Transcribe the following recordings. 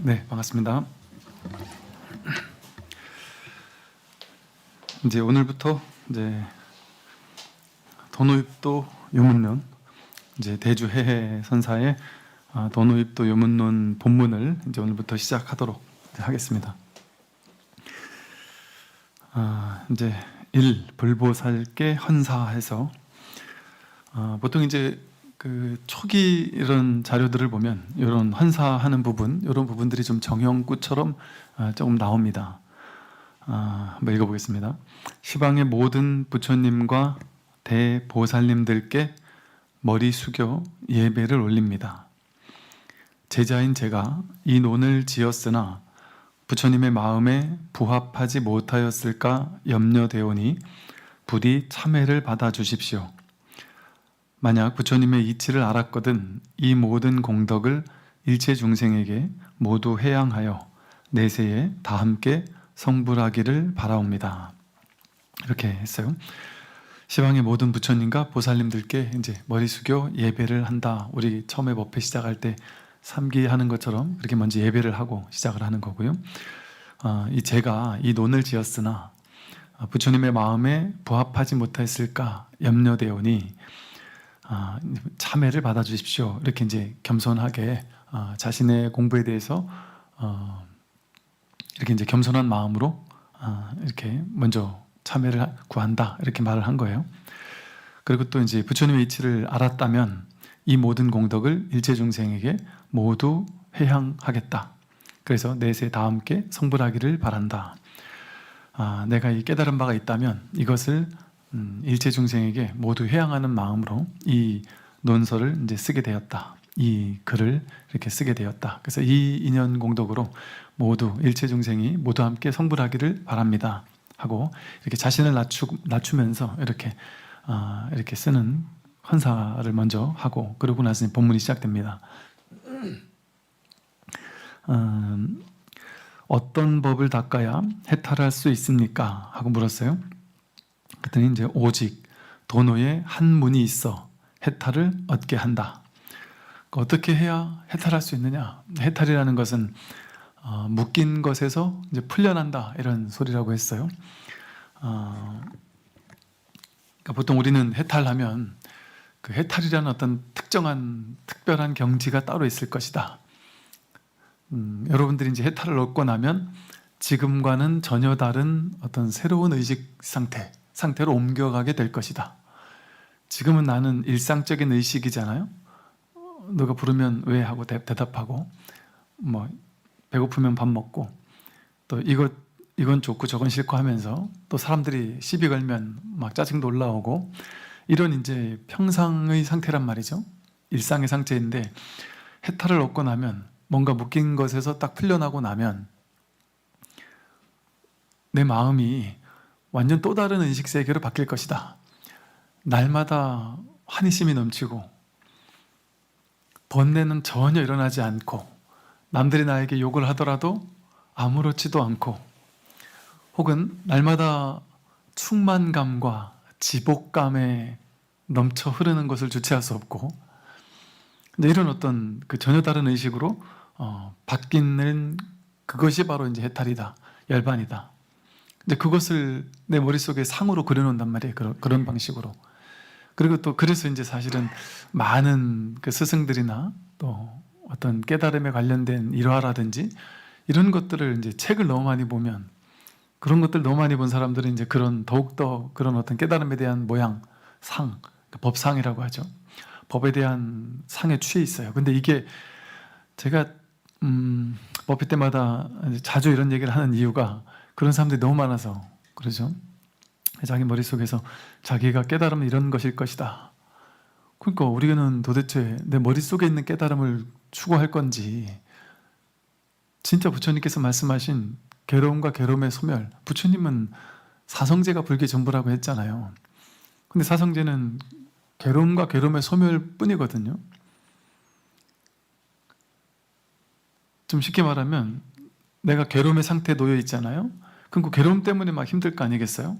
네, 반갑습니다. 이제 오늘부터 이제 도노입도 요문론, 이제 대주해해 선사의 도노입도 요문론 본문을 이제 오늘부터 시작하도록 하겠습니다. 이제 불보살께 헌사해서 보통 이제 그 초기 이런 자료들을 보면 이런 헌사하는 부분, 이런 부분들이 좀 정형구처럼 조금 나옵니다. 한번 읽어보겠습니다. 시방의 모든 부처님과 대보살님들께 머리 숙여 예배를 올립니다. 제자인 제가 이 논을 지었으나 부처님의 마음에 부합하지 못하였을까 염려되오니 부디 참회를 받아 주십시오. 만약 부처님의 이치를 알았거든 이 모든 공덕을 일체 중생에게 모두 회양하여 내세에 다 함께 성불하기를 바라옵니다. 이렇게 했어요. 시방의 모든 부처님과 보살님들께 이제 머리 숙여 예배를 한다. 우리 처음에 법회 시작할 때 삼기하는 것처럼 그렇게 먼저 예배를 하고 시작을 하는 거고요. 제가 이 논을 지었으나 부처님의 마음에 부합하지 못했을까 염려되오니 참회를 받아 주십시오. 이렇게 이제 겸손하게 자신의 공부에 대해서 이렇게 이제 겸손한 마음으로 이렇게 먼저 참회를 구한다. 이렇게 말을 한 거예요. 그리고 또 이제 부처님의 이치를 알았다면 이 모든 공덕을 일체 중생에게 모두 회향하겠다. 그래서 내세 다 함께 성불하기를 바란다. 내가 이 깨달은 바가 있다면 이것을 일체 중생에게 모두 회양하는 마음으로 이 논서를 이제 쓰게 되었다. 이 글을 이렇게 쓰게 되었다. 그래서 이 인연 공덕으로 모두 일체 중생이 모두 함께 성불하기를 바랍니다. 하고 이렇게 자신을 낮추면서 이렇게 쓰는 헌사를 먼저 하고 그러고 나서 본문이 시작됩니다. 어떤 법을 닦아야 해탈할 수 있습니까? 하고 물었어요. 그랬더니 이제 오직 도노에 한 문이 있어 해탈을 얻게 한다. 어떻게 해야 해탈할 수 있느냐? 해탈이라는 것은 묶인 것에서 이제 풀려난다 이런 소리라고 했어요. 그러니까 보통 우리는 해탈하면 그 해탈이라는 어떤 특별한 경지가 따로 있을 것이다. 여러분들이 이제 해탈을 얻고 나면 지금과는 전혀 다른 어떤 새로운 의식 상태로 옮겨가게 될 것이다. 지금은 나는 일상적인 의식이잖아요. 누가 부르면 왜 하고 대답하고 뭐 배고프면 밥 먹고 또 이건 좋고 저건 싫고 하면서 또 사람들이 시비 걸면 막 짜증도 올라오고 이런 이제 평상의 상태란 말이죠. 일상의 상태인데 해탈을 얻고 나면 뭔가 묶인 것에서 딱 풀려나고 나면 내 마음이 완전 또 다른 의식 세계로 바뀔 것이다. 날마다 환희심이 넘치고 번뇌는 전혀 일어나지 않고 남들이 나에게 욕을 하더라도 아무렇지도 않고 혹은 날마다 충만감과 지복감에 넘쳐 흐르는 것을 주체할 수 없고 이런 어떤 그 전혀 다른 의식으로 바뀌는 그것이 바로 이제 해탈이다, 열반이다. 근데 그것을 내 머릿속에 상으로 그려놓는단 말이에요. 그런 방식으로. 그리고 또 그래서 이제 사실은 많은 그 스승들이나 또 어떤 깨달음에 관련된 일화라든지 이런 것들을 이제 책을 너무 많이 보면 그런 것들 너무 많이 본 사람들은 이제 더욱더 그런 어떤 깨달음에 대한 모양, 상, 법상이라고 하죠. 법에 대한 상에 취해 있어요. 근데 이게 제가 법회 때마다 자주 이런 얘기를 하는 이유가 그런 사람들이 너무 많아서 그러죠. 자기 머릿속에서 자기가 깨달으면 이런 것일 것이다. 그러니까 우리는 도대체 내 머릿속에 있는 깨달음을 추구할 건지 진짜 부처님께서 말씀하신 괴로움과 괴로움의 소멸, 부처님은 사성제가 불교 전부라고 했잖아요. 근데 사성제는 괴로움과 괴로움의 소멸뿐이거든요. 좀 쉽게 말하면 내가 괴로움의 상태에 놓여 있잖아요. 그럼 그 괴로움 때문에 막 힘들 거 아니겠어요?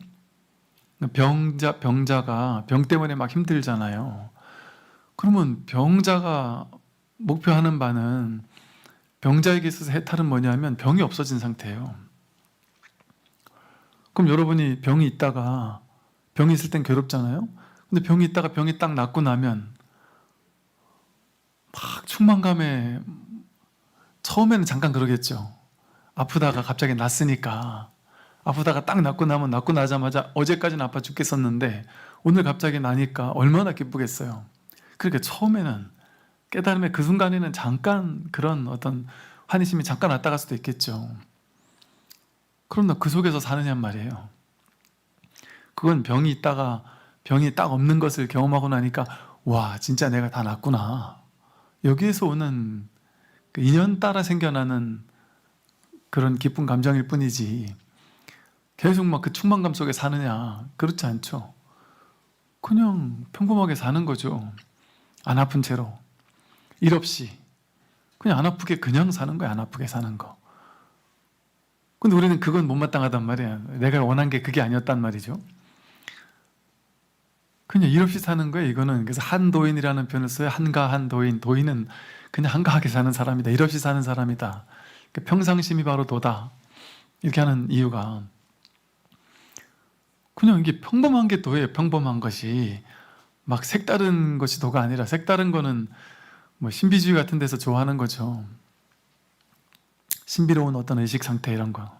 병자가 병 때문에 막 힘들잖아요. 그러면 병자가 목표하는 바는 병자에게 있어서 해탈은 뭐냐면 병이 없어진 상태예요. 그럼 여러분이 병이 있다가, 병이 있을 땐 괴롭잖아요. 근데 병이 있다가 병이 딱 낫고 나면 막 충만감에, 처음에는 잠깐 그러겠죠. 아프다가 갑자기 낫으니까. 아프다가 딱 낫고 나면, 낫고 나자마자 어제까지는 아파 죽겠었는데 오늘 갑자기 나니까 얼마나 기쁘겠어요. 그러니까 처음에는, 깨달음의 그 순간에는 잠깐 그런 어떤 환희심이 잠깐 왔다 갈 수도 있겠죠. 그럼 너 그 속에서 사느냔 말이에요. 그건 병이 있다가 병이 딱 없는 것을 경험하고 나니까 와, 진짜 내가 다 낫구나. 여기에서 오는 그 인연 따라 생겨나는 그런 기쁜 감정일 뿐이지, 계속 막 그 충만감 속에 사느냐, 그렇지 않죠. 그냥 평범하게 사는 거죠. 안 아픈 채로, 일 없이 그냥 안 아프게 그냥 사는 거야. 안 아프게 사는 거. 근데 우리는 그건 못마땅하단 말이야. 내가 원한 게 그게 아니었단 말이죠. 그냥 일 없이 사는 거예요, 이거는. 그래서 한도인이라는 표현을 써요. 한가한도인. 도인은 그냥 한가하게 사는 사람이다. 일 없이 사는 사람이다. 평상심이 바로 도다. 이렇게 하는 이유가, 그냥 이게 평범한 게 도예요. 평범한 것이. 막 색다른 것이 도가 아니라, 색다른 거는 뭐 신비주의 같은 데서 좋아하는 거죠. 신비로운 어떤 의식 상태, 이런 거.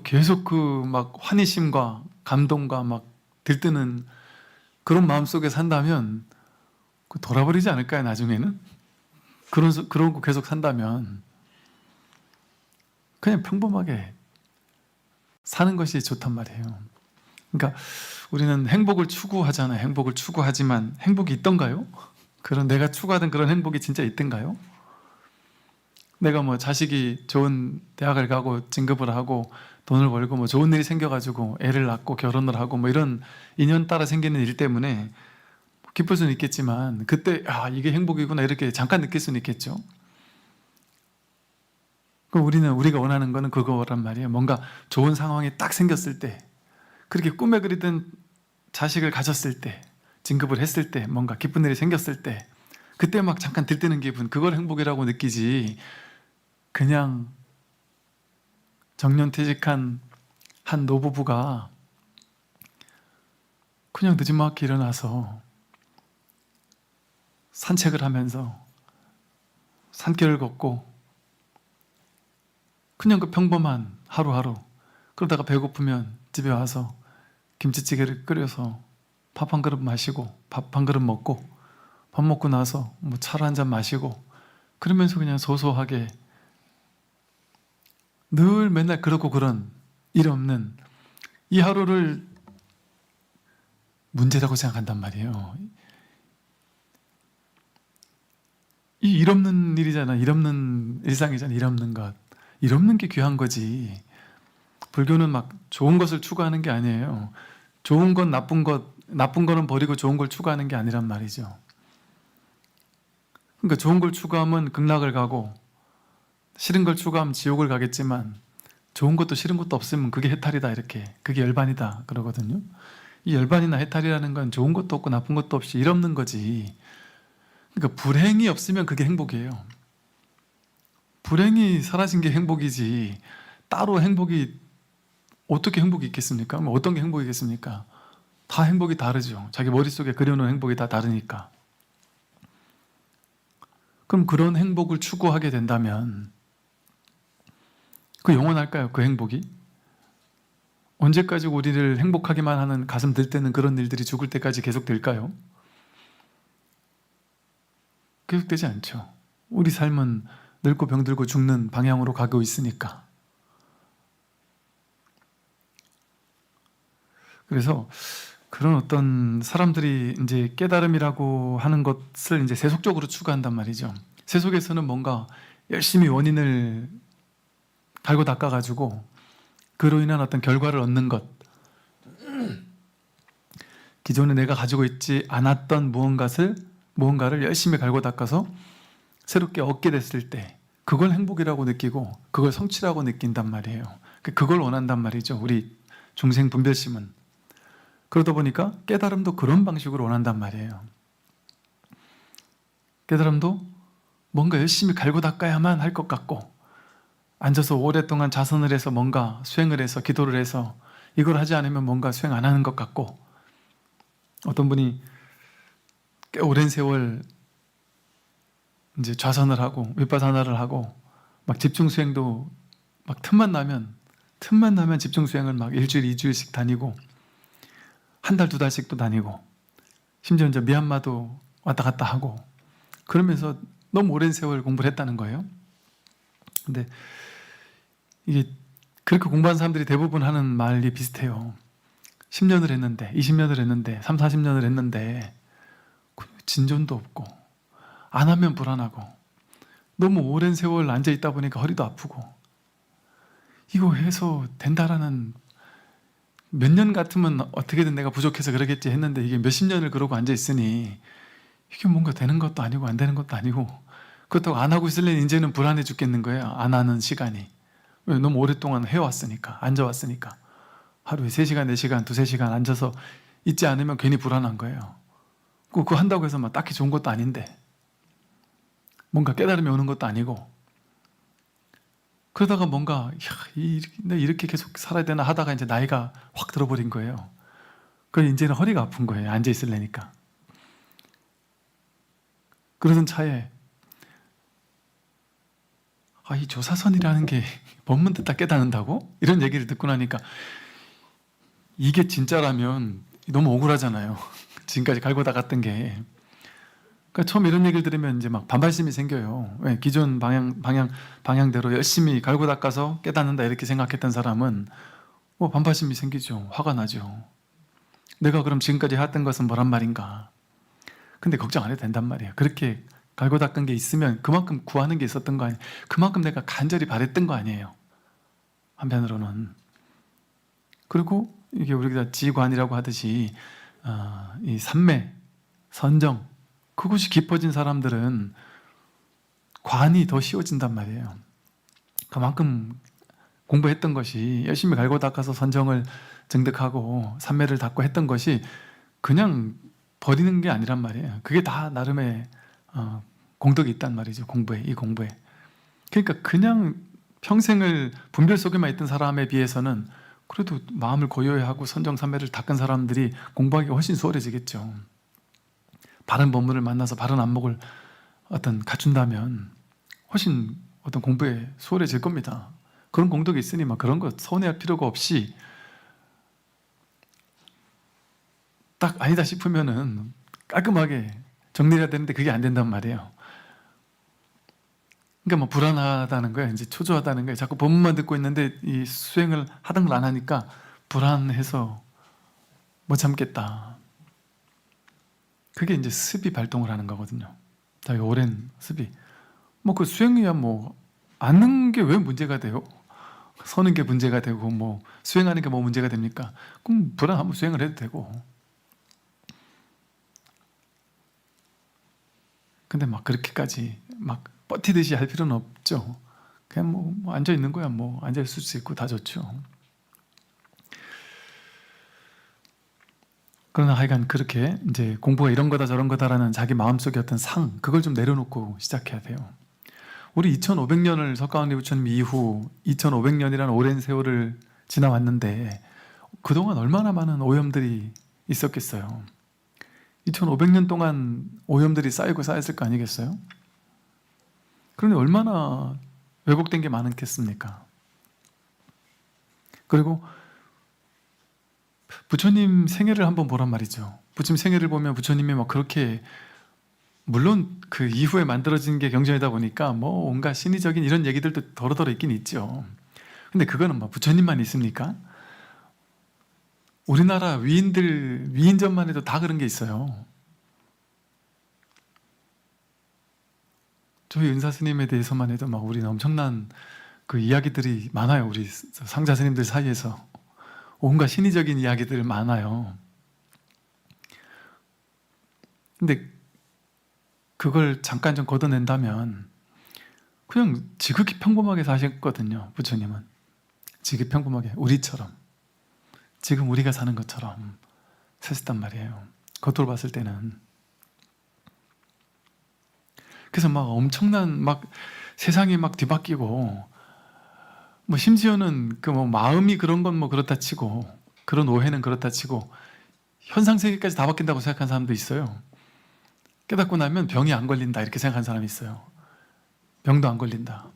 계속 그 막 환희심과 감동과 막 들뜨는 그런 마음 속에 산다면 돌아버리지 않을까요, 나중에는? 그런 거 계속 산다면 그냥 평범하게 사는 것이 좋단 말이에요. 그러니까 우리는 행복을 추구하잖아요. 행복을 추구하지만 행복이 있던가요? 그런 내가 추구하던 그런 행복이 진짜 있던가요? 내가 뭐 자식이 좋은 대학을 가고 진급을 하고 돈을 벌고 뭐 좋은 일이 생겨가지고 애를 낳고 결혼을 하고 뭐 이런 인연 따라 생기는 일 때문에 기쁠 수는 있겠지만, 그때 이게 행복이구나 이렇게 잠깐 느낄 수는 있겠죠. 그럼 우리가 원하는 거는 그거란 말이에요. 뭔가 좋은 상황이 딱 생겼을 때, 그렇게 꿈에 그리던 자식을 가졌을 때, 진급을 했을 때, 뭔가 기쁜 일이 생겼을 때, 그때 막 잠깐 들뜨는 기분, 그걸 행복이라고 느끼지, 그냥 정년퇴직한 한 노부부가 그냥 늦지막히 일어나서 산책을 하면서 산길을 걷고 그냥 그 평범한 하루하루, 그러다가 배고프면 집에 와서 김치찌개를 끓여서 밥 한 그릇 마시고, 밥 한 그릇 먹고, 밥 먹고 나서 뭐 차를 한 잔 마시고, 그러면서 그냥 소소하게 늘 맨날 그렇고 그런 일 없는 이 하루를 문제라고 생각한단 말이에요. 이 일 없는 일이잖아. 일 없는 일상이잖아. 일 없는 것. 일 없는 게 귀한 거지. 불교는 막 좋은 것을 추구하는 게 아니에요. 좋은 건 나쁜 거는 버리고 좋은 걸 추구하는 게 아니란 말이죠. 그러니까 좋은 걸 추구하면 극락을 가고, 싫은 걸 추구하면 지옥을 가겠지만, 좋은 것도 싫은 것도 없으면 그게 해탈이다, 이렇게. 그게 열반이다 그러거든요. 이 열반이나 해탈이라는 건 좋은 것도 없고 나쁜 것도 없이 일 없는 거지. 그러니까 불행이 없으면 그게 행복이에요. 불행이 사라진 게 행복이지, 따로 행복이, 어떻게 행복이 있겠습니까? 뭐 어떤 게 행복이겠습니까? 다 행복이 다르죠. 자기 머릿속에 그려놓은 행복이 다 다르니까. 그럼 그런 행복을 추구하게 된다면 그 영원할까요? 그 행복이? 언제까지 우리를 행복하게만 하는, 가슴 들때는 그런 일들이 죽을 때까지 계속 될까요? 계속되지 않죠. 우리 삶은 늙고 병들고 죽는 방향으로 가고 있으니까. 그래서 그런 어떤 사람들이 이제 깨달음이라고 하는 것을 이제 세속적으로 추구한단 말이죠. 세속에서는 뭔가 열심히 원인을 갈고 닦아가지고 그로 인한 어떤 결과를 얻는 것, 기존에 내가 가지고 있지 않았던 무언가를 열심히 갈고 닦아서 새롭게 얻게 됐을 때 그걸 행복이라고 느끼고 그걸 성취라고 느낀단 말이에요. 그걸 원한단 말이죠. 우리 중생 분별심은. 그러다 보니까 깨달음도 그런 방식으로 원한단 말이에요. 깨달음도 뭔가 열심히 갈고 닦아야만 할 것 같고, 앉아서 오랫동안 자선을 해서 뭔가 수행을 해서 기도를 해서 이걸 하지 않으면 뭔가 수행 안 하는 것 같고, 어떤 분이 꽤 오랜 세월 이제 좌선을 하고 윗바사나를 하고 막 집중 수행도 막 틈만 나면 집중 수행을 막 일주일, 이주일씩 다니고 한 달, 두 달씩 또 다니고 심지어 이제 미얀마도 왔다 갔다 하고 그러면서 너무 오랜 세월 공부를 했다는 거예요. 근데 이게 그렇게 공부한 사람들이 대부분 하는 말이 비슷해요. 10년을 했는데, 20년을 했는데, 3, 40년을 했는데 진전도 없고 안 하면 불안하고 너무 오랜 세월 앉아있다 보니까 허리도 아프고 이거 해서 된다라는, 몇 년 같으면 어떻게든 내가 부족해서 그러겠지 했는데 이게 몇십 년을 그러고 앉아있으니 이게 뭔가 되는 것도 아니고 안 되는 것도 아니고, 그렇다고 안 하고 있을래니 이제는 불안해 죽겠는 거예요. 안 하는 시간이. 왜? 너무 오랫동안 해왔으니까, 앉아왔으니까. 하루에 3시간, 4시간, 2-3시간 앉아서 있지 않으면 괜히 불안한 거예요. 그거 한다고 해서 막 딱히 좋은 것도 아닌데, 뭔가 깨달음이 오는 것도 아니고, 그러다가 뭔가 내가 이렇게 계속 살아야 되나 하다가 이제 나이가 확 들어버린 거예요. 그래서 이제는 허리가 아픈 거예요. 앉아있으려니까. 그러던 차에 이 조사선이라는 게 법문 듣다 깨닫는다고? 이런 얘기를 듣고 나니까 이게 진짜라면 너무 억울하잖아요. 지금까지 갈고 닦았던 게. 그러니까 처음 이런 얘기를 들으면 이제 막 반발심이 생겨요. 왜? 기존 방향대로 열심히 갈고 닦아서 깨닫는다 이렇게 생각했던 사람은 반발심이 생기죠. 화가 나죠. 내가 그럼 지금까지 해왔던 것은 뭐란 말인가? 근데 걱정 안 해도 된단 말이에요. 그렇게 갈고 닦은 게 있으면 그만큼 구하는 게 있었던 거 아니에요. 그만큼 내가 간절히 바랬던 거 아니에요. 한편으로는. 그리고 이게 우리가 지관이라고 하듯이 이 삼매, 선정, 그것이 깊어진 사람들은 관이 더 쉬워진단 말이에요. 그만큼 공부했던 것이, 열심히 갈고 닦아서 선정을 증득하고 삼매를 닦고 했던 것이 그냥 버리는 게 아니란 말이에요. 그게 다 나름의 공덕이 있단 말이죠. 이 공부에. 그러니까 그냥 평생을 분별 속에만 있던 사람에 비해서는 그래도 마음을 고요해하고 선정삼매를 닦은 사람들이 공부하기가 훨씬 수월해지겠죠. 바른 법문을 만나서 바른 안목을 갖춘다면 훨씬 공부에 수월해질 겁니다. 그런 공덕이 있으니 막 그런 거 서운해할 필요가 없이, 딱 아니다 싶으면은 깔끔하게 정리해야 되는데 그게 안 된단 말이에요. 그러니까 뭐 불안하다는 거야. 이제 초조하다는 거야. 자꾸 법문만 듣고 있는데 이 수행을 하던 걸 안 하니까 불안해서 못 참겠다. 그게 이제 습이 발동을 하는 거거든요. 되게 오랜 습이. 그 수행이야 앉는 게 왜 문제가 돼요? 서는 게 문제가 되고 수행하는 게 문제가 됩니까? 그럼 불안하면 수행을 해도 되고. 근데 그렇게까지 버티듯이 할 필요는 없죠. 그냥 앉아 있는 거야. 앉아 있을 수 있고 다 좋죠. 그러나 하여간 그렇게 이제 공부가 이런 거다 저런 거다라는 자기 마음속의 어떤 그걸 좀 내려놓고 시작해야 돼요. 우리 2500년을 석가모니 부처님 이후 2500년이라는 오랜 세월을 지나왔는데 그동안 얼마나 많은 오염들이 있었겠어요. 2500년 동안 오염들이 쌓이고 쌓였을 거 아니겠어요? 그런데 얼마나 왜곡된 게 많겠습니까? 그리고 부처님 생애를 한번 보란 말이죠. 부처님 생애를 보면 부처님이 그렇게, 물론 그 이후에 만들어진 게 경전이다 보니까 온갖 신의적인 이런 얘기들도 더러더러 있긴 있죠. 근데 그거는 부처님만 있습니까? 우리나라 위인전만 해도 다 그런 게 있어요. 저희 은사 스님에 대해서만 해도 우리는 엄청난 그 이야기들이 많아요. 우리 상자 스님들 사이에서 온갖 신의적인 이야기들 많아요. 근데 그걸 잠깐 좀 걷어낸다면 그냥 지극히 평범하게 사셨거든요. 부처님은 지극히 평범하게, 우리처럼, 지금 우리가 사는 것처럼 사셨단 말이에요. 겉으로 봤을 때는. 그래서 막 엄청난 막 세상이 막 뒤바뀌고, 뭐 심지어는 그 뭐 마음이 그런 건 뭐 그렇다 치고, 그런 오해는 그렇다 치고 현상 세계까지 다 바뀐다고 생각하는 사람도 있어요. 깨닫고 나면 병이 안 걸린다 이렇게 생각하는 사람이 있어요. 병도 안 걸린다.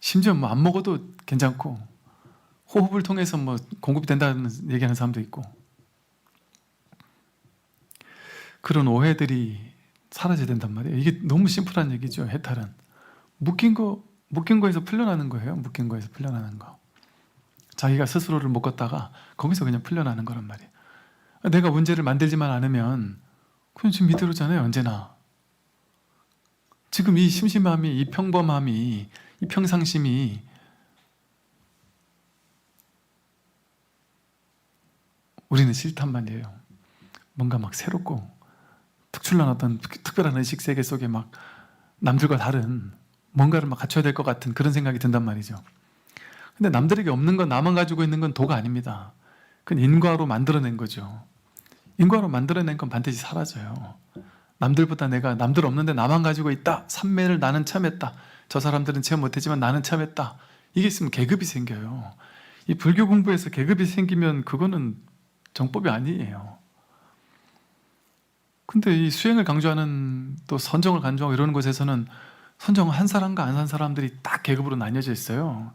심지어 뭐 안 먹어도 괜찮고 호흡을 통해서 뭐 공급이 된다는 얘기하는 사람도 있고, 그런 오해들이 사라져야 된단 말이에요. 이게 너무 심플한 얘기죠. 해탈은 묶인 거에서 풀려나는 거예요. 묶인 거에서 풀려나는 거. 자기가 스스로를 묶었다가 거기서 그냥 풀려나는 거란 말이에요. 내가 문제를 만들지만 않으면 그건 지금 이대로잖아요. 언제나 지금 이 심심함이, 이 평범함이, 이 평상심이 우리는 싫단 말이에요. 뭔가 막 새롭고 특출난 어떤 특별한 의식 세계 속에 막 남들과 다른 뭔가를 막 갖춰야 될 것 같은 그런 생각이 든단 말이죠. 근데 남들에게 없는 건 나만 가지고 있는 건 도가 아닙니다. 그건 인과로 만들어낸 거죠. 인과로 만들어낸 건 반드시 사라져요. 남들보다 내가 남들 없는데 나만 가지고 있다. 삼매를 나는 참했다. 저 사람들은 체험 못했지만 나는 참했다. 이게 있으면 계급이 생겨요. 이 불교 공부에서 계급이 생기면 그거는 정법이 아니에요. 근데 이 수행을 강조하는 또 선정을 강조하고 이러는 곳에서는 선정은 한 사람과 안 한 사람들이 딱 계급으로 나뉘어져 있어요.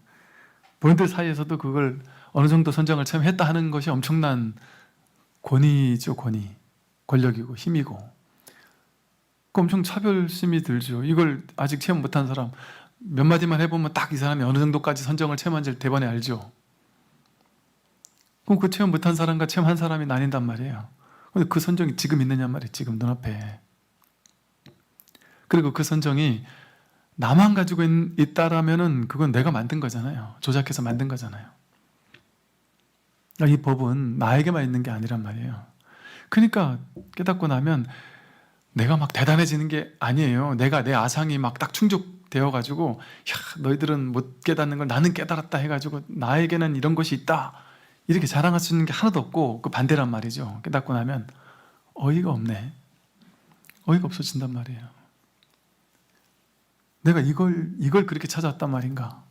본인들 사이에서도 그걸 어느 정도 선정을 참 했다 하는 것이 엄청난 권위죠. 권력이고 힘이고, 그 엄청 차별심이 들죠. 이걸 아직 체험 못한 사람 몇 마디만 해보면 딱 이 사람이 어느 정도까지 선정을 체험한지 대번에 알죠. 그럼 그 체험 못한 사람과 체험한 사람이 나뉜단 말이에요. 근데 그 선정이 지금 있느냐 말이에요. 지금 눈앞에. 그리고 그 선정이 나만 가지고 있다라면은 그건 내가 만든 거잖아요. 조작해서 만든 거잖아요. 이 법은 나에게만 있는 게 아니란 말이에요. 그러니까 깨닫고 나면 내가 막 대단해지는 게 아니에요. 내가 내 아상이 막 딱 충족되어 가지고, 야, 너희들은 못 깨닫는 걸 나는 깨달았다 해가지고 나에게는 이런 것이 있다 이렇게 자랑할 수 있는 게 하나도 없고, 그 반대란 말이죠. 깨닫고 나면 어이가 없네. 어이가 없어진단 말이에요. 내가 이걸 그렇게 찾아왔단 말인가?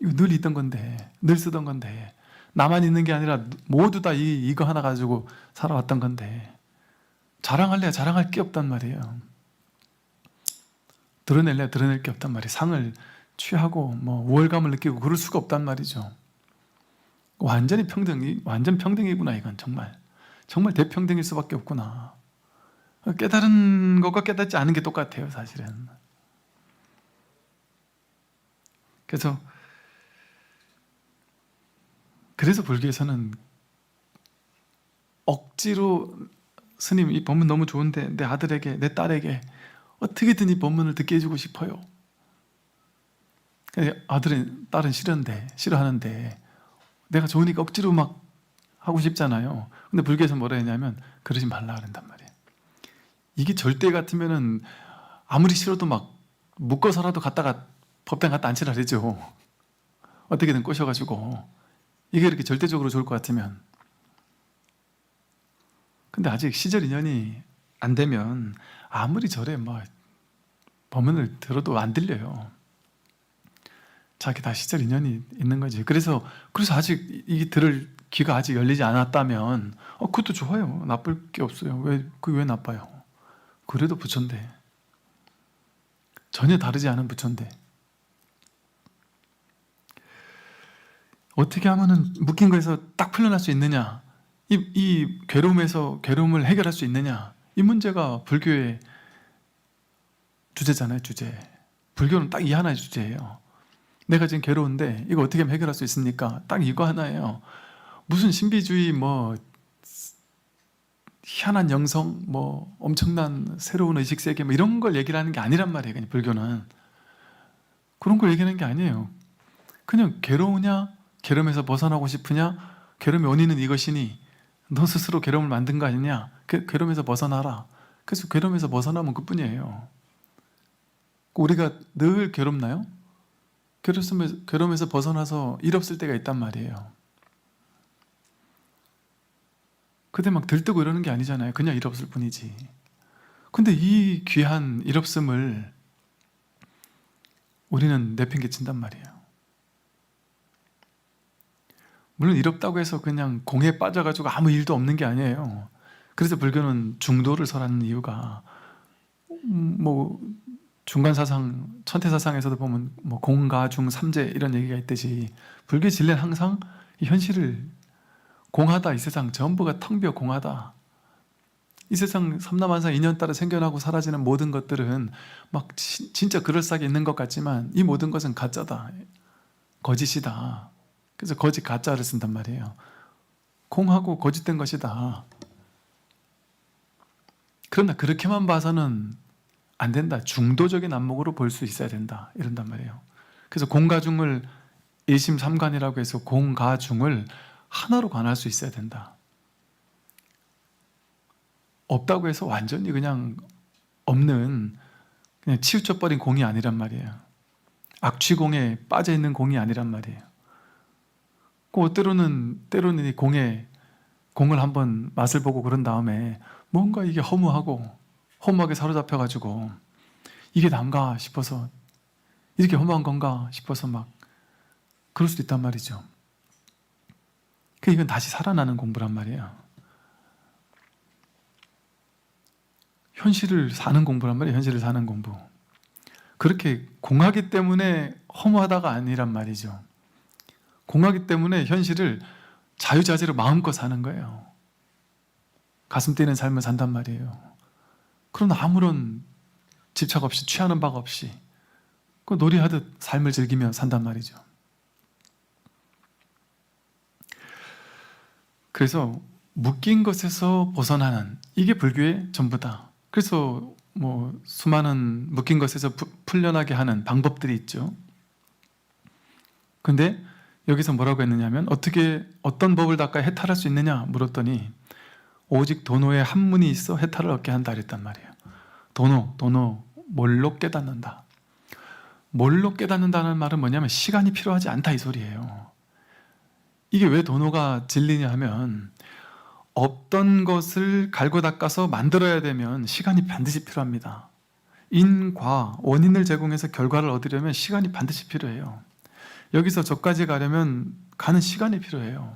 이거 늘 있던 건데, 늘 쓰던 건데, 나만 있는 게 아니라 모두 다 이거 하나 가지고 살아왔던 건데, 자랑할래야 자랑할 게 없단 말이에요. 드러낼래야 드러낼 게 없단 말이에요. 상을 취하고 뭐 우월감을 느끼고 그럴 수가 없단 말이죠. 완전 평등이구나. 이건 정말 대평등일 수밖에 없구나. 깨달은 것과 깨닫지 않은 게 똑같아요, 사실은. 그래서 불교에서는 억지로 스님 이 법문 너무 좋은데 내 아들에게, 내 딸에게 어떻게든 이 법문을 듣게 해주고 싶어요. 딸은 싫어하는데 내가 좋으니까 억지로 막 하고 싶잖아요. 근데 불교에서 뭐라 했냐면 그러지 말라 그런단 말이에요. 이게 절대 같으면은 아무리 싫어도 막 묶어서라도 갔다가 법당 갔다 앉히라 그러죠. 어떻게든 꼬셔가지고. 이게 이렇게 절대적으로 좋을 것 같으면. 근데 아직 시절 인연이 안 되면 아무리 절에 뭐 법문을 들어도 안 들려요. 자기 다 시절 인연이 있는 거지. 그래서 아직 이 들을 귀가 아직 열리지 않았다면 그것도 좋아요. 나쁠 게 없어요. 왜 나빠요? 그래도 부처인데. 전혀 다르지 않은 부처인데. 어떻게 하면은 묶인 거에서 딱 풀려날 수 있느냐? 이 괴로움에서 괴로움을 해결할 수 있느냐? 이 문제가 불교의 주제잖아요, 주제. 불교는 딱 이 하나의 주제예요. 내가 지금 괴로운데 이거 어떻게 하면 해결할 수 있습니까? 딱 이거 하나예요. 무슨 신비주의 뭐 희한한 영성 뭐 엄청난 새로운 의식세계 뭐 이런 걸 얘기를 하는 게 아니란 말이에요. 그냥 불교는 그런 걸 얘기하는 게 아니에요. 그냥 괴로우냐? 괴로움에서 벗어나고 싶으냐? 괴로움의 원인은 이것이니 너 스스로 괴로움을 만든 거 아니냐? 괴로움에서 벗어나라. 그래서 괴로움에서 벗어나면 그뿐이에요. 우리가 늘 괴롭나요? 괴로움에서 벗어나서 일 없을 때가 있단 말이에요. 그때 막 들뜨고 이러는 게 아니잖아요. 그냥 일 없을 뿐이지. 근데 이 귀한 일없음을 우리는 내팽개친단 말이에요. 물론 이롭다고 해서 그냥 공에 빠져가지고 아무 일도 없는 게 아니에요. 그래서 불교는 중도를 설하는 이유가 뭐 중간사상, 천태사상에서도 보면 뭐 공가중 삼재 이런 얘기가 있듯이 불교 진리는 항상 이 현실을 공하다, 이 세상 전부가 텅 비어 공하다. 이 세상 삼라만상 인연 따라 생겨나고 사라지는 모든 것들은 막 진짜 그럴싸하게 있는 것 같지만 이 모든 것은 가짜다, 거짓이다. 그래서 거짓 가짜를 쓴단 말이에요. 공하고 거짓된 것이다. 그러나 그렇게만 봐서는 안 된다. 중도적인 안목으로 볼 수 있어야 된다. 이런단 말이에요. 그래서 공가중을 일심삼관이라고 해서 공가중을 하나로 관할 수 있어야 된다. 없다고 해서 완전히 그냥 없는, 그냥 치우쳐버린 공이 아니란 말이에요. 악취공에 빠져있는 공이 아니란 말이에요. 때로는 이 공을 한번 맛을 보고 그런 다음에 뭔가 이게 허무하게 사로잡혀가지고 이게 난가 싶어서, 이렇게 허무한 건가 싶어서 막 그럴 수도 있단 말이죠. 이건 다시 살아나는 공부란 말이에요. 현실을 사는 공부란 말이에요. 현실을 사는 공부. 그렇게 공하기 때문에 허무하다가 아니란 말이죠. 공하기 때문에 현실을 자유자재로 마음껏 사는 거예요. 가슴 뛰는 삶을 산단 말이에요. 그러나 아무런 집착 없이, 취하는 바가 없이 놀이하듯 삶을 즐기며 산단 말이죠. 그래서 묶인 것에서 벗어나는, 이게 불교의 전부다. 그래서 뭐 수많은 묶인 것에서 풀려나게 하는 방법들이 있죠. 근데 여기서 뭐라고 했느냐 하면, 어떤 법을 닦아야 해탈할 수 있느냐 물었더니 오직 도노의 한문이 있어 해탈을 얻게 한다 그랬단 말이에요. 도노, 뭘로 깨닫는다. 뭘로 깨닫는다는 말은 뭐냐면 시간이 필요하지 않다 이 소리예요. 이게 왜 도노가 진리냐 하면, 없던 것을 갈고 닦아서 만들어야 되면 시간이 반드시 필요합니다. 인과, 원인을 제공해서 결과를 얻으려면 시간이 반드시 필요해요. 여기서 저까지 가려면 가는 시간이 필요해요.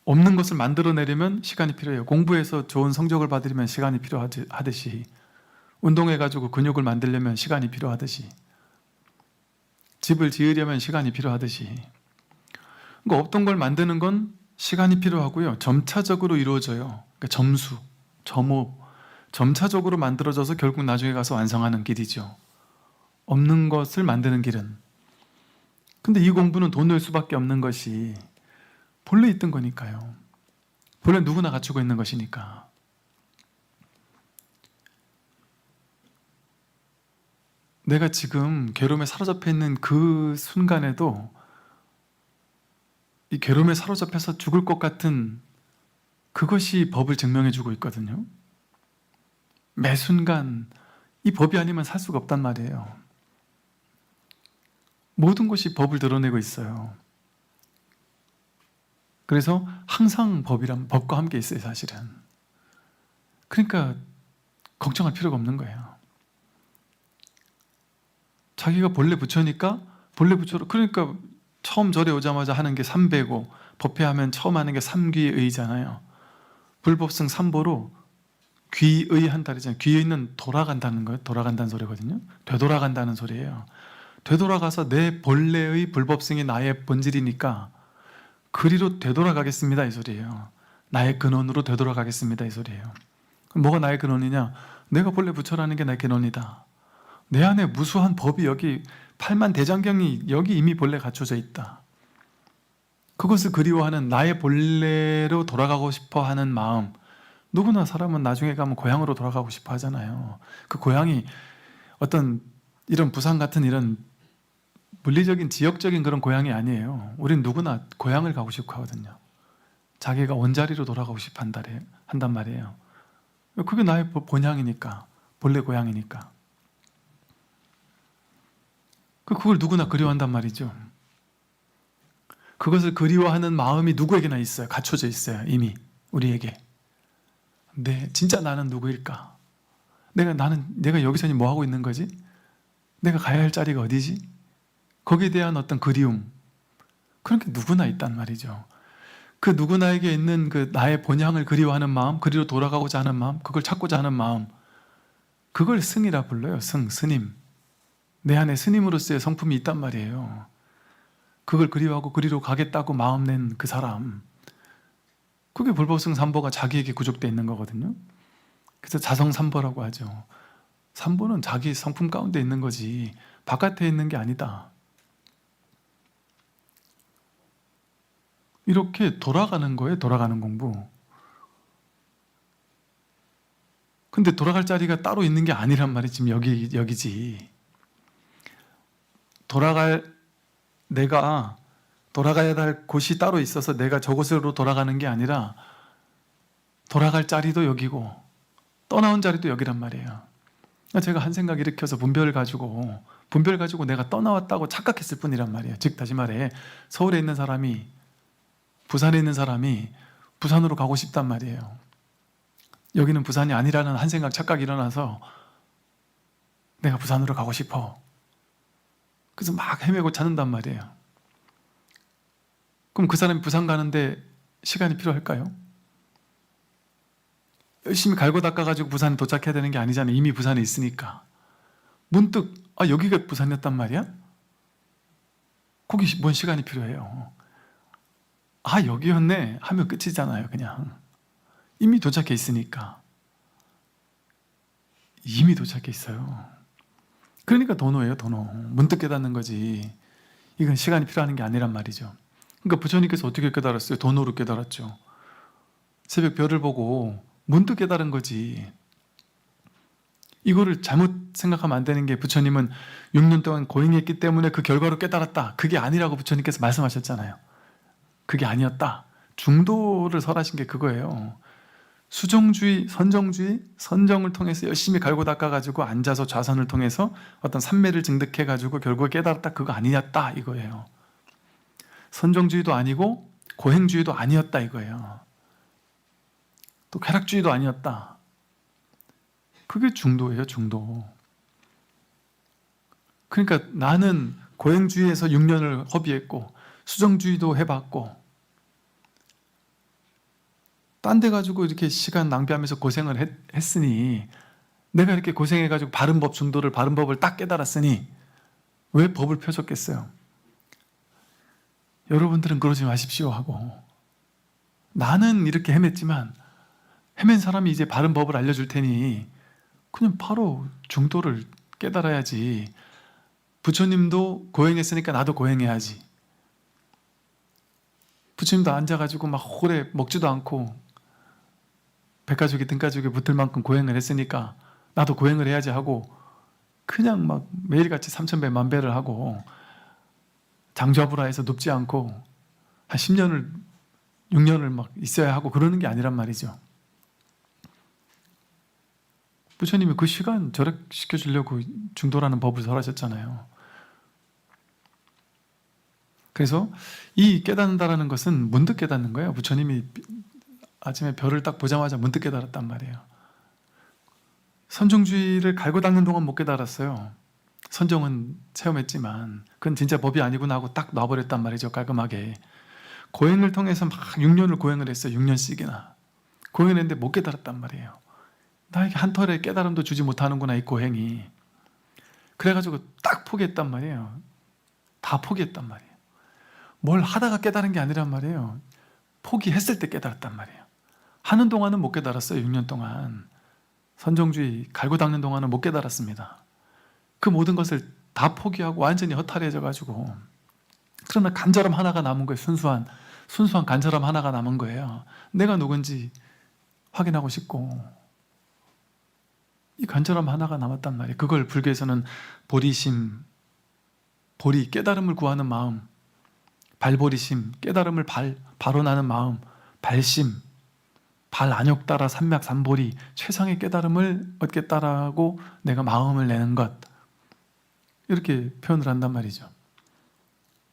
없는 것을 만들어내려면 시간이 필요해요. 공부해서 좋은 성적을 받으려면 시간이 필요하듯이, 운동해가지고 근육을 만들려면 시간이 필요하듯이, 집을 지으려면 시간이 필요하듯이, 그러니까 없던 걸 만드는 건 시간이 필요하고요. 점차적으로 이루어져요. 그러니까 점호, 점차적으로 만들어져서 결국 나중에 가서 완성하는 길이죠. 없는 것을 만드는 길은. 근데 이 공부는 돈을 수밖에 없는 것이 본래 있던 거니까요. 본래 누구나 갖추고 있는 것이니까. 내가 지금 괴로움에 사로잡혀 있는 그 순간에도 이 괴로움에 사로잡혀서 죽을 것 같은 그것이 법을 증명해 주고 있거든요. 매 순간 이 법이 아니면 살 수가 없단 말이에요. 모든 것이 법을 드러내고 있어요. 그래서 항상 법과 함께 있어요, 사실은. 그러니까 걱정할 필요가 없는 거예요. 자기가 본래 부처니까 본래 부처로, 그러니까 처음 절에 오자마자 하는 게 삼배고, 법회하면 처음 하는 게 삼귀의잖아요. 불법승 삼보로 귀의한다 그러잖아요. 귀의는 돌아간다는 거예요. 돌아간다는 소리거든요. 되돌아간다는 소리예요. 되돌아가서 내 본래의 불법승이 나의 본질이니까 그리로 되돌아가겠습니다 이 소리예요. 나의 근원으로 되돌아가겠습니다 이 소리예요. 그럼 뭐가 나의 근원이냐? 내가 본래 부처라는 게 나의 근원이다. 내 안에 무수한 법이, 여기 8만 대장경이 여기 이미 본래 갖춰져 있다. 그것을 그리워하는, 나의 본래로 돌아가고 싶어 하는 마음. 누구나 사람은 나중에 가면 고향으로 돌아가고 싶어 하잖아요. 그 고향이 어떤 이런 부산 같은 이런 물리적인 지역적인 그런 고향이 아니에요. 우린 누구나 고향을 가고 싶어 하거든요. 자기가 원자리로 돌아가고 싶어 한단 말이에요. 그게 나의 본향이니까, 본래 고향이니까. 그걸 누구나 그리워한단 말이죠. 그것을 그리워하는 마음이 누구에게나 있어요. 갖춰져 있어요, 이미 우리에게. 진짜 나는 누구일까? 내가 여기서 뭐 하고 있는 거지? 내가 가야 할 자리가 어디지? 거기에 대한 어떤 그리움, 그런 게 누구나 있단 말이죠. 그 누구나에게 있는 그 나의 본향을 그리워하는 마음, 그리로 돌아가고자 하는 마음, 그걸 찾고자 하는 마음, 그걸 승이라 불러요. 스님. 내 안에 스님으로서의 성품이 있단 말이에요. 그걸 그리워하고 그리로 가겠다고 마음 낸 그 사람, 그게 불법승 삼보가 자기에게 구족되어 있는 거거든요. 그래서 자성삼보라고 하죠. 삼보는 자기 성품 가운데 있는 거지 바깥에 있는 게 아니다. 이렇게 돌아가는 거예요. 돌아가는 공부. 근데 돌아갈 자리가 따로 있는 게 아니란 말이 지금 여기지. 내가 돌아가야 할 곳이 따로 있어서 내가 저곳으로 돌아가는 게 아니라 돌아갈 자리도 여기고 떠나온 자리도 여기란 말이에요. 제가 한 생각 일으켜서 분별 가지고 내가 떠나왔다고 착각했을 뿐이란 말이에요. 즉 다시 말해 서울에 있는 사람이 부산에 있는 사람이 부산으로 가고 싶단 말이에요. 여기는 부산이 아니라는 한 생각 착각이 일어나서 내가 부산으로 가고 싶어. 그래서 막 헤매고 찾는단 말이에요. 그럼 그 사람이 부산 가는데 시간이 필요할까요? 열심히 갈고 닦아가지고 부산에 도착해야 되는 게 아니잖아요. 이미 부산에 있으니까. 문득 여기가 부산이었단 말이야? 거기 뭔 시간이 필요해요. 여기였네 하면 끝이잖아요. 그냥 이미 도착해 있으니까. 이미 도착해 있어요. 그러니까 도노예요. 도노. 문득 깨닫는 거지. 이건 시간이 필요한 게 아니란 말이죠. 그러니까 부처님께서 어떻게 깨달았어요? 도노로 깨달았죠. 새벽 별을 보고 문득 깨달은 거지. 이거를 잘못 생각하면 안 되는 게, 부처님은 6년 동안 고행했기 때문에 그 결과로 깨달았다, 그게 아니라고 부처님께서 말씀하셨잖아요. 그게 아니었다. 중도를 설하신 게 그거예요. 수정주의, 선정주의, 선정을 통해서 열심히 갈고 닦아가지고 앉아서 좌선을 통해서 어떤 삼매를 증득해가지고 결국에 깨달았다, 그거 아니었다 이거예요. 선정주의도 아니고 고행주의도 아니었다 이거예요. 또 쾌락주의도 아니었다. 그게 중도예요. 중도. 그러니까 나는 고행주의에서 6년을 허비했고 수정주의도 해봤고 딴 데 가지고 이렇게 시간 낭비하면서 고생을 했으니, 내가 이렇게 고생해가지고 바른 법 중도를, 바른 법을 딱 깨달았으니 왜 법을 펴줬겠어요? 여러분들은 그러지 마십시오 하고, 나는 이렇게 헤맸지만 헤맨 사람이 이제 바른 법을 알려줄 테니 그냥 바로 중도를 깨달아야지. 부처님도 고행했으니까 나도 고행해야지. 부처님도 앉아가지고 막 오래 먹지도 않고 백가죽이 등가죽에 붙을 만큼 고행을 했으니까 나도 고행을 해야지 하고 그냥 막 매일같이 3000배 만배를 하고 장좌불화해서 눕지 않고 한 10년을 6년을 막 있어야 하고 그러는 게 아니란 말이죠. 부처님이 그 시간 절약시켜 주려고 중도라는 법을 설하셨잖아요. 그래서 이 깨닫는다라는 것은 문득 깨닫는 거예요. 부처님이 아침에 별을 딱 보자마자 문득 깨달았단 말이에요. 선정주의를 갈고 닦는 동안 못 깨달았어요. 선정은 체험했지만 그건 진짜 법이 아니구나 하고 딱 놔버렸단 말이죠. 깔끔하게. 고행을 통해서 막 6년을 고행을 했어요. 6년씩이나 고행을 했는데 못 깨달았단 말이에요. 나에게 한 털의 깨달음도 주지 못하는구나 이 고행이. 그래가지고 딱 포기했단 말이에요. 다 포기했단 말이에요. 뭘 하다가 깨달은 게 아니란 말이에요. 포기했을 때 깨달았단 말이에요. 하는 동안은 못 깨달았어요. 6년 동안 선정주의 갈고 닦는 동안은 못 깨달았습니다. 그 모든 것을 다 포기하고 완전히 허탈해져 가지고, 그러나 간절함 하나가 남은 거예요. 순수한 간절함 하나가 남은 거예요. 내가 누군지 확인하고 싶고, 이 간절함 하나가 남았단 말이에요. 그걸 불교에서는 보리심, 보리 깨달음을 구하는 마음, 발보리심 깨달음을 발언하는 마음, 발심, 발안욕 따라 삼맥삼보리 최상의 깨달음을 얻겠다라고 내가 마음을 내는 것, 이렇게 표현을 한단 말이죠.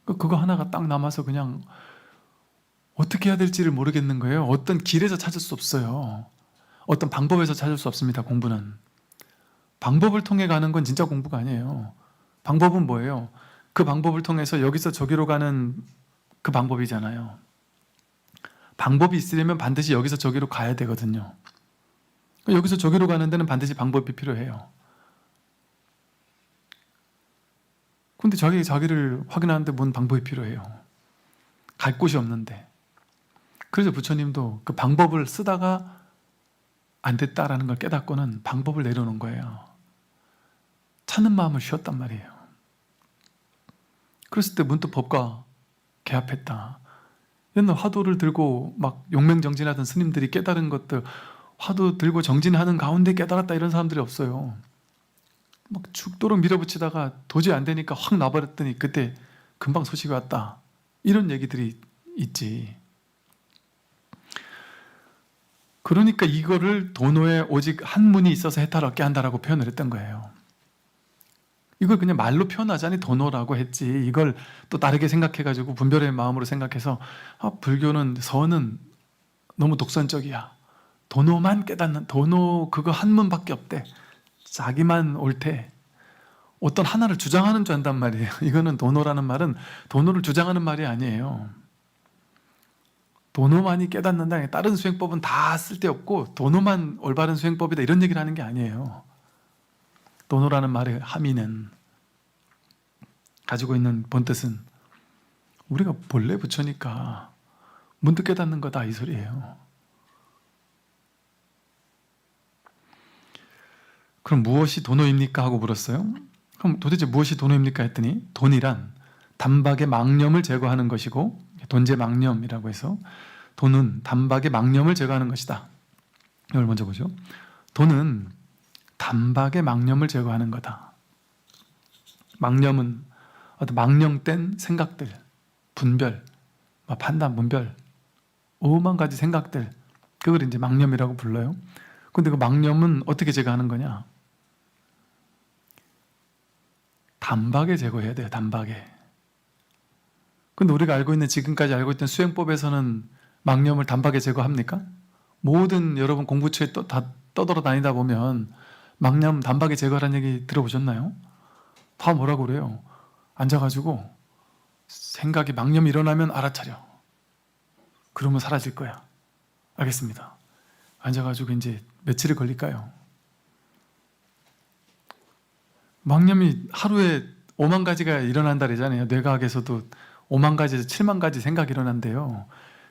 그거 하나가 딱 남아서 그냥 어떻게 해야 될지를 모르겠는 거예요. 어떤 길에서 찾을 수 없어요. 어떤 방법에서 찾을 수 없습니다. 공부는 방법을 통해 가는 건 진짜 공부가 아니에요. 방법은 뭐예요? 그 방법을 통해서 여기서 저기로 가는 그 방법이잖아요. 방법이 있으려면 반드시 여기서 저기로 가야 되거든요. 여기서 저기로 가는 데는 반드시 방법이 필요해요. 근데 자기를 확인하는데 뭔 방법이 필요해요? 갈 곳이 없는데. 그래서 부처님도 그 방법을 쓰다가 안 됐다라는 걸 깨닫고는 방법을 내려놓은 거예요. 찾는 마음을 쉬었단 말이에요. 그랬을 때 문득 법과 개합했다. 옛날 화두를 들고 막 용맹정진하던 스님들이 깨달은 것들, 화두 들고 정진하는 가운데 깨달았다 이런 사람들이 없어요. 막 죽도록 밀어붙이다가 도저히 안 되니까 확 놔버렸더니 그때 금방 소식이 왔다. 이런 얘기들이 있지. 그러니까 이거를 도노에 오직 한 문이 있어서 해탈을 얻게 한다라고 표현을 했던 거예요. 이걸 그냥 말로 표현하자니 도노라고 했지, 이걸 또 다르게 생각해가지고 분별의 마음으로 생각해서 불교는 서는 너무 독선적이야, 도노만 깨닫는, 도노 그거 한 문밖에 없대, 자기만 옳대, 어떤 하나를 주장하는 줄 안단 말이에요. 이거는 도노라는 말은 도노를 주장하는 말이 아니에요. 도노만이 깨닫는다, 다른 수행법은 다 쓸데없고 도노만 올바른 수행법이다, 이런 얘기를 하는 게 아니에요. 도노라는 말의 함의는, 가지고 있는 본뜻은 우리가 본래 부처니까 문득 깨닫는 거다, 이 소리예요. 그럼 무엇이 도노입니까? 하고 물었어요. 그럼 도대체 무엇이 도노입니까? 했더니 돈이란 단박의 망념을 제거하는 것이고, 돈제망념이라고 해서 돈은 단박의 망념을 제거하는 것이다. 이걸 먼저 보죠. 돈은 단박의 망념을 제거하는 거다. 망념은 어떤 망령된 생각들, 분별, 판단, 분별, 오만 가지 생각들, 그걸 이제 망념이라고 불러요. 근데 그 망념은 어떻게 제거하는 거냐? 단박에 제거해야 돼요, 단박에. 근데 우리가 알고 있는, 지금까지 알고 있던 수행법에서는 망념을 단박에 제거합니까? 모든 여러분 공부처에 다 떠돌아다니다 보면 망념 단박에 제거하라는 얘기 들어보셨나요? 다 뭐라고 그래요? 앉아가지고 생각이, 망념이 일어나면 알아차려. 그러면 사라질 거야. 알겠습니다. 앉아가지고 이제 며칠이 걸릴까요? 망념이 하루에 5만 가지가 일어난다 그러잖아요. 뇌과학에서도 5만 가지에서 7만 가지 생각이 일어난대요.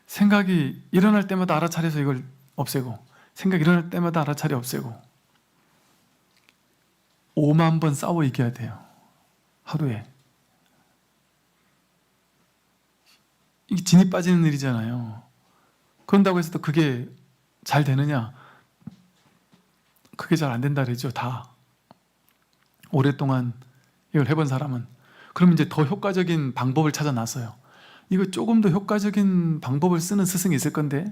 생각이 일어날 때마다 알아차려서 이걸 없애고, 생각이 일어날 때마다 알아차려 없애고, 5만 번 싸워 이겨야 돼요, 하루에. 이게 진이 빠지는 일이잖아요. 그런다고 해서 또 그게 잘 되느냐? 그게 잘 안 된다 그러죠, 다. 오랫동안 이걸 해본 사람은. 그럼 이제 더 효과적인 방법을 찾아 나서요. 이거 조금 더 효과적인 방법을 쓰는 스승이 있을 건데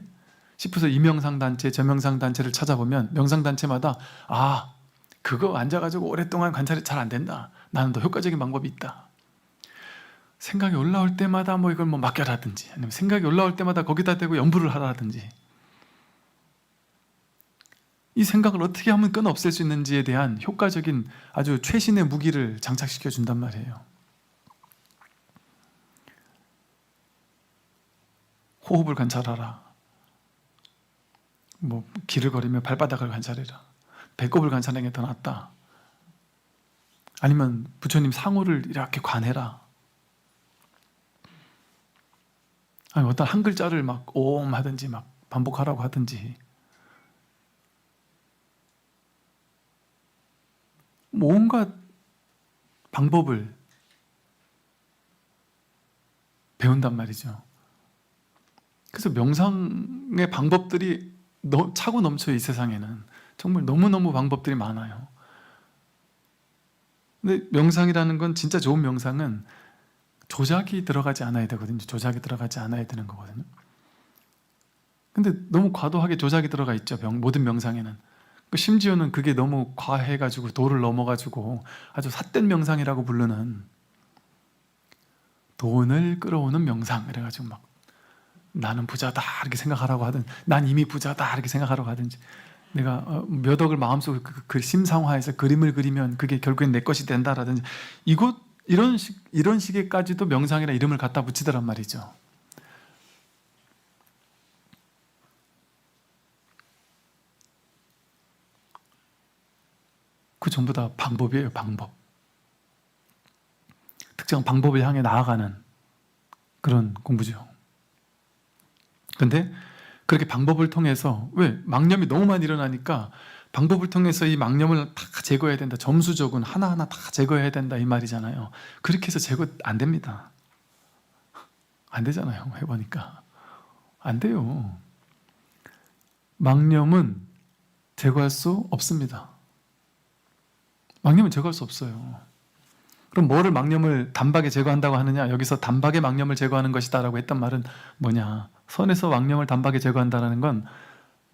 싶어서 이 명상단체, 저 명상단체를 찾아보면 명상단체마다 그거 앉아가지고 오랫동안 관찰이 잘 안 된다, 나는 더 효과적인 방법이 있다. 생각이 올라올 때마다 이걸 맡겨라든지, 아니면 생각이 올라올 때마다 거기다 대고 연부를 하라든지, 이 생각을 어떻게 하면 끊어 없앨 수 있는지에 대한 효과적인 아주 최신의 무기를 장착시켜 준단 말이에요. 호흡을 관찰하라, 길을 걸으며 발바닥을 관찰해라, 배꼽을 관찰하는 게 더 낫다. 아니면 부처님 상호를 이렇게 관해라. 아니 어떤 한 글자를 옴 하든지 반복하라고 하든지, 온갖 방법을 배운단 말이죠. 그래서 명상의 방법들이 차고 넘쳐요. 이 세상에는 정말 너무너무 방법들이 많아요. 근데 명상이라는 건, 진짜 좋은 명상은 조작이 들어가지 않아야 되거든요. 조작이 들어가지 않아야 되는 거거든요. 근데 너무 과도하게 조작이 들어가 있죠, 모든 명상에는. 심지어는 그게 너무 과해가지고 도를 넘어가지고 아주 삿된 명상이라고 부르는, 돈을 끌어오는 명상, 그래가지고 나는 부자다 이렇게 생각하라고 하든, 난 이미 부자다 이렇게 생각하라고 하든지, 내가 몇 억을 마음속에 심상화해서 그림을 그리면 그게 결국엔 내 것이 된다라든지 이런 식에까지도 명상이라 이름을 갖다 붙이더란 말이죠. 그 전부 다 방법이에요, 방법. 특정한 방법을 향해 나아가는 그런 공부죠. 근데 그렇게 방법을 통해서, 왜? 망념이 너무 많이 일어나니까 방법을 통해서 이 망념을 다 제거해야 된다. 점수적은 하나하나 다 제거해야 된다 이 말이잖아요. 그렇게 해서 제거 안 됩니다. 안 되잖아요. 해보니까 안 돼요. 망념은 제거할 수 없습니다. 망념은 제거할 수 없어요. 그럼 뭐를 망념을 단박에 제거한다고 하느냐? 여기서 단박에 망념을 제거하는 것이다 라고 했단 말은 뭐냐? 선에서 망념을 단박에 제거한다는 건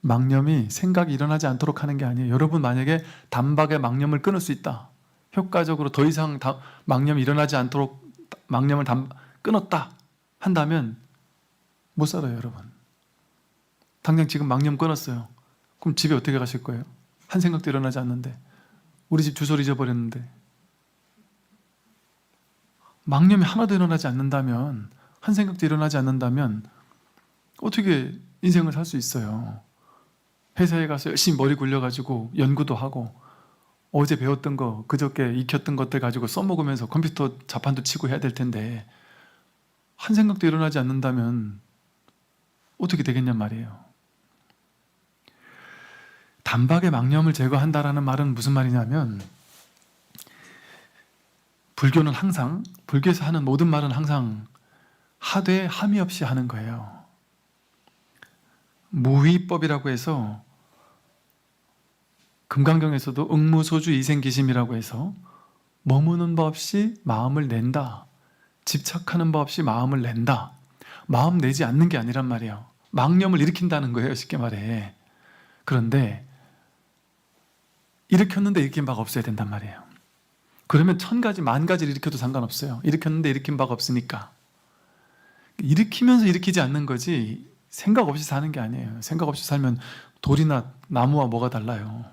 망념이 생각이 일어나지 않도록 하는 게 아니에요. 여러분 만약에 단박에 망념을 끊을 수 있다. 효과적으로 더 이상 망념이 일어나지 않도록 망념을 끊었다 한다면 못 살아요, 여러분. 당장 지금 망념 끊었어요. 그럼 집에 어떻게 가실 거예요? 한 생각도 일어나지 않는데. 우리 집 주소를 잊어버렸는데. 망념이 하나도 일어나지 않는다면, 한 생각도 일어나지 않는다면 어떻게 인생을 살 수 있어요? 회사에 가서 열심히 머리 굴려가지고 연구도 하고 어제 배웠던 거, 그저께 익혔던 것들 가지고 써먹으면서 컴퓨터 자판도 치고 해야 될 텐데 한 생각도 일어나지 않는다면 어떻게 되겠냔 말이에요. 단박에 망념을 제거한다라는 말은 무슨 말이냐면, 불교는 항상, 불교에서 하는 모든 말은 항상 하되 함이 없이 하는 거예요. 무위법이라고 해서 금강경에서도 응무소주 이생기심이라고 해서 머무는 법 없이 마음을 낸다. 집착하는 법 없이 마음을 낸다. 마음 내지 않는 게 아니란 말이에요. 망념을 일으킨다는 거예요, 쉽게 말해. 그런데 일으켰는데 일으킨 바가 없어야 된단 말이에요. 그러면 1000가지, 10,000가지를 일으켜도 상관없어요. 일으켰는데 일으킨 바가 없으니까. 일으키면서 일으키지 않는 거지 생각 없이 사는 게 아니에요. 생각 없이 살면 돌이나 나무와 뭐가 달라요.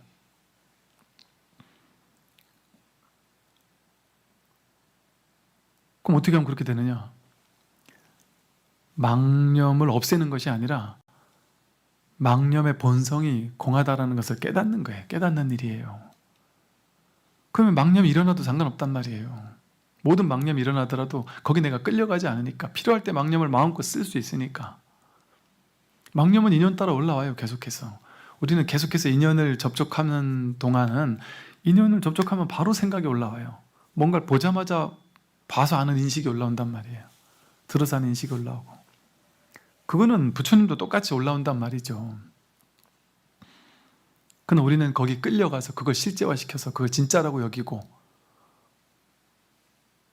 그럼 어떻게 하면 그렇게 되느냐? 망념을 없애는 것이 아니라 망념의 본성이 공하다라는 것을 깨닫는 거예요. 깨닫는 일이에요. 그러면 망념이 일어나도 상관없단 말이에요. 모든 망념이 일어나더라도 거기 내가 끌려가지 않으니까, 필요할 때 망념을 마음껏 쓸 수 있으니까. 망념은 인연 따라 올라와요, 계속해서. 우리는 계속해서 인연을 접촉하는 동안은, 인연을 접촉하면 바로 생각이 올라와요. 뭔가를 보자마자 봐서 아는 인식이 올라온단 말이에요. 들어서 아는 인식이 올라오고. 그거는 부처님도 똑같이 올라온단 말이죠. 그러나 우리는 거기 끌려가서 그걸 실제화시켜서 그걸 진짜라고 여기고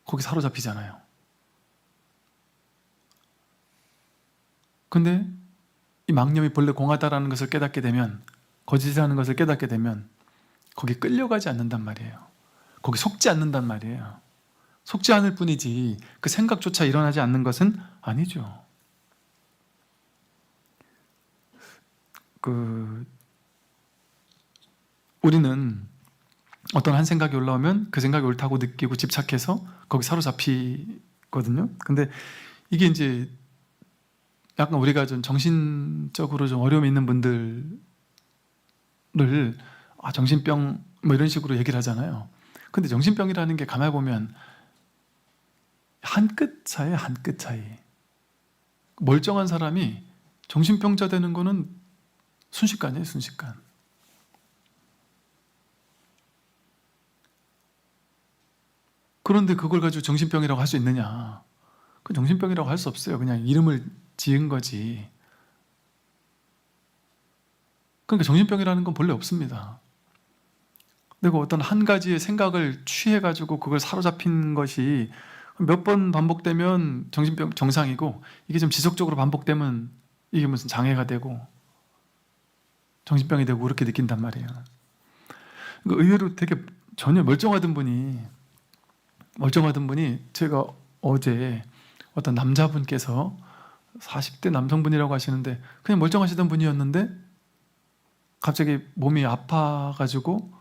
거기 사로잡히잖아요. 근데 이 망념이 본래 공하다라는 것을 깨닫게 되면, 거짓이라는 것을 깨닫게 되면 거기 끌려가지 않는단 말이에요. 거기 속지 않는단 말이에요. 속지 않을 뿐이지 그 생각조차 일어나지 않는 것은 아니죠. 우리는 어떤 한 생각이 올라오면 그 생각이 옳다고 느끼고 집착해서 거기 사로잡히거든요. 근데 이게 이제 약간 우리가 좀 정신적으로 좀 어려움이 있는 분들을 정신병 뭐 이런 식으로 얘기를 하잖아요. 근데 정신병이라는 게 가만히 보면 한 끗 차이에 한 끗 차이. 멀쩡한 사람이 정신병자 되는 거는 순식간이에요, 순식간. 그런데 그걸 가지고 정신병이라고 할 수 있느냐? 그 정신병이라고 할 수 없어요. 그냥 이름을 지은 거지. 그러니까 정신병이라는 건 본래 없습니다. 내가 어떤 한 가지의 생각을 취해가지고 그걸 사로잡힌 것이 몇 번 반복되면 정신병 정상이고, 이게 좀 지속적으로 반복되면 이게 무슨 장애가 되고 정신병이 되고 그렇게 느낀단 말이에요. 그러니까 의외로 되게 전혀 멀쩡하던 분이 제가 어제 어떤 남자분께서 40대 남성분이라고 하시는데 그냥 멀쩡하시던 분이었는데 갑자기 몸이 아파가지고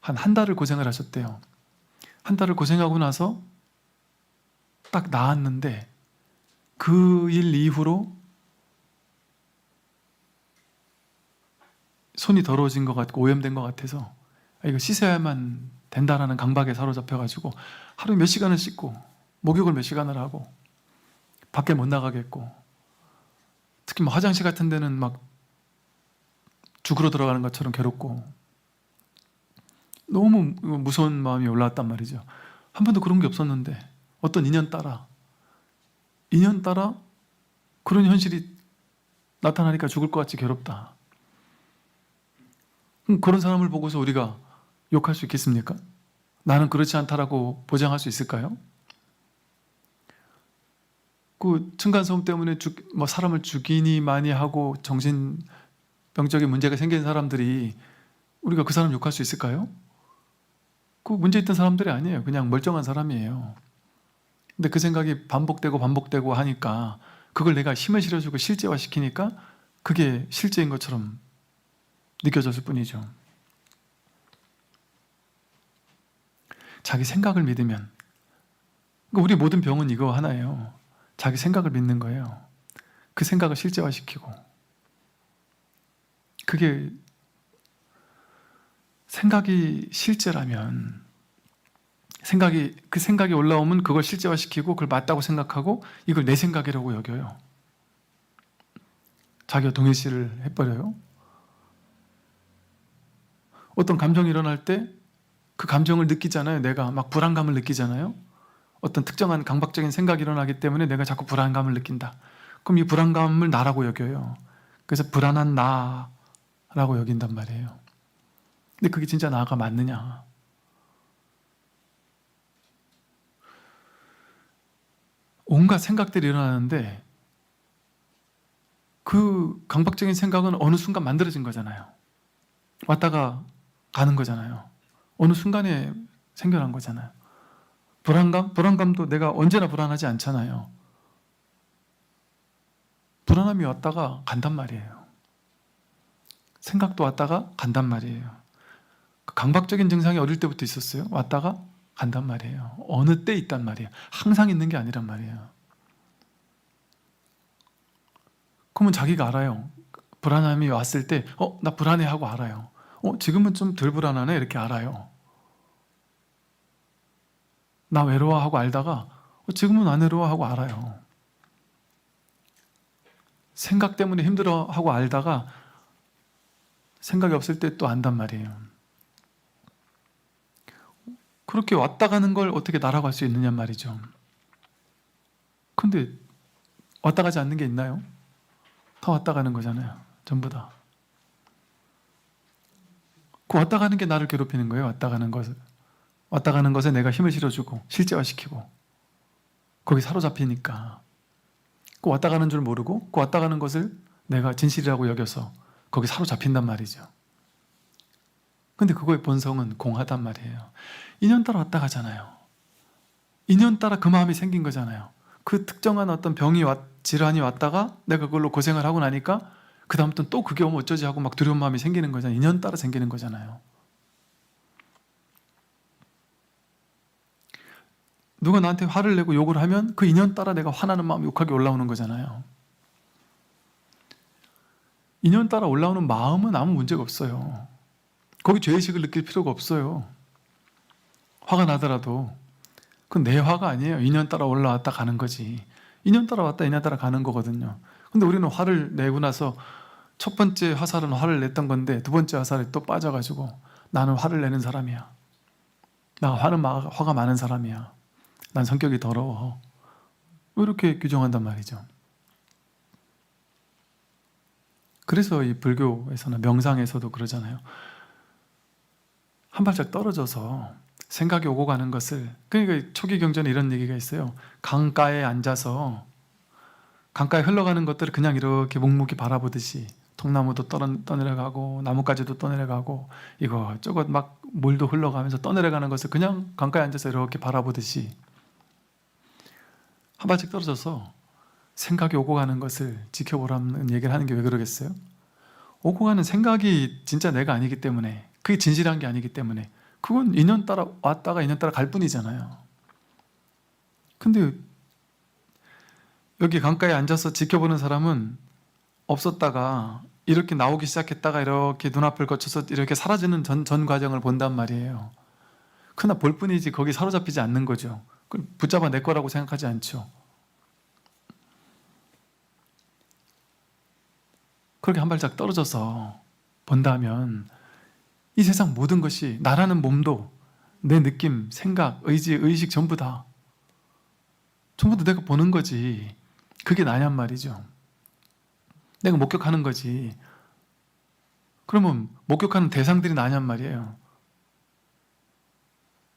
한 달을 고생을 하셨대요. 한 달을 고생하고 나서 딱 나았는데 그 일 이후로 손이 더러워진 것 같고 오염된 것 같아서 이거 씻어야만 된다라는 강박에 사로잡혀가지고 하루에 몇 시간을 씻고 목욕을 몇 시간을 하고 밖에 못 나가겠고, 특히 뭐 화장실 같은 데는 막 죽으러 들어가는 것처럼 괴롭고 너무 무서운 마음이 올라왔단 말이죠. 한 번도 그런 게 없었는데 어떤 인연 따라 그런 현실이 나타나니까 죽을 것 같이 괴롭다. 그런 사람을 보고서 우리가 욕할 수 있겠습니까? 나는 그렇지 않다라고 보장할 수 있을까요? 그 층간소음 때문에 뭐 사람을 죽이니 많이 하고 정신병적인 문제가 생긴 사람들이 우리가 그 사람 욕할 수 있을까요? 그 문제 있던 사람들이 아니에요. 그냥 멀쩡한 사람이에요. 근데 그 생각이 반복되고 하니까 그걸 내가 힘을 실어주고 실제화시키니까 그게 실제인 것처럼 느껴졌을 뿐이죠. 자기 생각을 믿으면, 우리 모든 병은 이거 하나예요. 자기 생각을 믿는 거예요. 그 생각을 실제화시키고, 그게 생각이 실제라면 그 생각이 올라오면 그걸 실제화시키고 그걸 맞다고 생각하고 이걸 내 생각이라고 여겨요. 자기가 동일시를 해버려요. 어떤 감정이 일어날 때 그 감정을 느끼잖아요. 내가 막 불안감을 느끼잖아요. 어떤 특정한 강박적인 생각이 일어나기 때문에 내가 자꾸 불안감을 느낀다. 그럼 이 불안감을 나라고 여겨요. 그래서 불안한 나라고 여긴단 말이에요. 근데 그게 진짜 나가 맞느냐? 온갖 생각들이 일어나는데 그 강박적인 생각은 어느 순간 만들어진 거잖아요. 왔다가 가는 거잖아요. 어느 순간에 생겨난 거잖아요. 불안감도 내가 언제나 불안하지 않잖아요. 불안함이 왔다가 간단 말이에요. 생각도 왔다가 간단 말이에요. 강박적인 증상이 어릴 때부터 있었어요. 왔다가 간단 말이에요. 어느 때 있단 말이에요. 항상 있는 게 아니란 말이에요. 그러면 자기가 알아요. 불안함이 왔을 때 나 불안해하고 알아요. 지금은 좀 덜 불안하네 이렇게 알아요. 나 외로워하고 알다가 지금은 안 외로워하고 알아요. 생각 때문에 힘들어하고 알다가 생각이 없을 때 또 안단 말이에요. 그렇게 왔다 가는 걸 어떻게 날아갈 수 있느냐 말이죠. 근데 왔다 가지 않는 게 있나요? 다 왔다 가는 거잖아요. 전부 다. 그 왔다 가는 게 나를 괴롭히는 거예요. 왔다 가는 것을. 왔다 가는 것에 내가 힘을 실어주고 실제화시키고 거기 사로잡히니까 그 왔다 가는 줄 모르고 그 왔다 가는 것을 내가 진실이라고 여겨서 거기 사로잡힌단 말이죠. 근데 그거의 본성은 공하단 말이에요. 인연 따라 왔다 가잖아요. 인연 따라 그 마음이 생긴 거잖아요. 그 특정한 어떤 질환이 왔다가 내가 그걸로 고생을 하고 나니까 그 다음부터는 또 그게 오면 어쩌지 하고 막 두려운 마음이 생기는 거잖아요. 인연 따라 생기는 거잖아요. 누가 나한테 화를 내고 욕을 하면 그 인연 따라 내가 화나는 마음이 욕하게 올라오는 거잖아요. 인연 따라 올라오는 마음은 아무 문제가 없어요. 거기 죄의식을 느낄 필요가 없어요. 화가 나더라도 그건 내 화가 아니에요. 인연 따라 올라왔다 가는 거지. 인연 따라 왔다 인연 따라 가는 거거든요. 근데 우리는 화를 내고 나서 첫 번째 화살은 화를 냈던 건데 두 번째 화살에 또 빠져가지고 나는 화를 내는 사람이야. 나 화가 많은 사람이야. 난 성격이 더러워. 이렇게 규정한단 말이죠. 그래서 이 불교에서나 명상에서도 그러잖아요. 한 발짝 떨어져서 생각이 오고 가는 것을, 그러니까 초기 경전에 이런 얘기가 있어요. 강가에 앉아서 강가에 흘러가는 것들을 그냥 이렇게 묵묵히 바라보듯이 통나무도 떠내려가고 나뭇가지도 떠내려가고 이거저거 막 물도 흘러가면서 떠내려가는 것을 그냥 강가에 앉아서 이렇게 바라보듯이 한 발짝 떨어져서 생각이 오고 가는 것을 지켜보라는 얘기를 하는 게 왜 그러겠어요? 오고 가는 생각이 진짜 내가 아니기 때문에, 그게 진실한 게 아니기 때문에, 그건 인연 따라 왔다가 인연 따라 갈 뿐이잖아요. 근데 여기 강가에 앉아서 지켜보는 사람은 없었다가 이렇게 나오기 시작했다가 이렇게 눈앞을 거쳐서 이렇게 사라지는 전 과정을 본단 말이에요. 그러나 볼 뿐이지 거기 사로잡히지 않는 거죠. 붙잡아 내 거라고 생각하지 않죠. 그렇게 한 발짝 떨어져서 본다면 이 세상 모든 것이, 나라는 몸도 내 느낌, 생각, 의지, 의식 전부 다 내가 보는 거지. 그게 나냔 말이죠. 내가 목격하는 거지. 그러면 목격하는 대상들이 나냔 말이에요.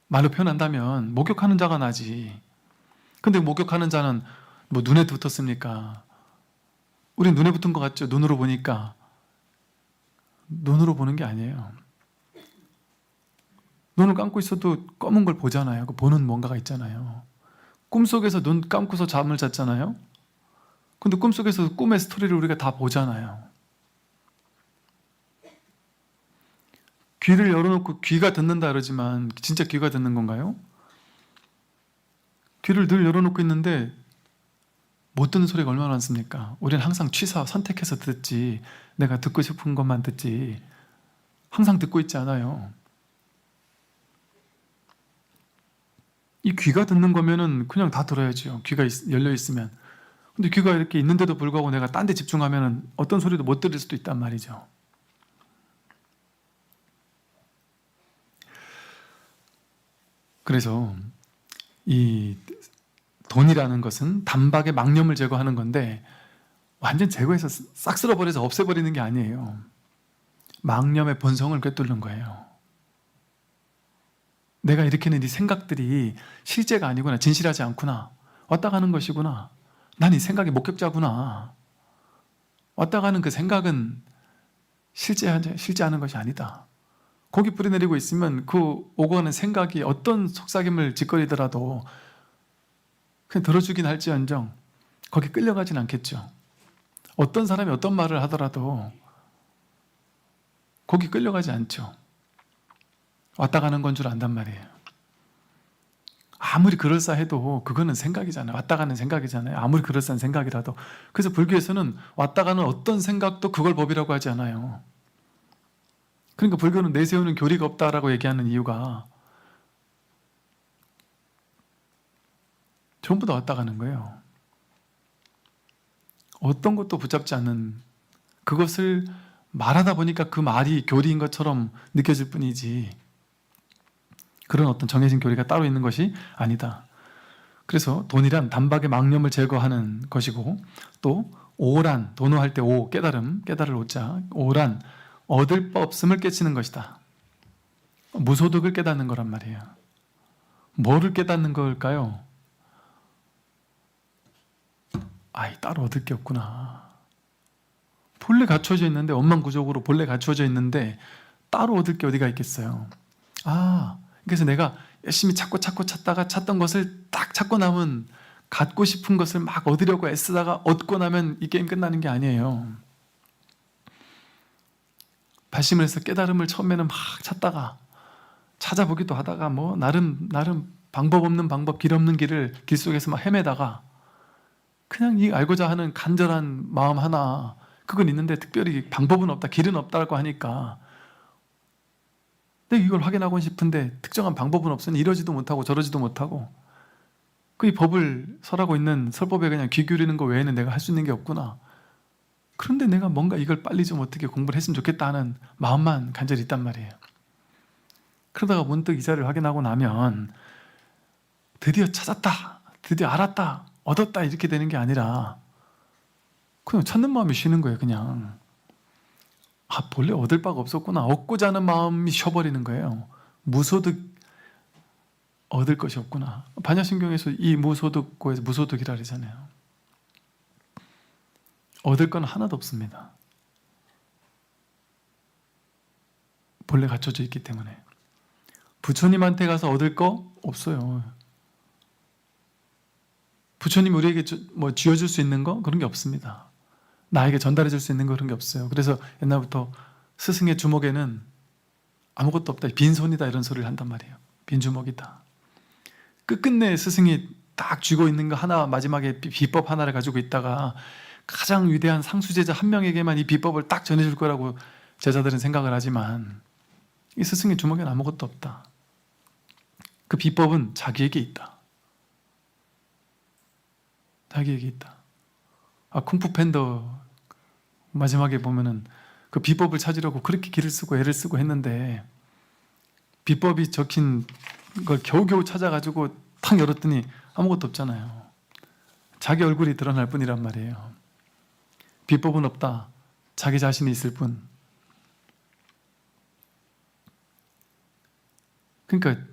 말로 표현한다면 목격하는 자가 나지. 근데 목격하는 자는 뭐 눈에 붙었습니까? 우리 눈에 붙은 것 같죠? 눈으로 보니까. 눈으로 보는 게 아니에요. 눈을 감고 있어도 검은 걸 보잖아요. 그 보는 뭔가가 있잖아요. 꿈속에서 눈 감고서 잠을 잤잖아요. 근데 꿈속에서 꿈의 스토리를 우리가 다 보잖아요. 귀를 열어놓고 귀가 듣는다 그러지만 진짜 귀가 듣는 건가요? 귀를 늘 열어놓고 있는데 못 듣는 소리가 얼마나 많습니까? 우리는 항상 선택해서 듣지, 내가 듣고 싶은 것만 듣지 항상 듣고 있지 않아요. 이 귀가 듣는 거면은 그냥 다 들어야죠. 귀가 열려 있으면. 근데 귀가 이렇게 있는데도 불구하고 내가 딴 데 집중하면은 어떤 소리도 못 들을 수도 있단 말이죠. 그래서 이 돈이라는 것은 단박에 망념을 제거하는 건데 완전 제거해서 싹 쓸어버려서 없애버리는 게 아니에요. 망념의 본성을 꿰뚫는 거예요. 내가 일으키는 이 생각들이 실제가 아니구나, 진실하지 않구나, 왔다 가는 것이구나, 난 이 생각의 목격자구나, 왔다 가는 그 생각은 실제하는 것이 아니다. 거기 뿌리내리고 있으면 그 오고 가는 생각이 어떤 속삭임을 짓거리더라도 그냥 들어주긴 할지언정 거기 끌려가진 않겠죠. 어떤 사람이 어떤 말을 하더라도 거기 끌려가지 않죠. 왔다 가는 건 줄 안단 말이에요. 아무리 그럴싸해도 그거는 생각이잖아요. 왔다 가는 생각이잖아요. 아무리 그럴싸한 생각이라도. 그래서 불교에서는 왔다 가는 어떤 생각도 그걸 법이라고 하지 않아요. 그러니까 불교는 내세우는 교리가 없다라고 얘기하는 이유가 전부 다 왔다 가는 거예요. 어떤 것도 붙잡지 않는, 그것을 말하다 보니까 그 말이 교리인 것처럼 느껴질 뿐이지 그런 어떤 정해진 교리가 따로 있는 것이 아니다. 그래서 돈이란 단박에 망념을 제거하는 것이고, 또 오란, 도노할 때 오, 깨달을 오자, 오란 얻을 바 없음을 깨치는 것이다. 무소득을 깨닫는 거란 말이에요. 뭐를 깨닫는 걸까요? 따로 얻을 게 없구나. 본래 갖춰져 있는데, 원망구족으로 본래 갖춰져 있는데 따로 얻을 게 어디가 있겠어요. 그래서 내가 열심히 찾다가 찾던 것을 딱 찾고 나면, 갖고 싶은 것을 막 얻으려고 애쓰다가 얻고 나면 이 게임 끝나는 게 아니에요. 발심을 해서 깨달음을 처음에는 막 찾다가 찾아보기도 하다가 뭐 나름 방법 없는 방법, 길 없는 길을 길 속에서 막 헤매다가 그냥 이 알고자 하는 간절한 마음 하나, 그건 있는데 특별히 방법은 없다, 길은 없다고 하니까 내가 이걸 확인하고 싶은데 특정한 방법은 없으니 이러지도 못하고 저러지도 못하고, 그 이 법을 설하고 있는 설법에 그냥 귀 기울이는 거 외에는 내가 할 수 있는 게 없구나. 그런데 내가 뭔가 이걸 빨리 좀 어떻게 공부를 했으면 좋겠다 하는 마음만 간절히 있단 말이에요. 그러다가 문득 이 자리를 확인하고 나면 드디어 찾았다, 드디어 알았다, 얻었다 이렇게 되는 게 아니라 그냥 찾는 마음이 쉬는 거예요. 그냥 본래 얻을 바가 없었구나, 얻고자 하는 마음이 쉬어버리는 거예요. 무소득, 얻을 것이 없구나. 반야심경에서 이 무소득고에서 무소득이라 그러잖아요. 얻을 건 하나도 없습니다. 본래 갖춰져 있기 때문에. 부처님한테 가서 얻을 거 없어요. 부처님 우리에게 쥐어줄 수 있는 거? 그런 게 없습니다. 나에게 전달해 줄 수 있는 그런 게 없어요. 그래서 옛날부터 스승의 주먹에는 아무것도 없다, 빈손이다 이런 소리를 한단 말이에요. 빈 주먹이다. 끝끝내 스승이 딱 쥐고 있는 거 하나, 마지막에 비법 하나를 가지고 있다가 가장 위대한 상수제자 한 명에게만 이 비법을 딱 전해줄 거라고 제자들은 생각을 하지만 이 스승의 주먹에는 아무것도 없다. 그 비법은 자기에게 있다. 자기에게 있다. 쿵푸 팬더 마지막에 보면은 그 비법을 찾으려고 그렇게 길을 쓰고 애를 쓰고 했는데 비법이 적힌 걸 겨우겨우 찾아가지고 탁 열었더니 아무것도 없잖아요. 자기 얼굴이 드러날 뿐이란 말이에요. 비법은 없다. 자기 자신이 있을 뿐. 그러니까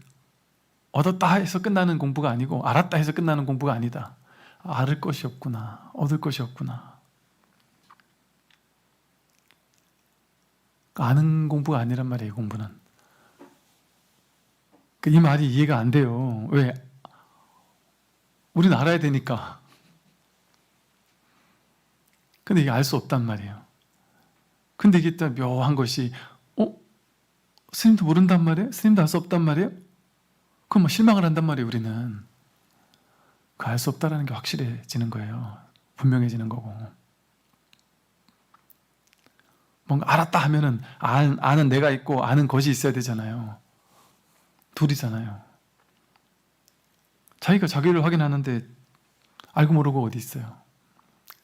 얻었다 해서 끝나는 공부가 아니고 알았다 해서 끝나는 공부가 아니다. 알을 것이 없구나. 얻을 것이 없구나. 아는 공부가 아니란 말이에요. 공부는. 이 말이 이해가 안 돼요. 왜? 우리는 알아야 되니까. 근데 이게 알 수 없단 말이에요. 근데 이게 또 묘한 것이 스님도 모른단 말이에요? 스님도 알 수 없단 말이에요? 그럼 실망을 한단 말이에요. 우리는. 그 알 수 없다라는 게 확실해지는 거예요. 분명해지는 거고. 뭔가 알았다 하면은 아는 내가 있고 아는 것이 있어야 되잖아요. 둘이잖아요. 자기가 자기를 확인하는데 알고 모르고 어디 있어요.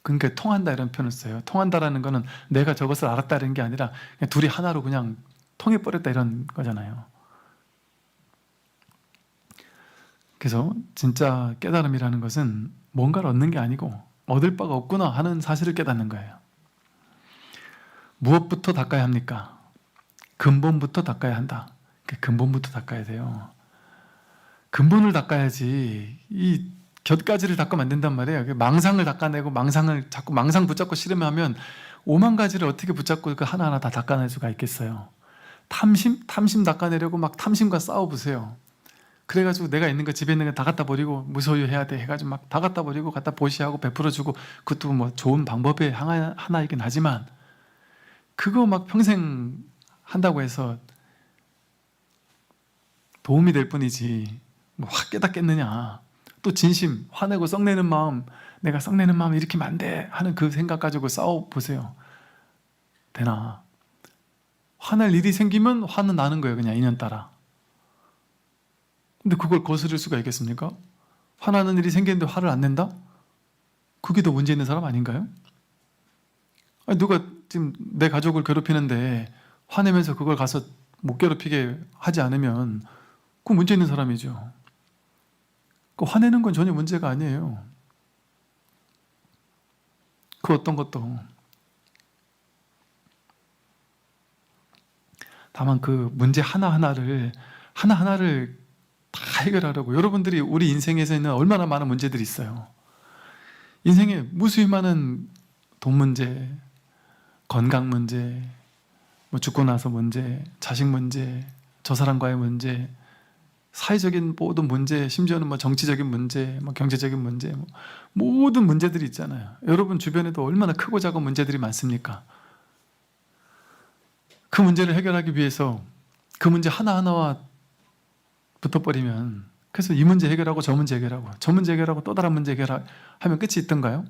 그러니까 통한다 이런 표현을 써요. 통한다라는 거는 내가 저것을 알았다는 게 아니라 그냥 둘이 하나로 그냥 통해버렸다 이런 거잖아요. 그래서 진짜 깨달음이라는 것은 뭔가를 얻는 게 아니고 얻을 바가 없구나 하는 사실을 깨닫는 거예요. 무엇부터 닦아야 합니까? 근본부터 닦아야 한다. 근본부터 닦아야 돼요. 근본을 닦아야지 이 곁가지를 닦으면 안 된단 말이에요. 망상을 닦아내고 망상을 자꾸 망상 붙잡고 씨름하면 5만 가지를 어떻게 붙잡고 그 하나하나 다 닦아낼 수가 있겠어요. 탐심 닦아내려고 막 탐심과 싸워보세요. 그래가지고 내가 있는 거 집에 있는 거 다 갖다 버리고 무소유해야 돼 해가지고 막 다 갖다 버리고 갖다 보시하고 베풀어주고 그것도 뭐 좋은 방법의 하나이긴 하지만 그거 막 평생 한다고 해서 도움이 될 뿐이지 뭐 확 깨닫겠느냐. 또 진심, 화내고 썩내는 마음, 내가 썩내는 마음 일으키면 안 돼 하는 그 생각 가지고 싸워보세요. 되나? 화낼 일이 생기면 화는 나는 거예요. 그냥 인연 따라. 근데 그걸 거스를 수가 있겠습니까? 화나는 일이 생기는데 화를 안 낸다? 그게 더 문제 있는 사람 아닌가요? 아니, 누가 지금 내 가족을 괴롭히는데 화내면서 그걸 가서 못 괴롭히게 하지 않으면 그 문제 있는 사람이죠. 그 화내는 건 전혀 문제가 아니에요. 그 어떤 것도. 다만 그 문제 하나하나를 다 해결하려고. 여러분들이 우리 인생에서 있는 얼마나 많은 문제들이 있어요. 인생에 무수히 많은 돈 문제, 건강 문제, 뭐 죽고 나서 문제, 자식 문제, 저 사람과의 문제, 사회적인 모든 문제, 심지어는 뭐 정치적인 문제, 뭐 경제적인 문제, 뭐 모든 문제들이 있잖아요. 여러분 주변에도 얼마나 크고 작은 문제들이 많습니까? 그 문제를 해결하기 위해서 그 문제 하나하나와 붙어버리면, 그래서 이 문제 해결하고 저 문제 해결하고 저 문제 해결하고 또 다른 문제 해결하면 끝이 있던가요?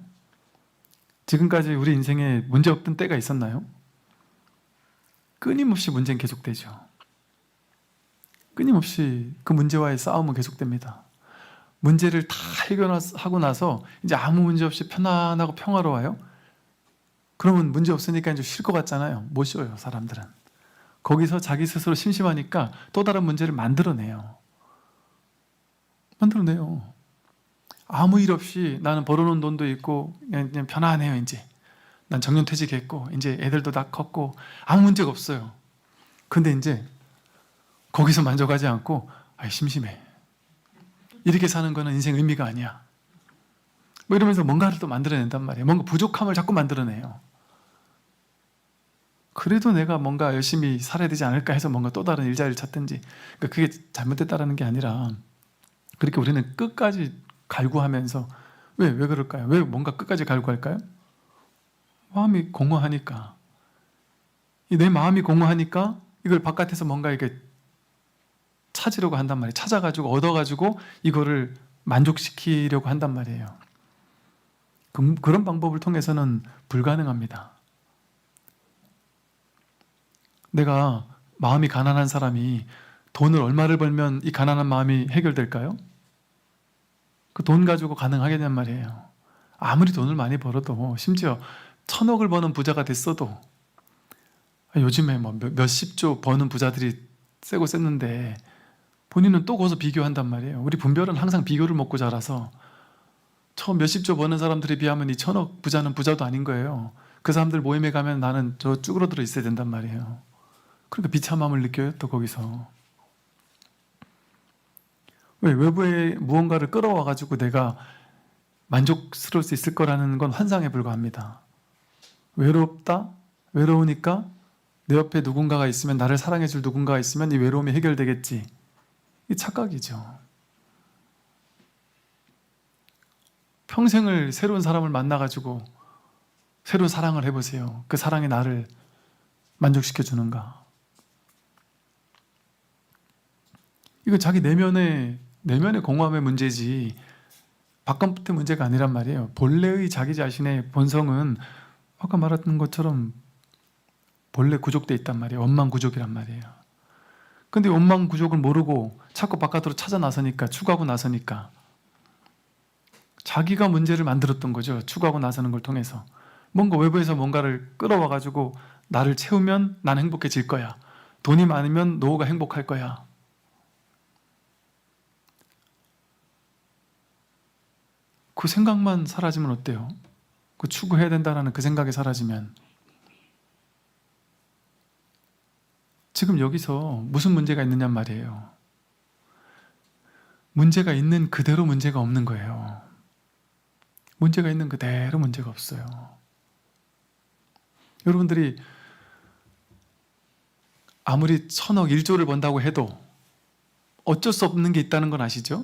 지금까지 우리 인생에 문제 없던 때가 있었나요? 끊임없이 문제는 계속되죠. 끊임없이 그 문제와의 싸움은 계속됩니다. 문제를 다 해결하고 나서 이제 아무 문제 없이 편안하고 평화로워요? 그러면 문제 없으니까 이제 쉴 것 같잖아요. 못 쉬어요, 사람들은. 거기서 자기 스스로 심심하니까 또 다른 문제를 만들어내요. 아무 일 없이 나는 벌어놓은 돈도 있고 그냥 편안해요. 이제 난 정년퇴직했고 이제 애들도 다 컸고 아무 문제가 없어요. 근데 이제 거기서 만족하지 않고 심심해. 이렇게 사는 거는 인생 의미가 아니야. 뭐 이러면서 뭔가를 또 만들어낸단 말이에요. 뭔가 부족함을 자꾸 만들어내요. 그래도 내가 뭔가 열심히 살아야 되지 않을까 해서 뭔가 또 다른 일자리를 찾든지. 그러니까 그게 잘못됐다는 게 아니라 그렇게 우리는 끝까지 갈구하면서 왜 그럴까요? 왜 뭔가 끝까지 갈구할까요? 마음이 공허하니까. 내 마음이 공허하니까 이걸 바깥에서 뭔가 이렇게 찾으려고 한단 말이에요. 찾아가지고 얻어가지고 이거를 만족시키려고 한단 말이에요. 그런 방법을 통해서는 불가능합니다. 내가 마음이 가난한 사람이 돈을 얼마를 벌면 이 가난한 마음이 해결될까요? 그 돈 가지고 가능하겠냔 말이에요. 아무리 돈을 많이 벌어도, 심지어 1,000억을 버는 부자가 됐어도, 요즘에 뭐 몇십조 버는 부자들이 세고 셌는데 본인은 또 거기서 비교한단 말이에요. 우리 분별은 항상 비교를 먹고 자라서 처음 몇십조 버는 사람들에 비하면 이 1,000억 부자는 부자도 아닌 거예요. 그 사람들 모임에 가면 나는 저 쭈그러들어 있어야 된단 말이에요. 그러니까 비참함을 느껴요, 또 거기서. 왜? 외부에 무언가를 끌어와가지고 내가 만족스러울 수 있을 거라는 건 환상에 불과합니다. 외롭다? 외로우니까 내 옆에 누군가가 있으면, 나를 사랑해줄 누군가가 있으면 이 외로움이 해결되겠지. 이 착각이죠. 평생을 새로운 사람을 만나가지고 새로운 사랑을 해보세요. 그 사랑이 나를 만족시켜주는가? 이거 자기 내면의 공허함의 문제지 바깥의 문제가 아니란 말이에요. 본래의 자기 자신의 본성은 아까 말했던 것처럼 본래 구족되어 있단 말이에요. 원망 구족이란 말이에요. 근데 원망 구족을 모르고 자꾸 바깥으로 찾아 나서니까, 추구하고 나서니까 자기가 문제를 만들었던 거죠. 추구하고 나서는 걸 통해서. 뭔가 외부에서 뭔가를 끌어와가지고 나를 채우면 난 행복해질 거야. 돈이 많으면 노후가 행복할 거야. 그 생각만 사라지면 어때요? 그 추구해야 된다는 그 생각이 사라지면. 지금 여기서 무슨 문제가 있느냐 말이에요. 문제가 있는 그대로 문제가 없는 거예요. 문제가 있는 그대로 문제가 없어요. 여러분들이 아무리 1,000억, 1조를 번다고 해도 어쩔 수 없는 게 있다는 건 아시죠?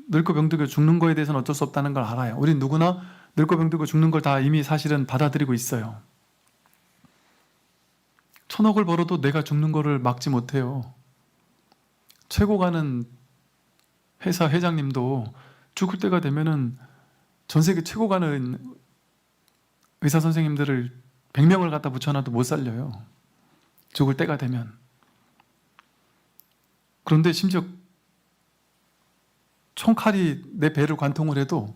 늙고 병들고 죽는 거에 대해서는 어쩔 수 없다는 걸 알아요. 우린 누구나 늙고 병들고 죽는 걸 다 이미 사실은 받아들이고 있어요. 1,000억을 벌어도 내가 죽는 거를 막지 못해요. 최고 가는 회사 회장님도 죽을 때가 되면은 전 세계 최고 가는 의사 선생님들을 100명을 갖다 붙여놔도 못 살려요. 죽을 때가 되면. 그런데 심지어 총칼이 내 배를 관통을 해도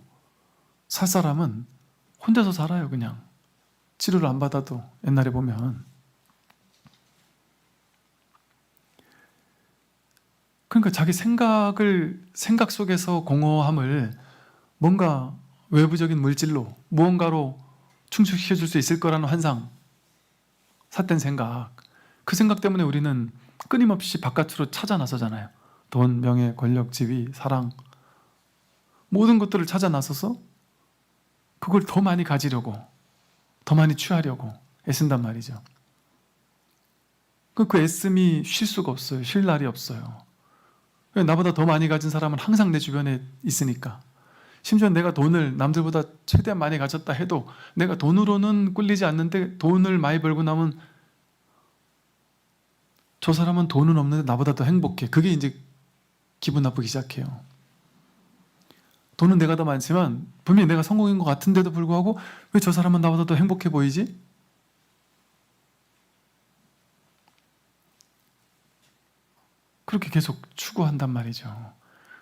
살 사람은 혼자서 살아요. 그냥 치료를 안 받아도. 옛날에 보면. 그러니까 자기 생각 속에서 공허함을 뭔가 외부적인 물질로, 무언가로 충족시켜줄 수 있을 거라는 환상, 삿된 생각, 그 생각 때문에 우리는 끊임없이 바깥으로 찾아 나서잖아요. 돈, 명예, 권력, 지위, 사랑, 모든 것들을 찾아 나서서 그걸 더 많이 가지려고, 더 많이 취하려고 애쓴단 말이죠. 그 애씀이 쉴 수가 없어요. 쉴 날이 없어요. 나보다 더 많이 가진 사람은 항상 내 주변에 있으니까. 심지어 내가 돈을 남들보다 최대한 많이 가졌다 해도 내가 돈으로는 꿀리지 않는데, 돈을 많이 벌고 나면 저 사람은 돈은 없는데 나보다 더 행복해. 그게 이제 기분 나쁘기 시작해요. 돈은 내가 더 많지만 분명히 내가 성공인 것 같은데도 불구하고 왜 저 사람은 나보다 더 행복해 보이지? 그렇게 계속 추구한단 말이죠.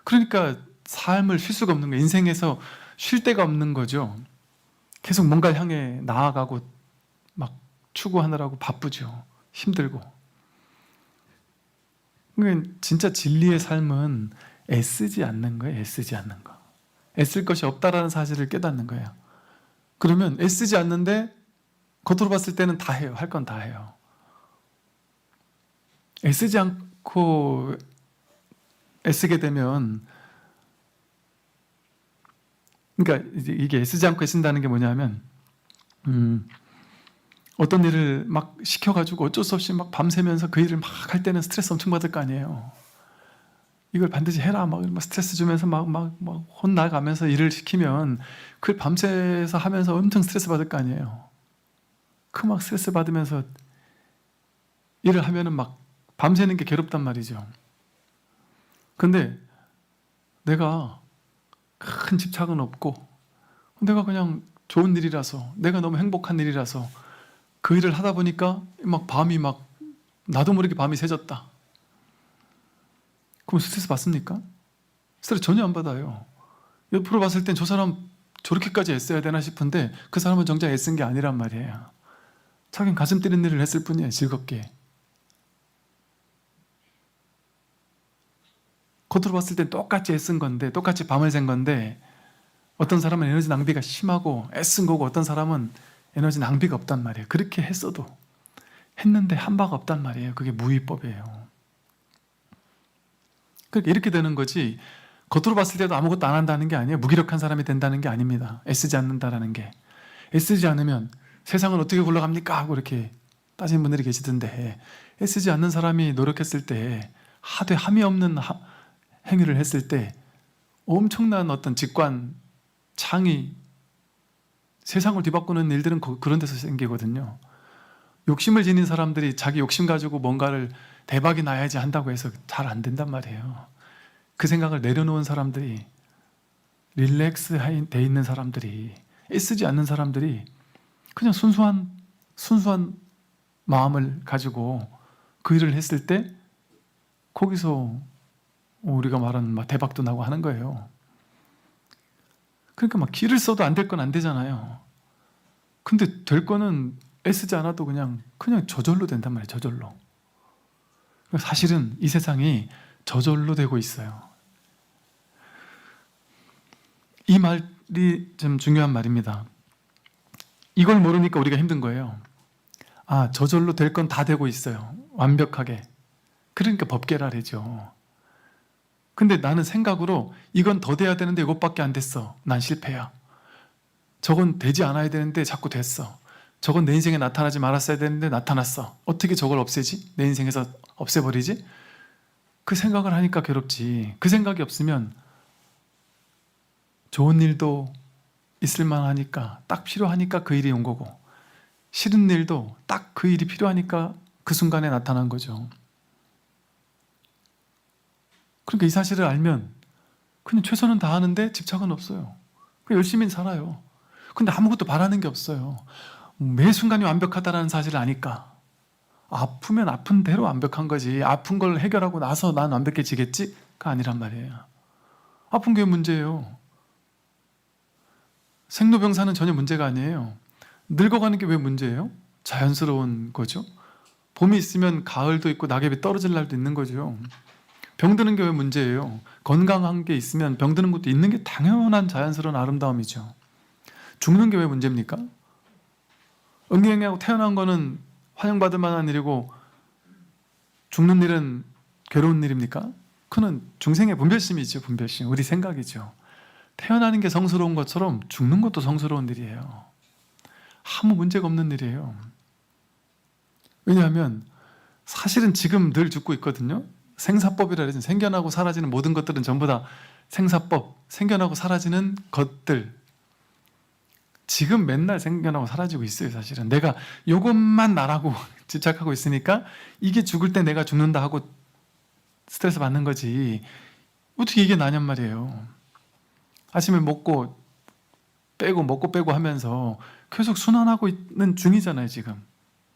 그러니까 삶을 쉴 수가 없는 거예요. 인생에서 쉴 데가 없는 거죠. 계속 뭔가를 향해 나아가고 막 추구하느라고 바쁘죠. 힘들고. 그러니까 진짜 진리의 삶은 애쓰지 않는 거예요. 애쓰지 않는 거. 애쓸 것이 없다라는 사실을 깨닫는 거예요. 그러면 애쓰지 않는데 겉으로 봤을 때는 다 해요. 할 건 다 해요. 애쓰지 않고 애쓰게 되면, 그러니까 이게 애쓰지 않고 애쓴다는 게 뭐냐면, 어떤 일을 막 시켜가지고 어쩔 수 없이 막 밤새면서 그 일을 막 할 때는 스트레스 엄청 받을 거 아니에요. 이걸 반드시 해라 막 스트레스 주면서 막 혼나가면서 일을 시키면 그걸 밤새서 하면서 엄청 스트레스 받을 거 아니에요. 그 막 스트레스 받으면서 일을 하면은 막 밤새는 게 괴롭단 말이죠. 근데 내가 큰 집착은 없고 내가 그냥 좋은 일이라서, 내가 너무 행복한 일이라서 그 일을 하다 보니까 막 밤이 막 나도 모르게 밤이 새졌다. 그럼 스트레스 받습니까? 스트레스 전혀 안 받아요. 옆으로 봤을 땐 저 사람 저렇게까지 애써야 되나 싶은데 그 사람은 정작 애쓴 게 아니란 말이에요. 자기는 가슴 뛰는 일을 했을 뿐이에요. 즐겁게. 겉으로 봤을 땐 똑같이 애쓴 건데, 똑같이 밤을 샌 건데, 어떤 사람은 에너지 낭비가 심하고 애쓴 거고, 어떤 사람은 에너지 낭비가 없단 말이에요. 그렇게 했어도 했는데 한 바가 없단 말이에요. 그게 무위법이에요. 그러니까 이렇게 되는 거지, 겉으로 봤을 때도 아무것도 안 한다는 게 아니에요. 무기력한 사람이 된다는 게 아닙니다. 애쓰지 않는다라는 게. 애쓰지 않으면 세상은 어떻게 굴러갑니까? 하고 이렇게 따지는 분들이 계시던데, 애쓰지 않는 사람이 노력했을 때, 하되 함이 없는 행위를 했을 때 엄청난 어떤 직관, 창의, 세상을 뒤바꾸는 일들은 그런 데서 생기거든요. 욕심을 지닌 사람들이 자기 욕심 가지고 뭔가를 대박이 나야지 한다고 해서 잘 안 된단 말이에요. 그 생각을 내려놓은 사람들이, 릴렉스 돼 있는 사람들이, 애쓰지 않는 사람들이 그냥 순수한 마음을 가지고 그 일을 했을 때 거기서 우리가 말하는 막 대박도 나고 하는 거예요. 그러니까 막 기를 써도 안 될 건 안 되잖아요. 근데 될 거는 애쓰지 않아도 그냥 저절로 된단 말이에요. 저절로. 사실은 이 세상이 저절로 되고 있어요. 이 말이 좀 중요한 말입니다. 이걸 모르니까 우리가 힘든 거예요. 아, 저절로 될 건 다 되고 있어요. 완벽하게. 그러니까 법계라래죠. 근데 나는 생각으로 이건 더 돼야 되는데 이것밖에 안 됐어. 난 실패야. 저건 되지 않아야 되는데 자꾸 됐어. 저건 내 인생에 나타나지 말았어야 되는데 나타났어. 어떻게 저걸 없애지? 내 인생에서 없애버리지? 그 생각을 하니까 괴롭지. 그 생각이 없으면 좋은 일도 있을만 하니까, 딱 필요하니까 그 일이 온 거고, 싫은 일도 딱 그 일이 필요하니까 그 순간에 나타난 거죠. 그러니까 이 사실을 알면 그냥 최선은 다하는데 집착은 없어요. 열심히 살아요. 근데 아무것도 바라는 게 없어요. 매 순간이 완벽하다는 사실을 아니까. 아프면 아픈 대로 완벽한 거지. 아픈 걸 해결하고 나서 난 완벽해지겠지?가 아니란 말이에요. 아픈 게 문제예요. 생로병사는 전혀 문제가 아니에요. 늙어가는 게 왜 문제예요? 자연스러운 거죠. 봄이 있으면 가을도 있고 낙엽이 떨어질 날도 있는 거죠. 병드는 게 왜 문제예요? 건강한 게 있으면 병드는 것도 있는 게 당연한 자연스러운 아름다움이죠. 죽는 게 왜 문제입니까? 응애응애하고 태어난 거는 환영받을 만한 일이고 죽는 일은 괴로운 일입니까? 그는 중생의 분별심이죠. 분별심. 우리 생각이죠. 태어나는 게 성스러운 것처럼 죽는 것도 성스러운 일이에요. 아무 문제가 없는 일이에요. 왜냐하면 사실은 지금 늘 죽고 있거든요. 생사법이라 해서 생겨나고 사라지는 모든 것들은 전부 다 생사법, 생겨나고 사라지는 것들. 지금 맨날 생겨나고 사라지고 있어요. 사실은 내가 이것만 나라고 집착하고 있으니까 이게 죽을 때 내가 죽는다 하고 스트레스 받는 거지. 어떻게 이게 나냔 말이에요. 아침에 먹고 빼고 하면서 계속 순환하고 있는 중이잖아요. 지금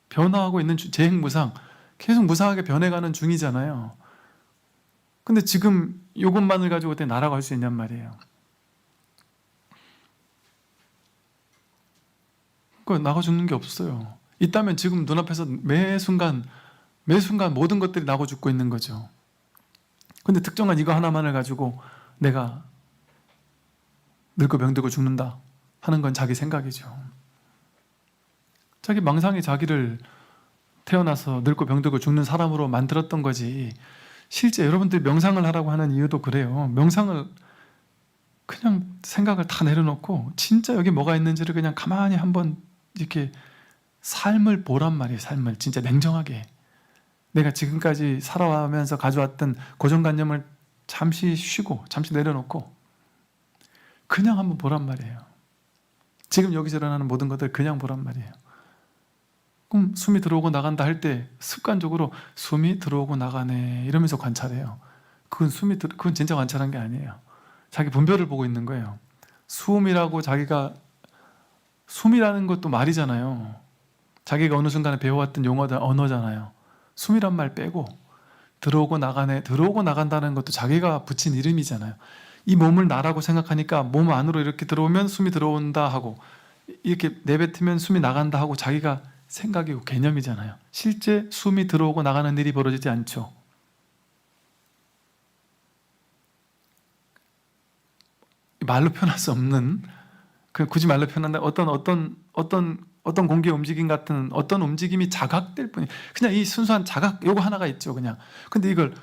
변화하고 있는 재행무상, 계속 무상하게 변해가는 중이잖아요. 근데 지금 이것만을 가지고 어떻게 날아갈 수 있냔 말이에요. 그러니까 나가 죽는 게 없어요. 있다면 지금 눈앞에서 매 순간 모든 것들이 나고 죽고 있는 거죠. 근데 특정한 이거 하나만을 가지고 내가 늙고 병들고 죽는다 하는 건 자기 생각이죠. 자기 망상이 자기를 태어나서 늙고 병들고 죽는 사람으로 만들었던 거지. 실제 여러분들이 명상을 하라고 하는 이유도 그래요. 명상을 그냥 생각을 다 내려놓고 진짜 여기 뭐가 있는지를 그냥 가만히 한번 이렇게 삶을 보란 말이에요. 삶을 진짜 냉정하게. 내가 지금까지 살아가면서 가져왔던 고정관념을 잠시 쉬고 잠시 내려놓고 그냥 한번 보란 말이에요. 지금 여기서 일어나는 모든 것들 그냥 보란 말이에요. 그럼 숨이 들어오고 나간다 할 때 습관적으로 숨이 들어오고 나가네 이러면서 관찰해요. 그건 진짜 관찰한 게 아니에요. 자기 분별을 보고 있는 거예요. 숨이라고 자기가, 숨이라는 것도 말이잖아요. 자기가 어느 순간에 배워왔던 용어다, 언어잖아요. 숨이란 말 빼고 들어오고 나가네, 들어오고 나간다는 것도 자기가 붙인 이름이잖아요. 이 몸을 나라고 생각하니까 몸 안으로 이렇게 들어오면 숨이 들어온다 하고 이렇게 내뱉으면 숨이 나간다 하고 자기가 생각이고 개념이잖아요. 실제 숨이 들어오고 나가는 일이 벌어지지 않죠. 말로 표현할 수 없는, 굳이 말로 표현한다 어떤 공기의 움직임 같은 어떤 움직임이 자각될 뿐이, 그냥 이 순수한 자각 요거 하나가 있죠 그냥. 근데 이걸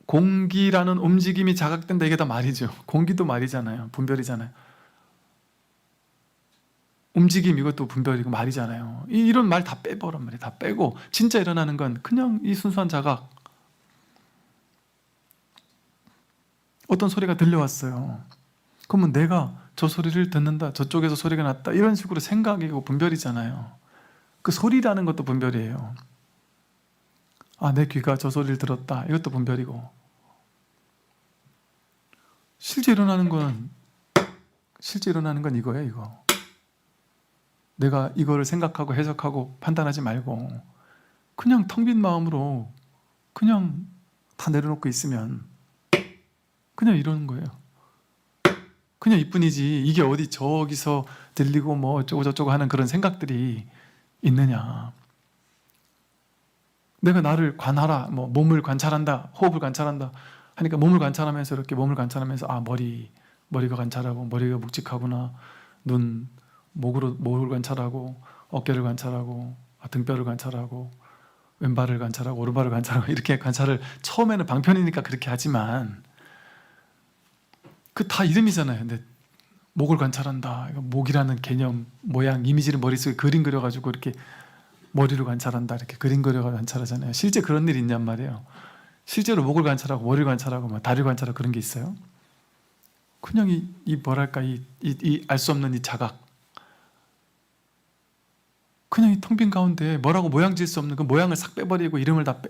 공기라는 움직임이 자각된다, 이게 다 말이죠. 공기도 말이잖아요. 분별이잖아요. 움직임 이것도 분별이고 말이잖아요. 이런 말 다 빼버란 말이에요. 다 빼고 진짜 일어나는 건 그냥 이 순수한 자각. 어떤 소리가 들려왔어요. 그러면 내가 저 소리를 듣는다, 저쪽에서 소리가 났다, 이런 식으로 생각이고 분별이잖아요. 그 소리라는 것도 분별이에요. 아, 내 귀가 저 소리를 들었다, 이것도 분별이고. 실제 일어나는 건 이거예요. 이거. 내가 이거를 생각하고 해석하고 판단하지 말고 그냥 텅 빈 마음으로 그냥 다 내려놓고 있으면 그냥 이러는 거예요. 그냥 이뿐이지, 이게 어디 저기서 들리고 뭐 어쩌고 저쩌고 하는 그런 생각들이 있느냐. 내가 나를 관하라, 뭐 몸을 관찰한다, 호흡을 관찰한다 하니까 몸을 관찰하면서 이렇게 몸을 관찰하면서 아, 머리가 관찰하고, 머리가 묵직하구나, 눈, 목을 관찰하고, 어깨를 관찰하고, 등뼈를 관찰하고, 왼발을 관찰하고, 오른발을 관찰하고, 이렇게 관찰을 처음에는 방편이니까 그렇게 하지만 그 다 이름이잖아요. 근데 목을 관찰한다, 목이라는 개념, 모양, 이미지를 머릿속에 그림 그려가지고 이렇게 머리를 관찰한다, 이렇게 그림 그려가 관찰하잖아요. 실제 그런 일이 있냔 말이에요. 실제로 목을 관찰하고 머리를 관찰하고 뭐 다리를 관찰하고 그런 게 있어요? 그냥 뭐랄까, 알 수 없는 이 자각, 그냥 이 텅 빈 가운데 뭐라고 모양 지을 수 없는 그 모양을 싹 빼버리고 이름을 다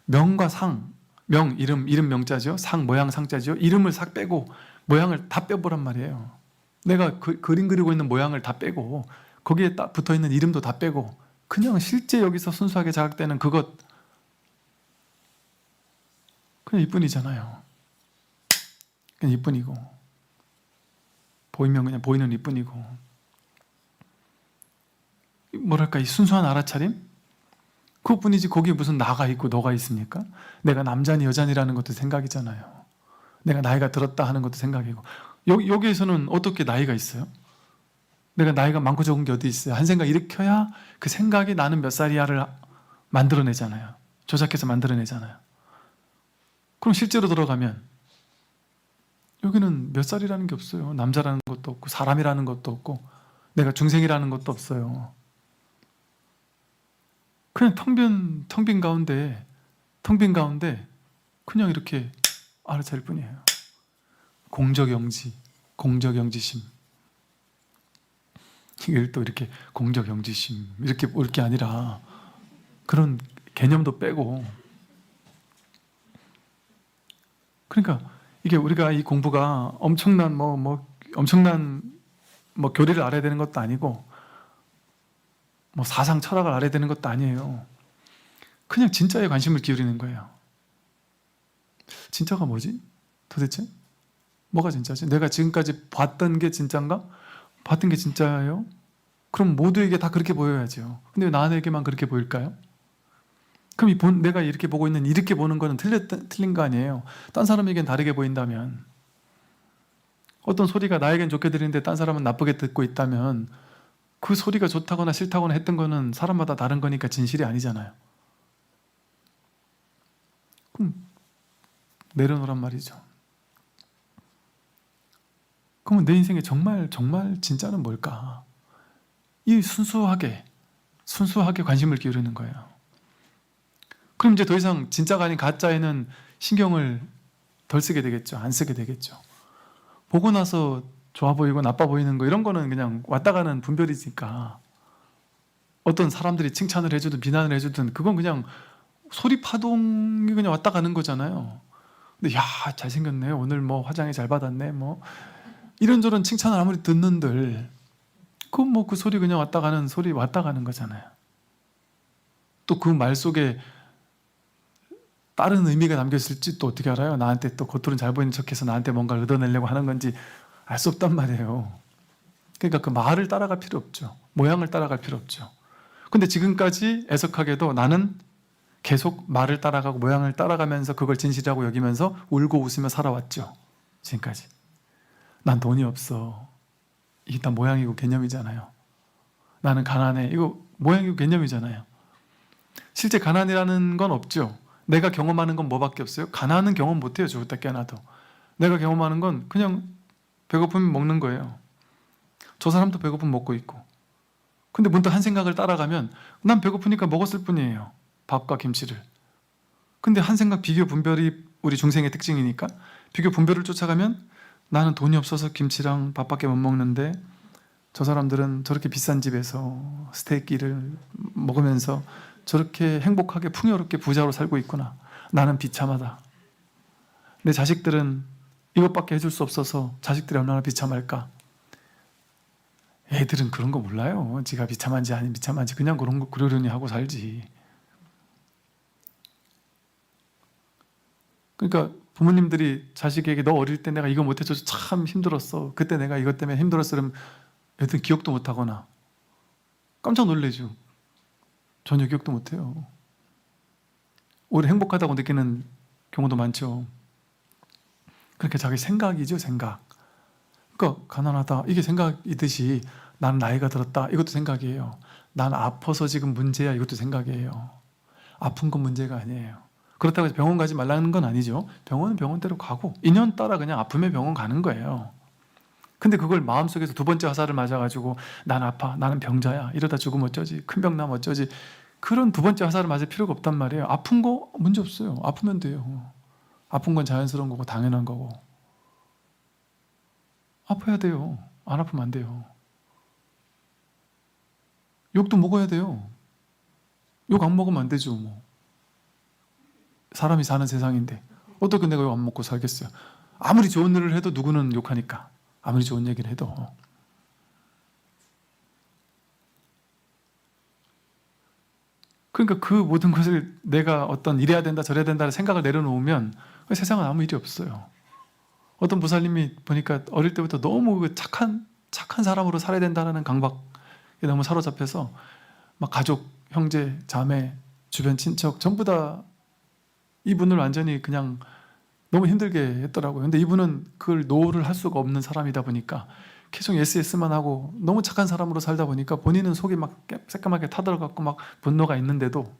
명과 상, 이름 명자죠. 상, 모양 상자죠. 이름을 싹 빼고 모양을 다 빼보란 말이에요. 내가 그림 그리고 있는 모양을 다 빼고 거기에 딱 붙어있는 이름도 다 빼고 그냥 실제 여기서 순수하게 자각되는 그것, 그냥 이뿐이잖아요. 그냥 이뿐이고, 보이면 그냥 보이는 이뿐이고, 뭐랄까, 이 순수한 알아차림? 그것뿐이지 거기에 무슨 나가 있고 너가 있습니까? 내가 남자니 여자니라는 것도 생각이잖아요. 내가 나이가 들었다 하는 것도 생각이고, 여기에서는 어떻게 나이가 있어요? 내가 나이가 많고 적은 게 어디 있어요? 한 생각 일으켜야 그 생각이 나는 몇 살이야를 만들어내잖아요. 조작해서 만들어내잖아요. 그럼 실제로 들어가면 여기는 몇 살이라는 게 없어요. 남자라는 것도 없고 사람이라는 것도 없고 내가 중생이라는 것도 없어요. 그냥 텅 빈 가운데 그냥 이렇게 알아차릴 뿐이에요. 공적영지심. 이걸 또 이렇게 공적영지심 이렇게 볼 게 아니라 그런 개념도 빼고, 그러니까 이게 우리가 이 공부가 엄청난 교리를 알아야 되는 것도 아니고 뭐 사상 철학을 알아야 되는 것도 아니에요. 그냥 진짜에 관심을 기울이는 거예요. 진짜가 뭐지? 도대체? 뭐가 진짜지? 내가 지금까지 봤던 게 진짜인가? 봤던 게 진짜예요? 그럼 모두에게 다 그렇게 보여야죠. 근데 왜 나에게만 그렇게 보일까요? 그럼 내가 이렇게 보고 있는, 이렇게 보는 거는 틀린 거 아니에요? 딴 사람에겐 다르게 보인다면, 어떤 소리가 나에겐 좋게 들리는데 딴 사람은 나쁘게 듣고 있다면 그 소리가 좋다거나 싫다거나 했던 거는 사람마다 다른 거니까 진실이 아니잖아요. 그럼 내려놓으란 말이죠. 그러면 내 인생에 정말 진짜는 뭘까? 이 순수하게 관심을 기울이는 거예요. 그럼 이제 더 이상 진짜가 아닌 가짜에는 신경을 덜 쓰게 되겠죠. 안 쓰게 되겠죠. 보고 나서 좋아 보이고 나빠 보이는 거 이런 거는 그냥 왔다 가는 분별이니까 어떤 사람들이 칭찬을 해주든 비난을 해주든 그건 그냥 소리 파동이 그냥 왔다 가는 거잖아요. 근데 야, 잘생겼네, 오늘 뭐 화장이 잘 받았네, 뭐 이런저런 칭찬을 아무리 듣는들 그 뭐 그 소리 그냥 왔다 가는 소리 왔다 가는 거잖아요. 또 그 말 속에 다른 의미가 담겼을지 또 어떻게 알아요? 나한테 또 겉으로는 잘 보이는 척해서 나한테 뭔가를 얻어내려고 하는 건지 알 수 없단 말이에요. 그러니까 그 말을 따라갈 필요 없죠. 모양을 따라갈 필요 없죠. 근데 지금까지 애석하게도 나는 계속 말을 따라가고 모양을 따라가면서 그걸 진실이라고 여기면서 울고 웃으며 살아왔죠. 지금까지. 난 돈이 없어. 이게 다 모양이고 개념이잖아요. 나는 가난해. 이거 모양이고 개념이잖아요. 실제 가난이라는 건 없죠. 내가 경험하는 건 뭐밖에 없어요? 가난은 경험 못해요. 죽었다 깨어나도. 내가 경험하는 건 그냥 배고프면 먹는 거예요. 저 사람도 배고프면 먹고 있고. 근데 문득 한 생각을 따라가면 난 배고프니까 먹었을 뿐이에요. 밥과 김치를. 근데 한 생각 비교 분별이 우리 중생의 특징이니까 비교 분별을 쫓아가면 나는 돈이 없어서 김치랑 밥밖에 못 먹는데 저 사람들은 저렇게 비싼 집에서 스테이키를 먹으면서 저렇게 행복하게 풍요롭게 부자로 살고 있구나. 나는 비참하다. 내 자식들은 이것밖에 해줄 수 없어서 자식들이 얼마나 비참할까. 애들은 그런 거 몰라요. 지가 비참한지 아니 비참한지 그냥 그런 거 그러려니 하고 살지. 그러니까 부모님들이 자식에게 너 어릴 때 내가 이거 못해줘서 참 힘들었어. 그때 내가 이것 때문에 힘들었어. 그러면 애들은 기억도 못하거나 깜짝 놀래죠. 전혀 기억도 못해요. 오히려 행복하다고 느끼는 경우도 많죠. 그렇게 자기 생각이죠, 생각. 그러니까 가난하다 이게 생각이듯이 난 나이가 들었다 이것도 생각이에요. 난 아파서 지금 문제야 이것도 생각이에요. 아픈 건 문제가 아니에요. 그렇다고 해서 병원 가지 말라는 건 아니죠. 병원은 병원대로 가고 인연 따라 그냥 아프면 병원 가는 거예요. 근데 그걸 마음속에서 두 번째 화살을 맞아가지고 난 아파, 나는 병자야, 이러다 죽으면 어쩌지, 큰 병 나면 어쩌지, 그런 두 번째 화살을 맞을 필요가 없단 말이에요. 아픈 거 문제 없어요. 아프면 돼요. 아픈 건 자연스러운 거고 당연한 거고. 아파야 돼요. 안 아프면 안 돼요. 욕도 먹어야 돼요. 욕 안 먹으면 안 되죠. 뭐. 사람이 사는 세상인데 어떻게 내가 욕 안 먹고 살겠어요. 아무리 좋은 일을 해도 누구는 욕하니까. 아무리 좋은 얘기를 해도. 그러니까 그 모든 것을 내가 어떤 이래야 된다 저래야 된다는 생각을 내려놓으면 세상은 아무 일이 없어요. 어떤 보살님이 보니까 어릴 때부터 너무 그 착한 사람으로 살아야 된다는 강박에 너무 사로잡혀서 막 가족, 형제, 자매, 주변 친척 전부 다 이분을 완전히 그냥 너무 힘들게 했더라고요. 근데 이분은 그걸 노를 할 수가 없는 사람이다 보니까 계속 예스만 하고 너무 착한 사람으로 살다 보니까 본인은 속이 막 새까맣게 타들어갖고 막 분노가 있는데도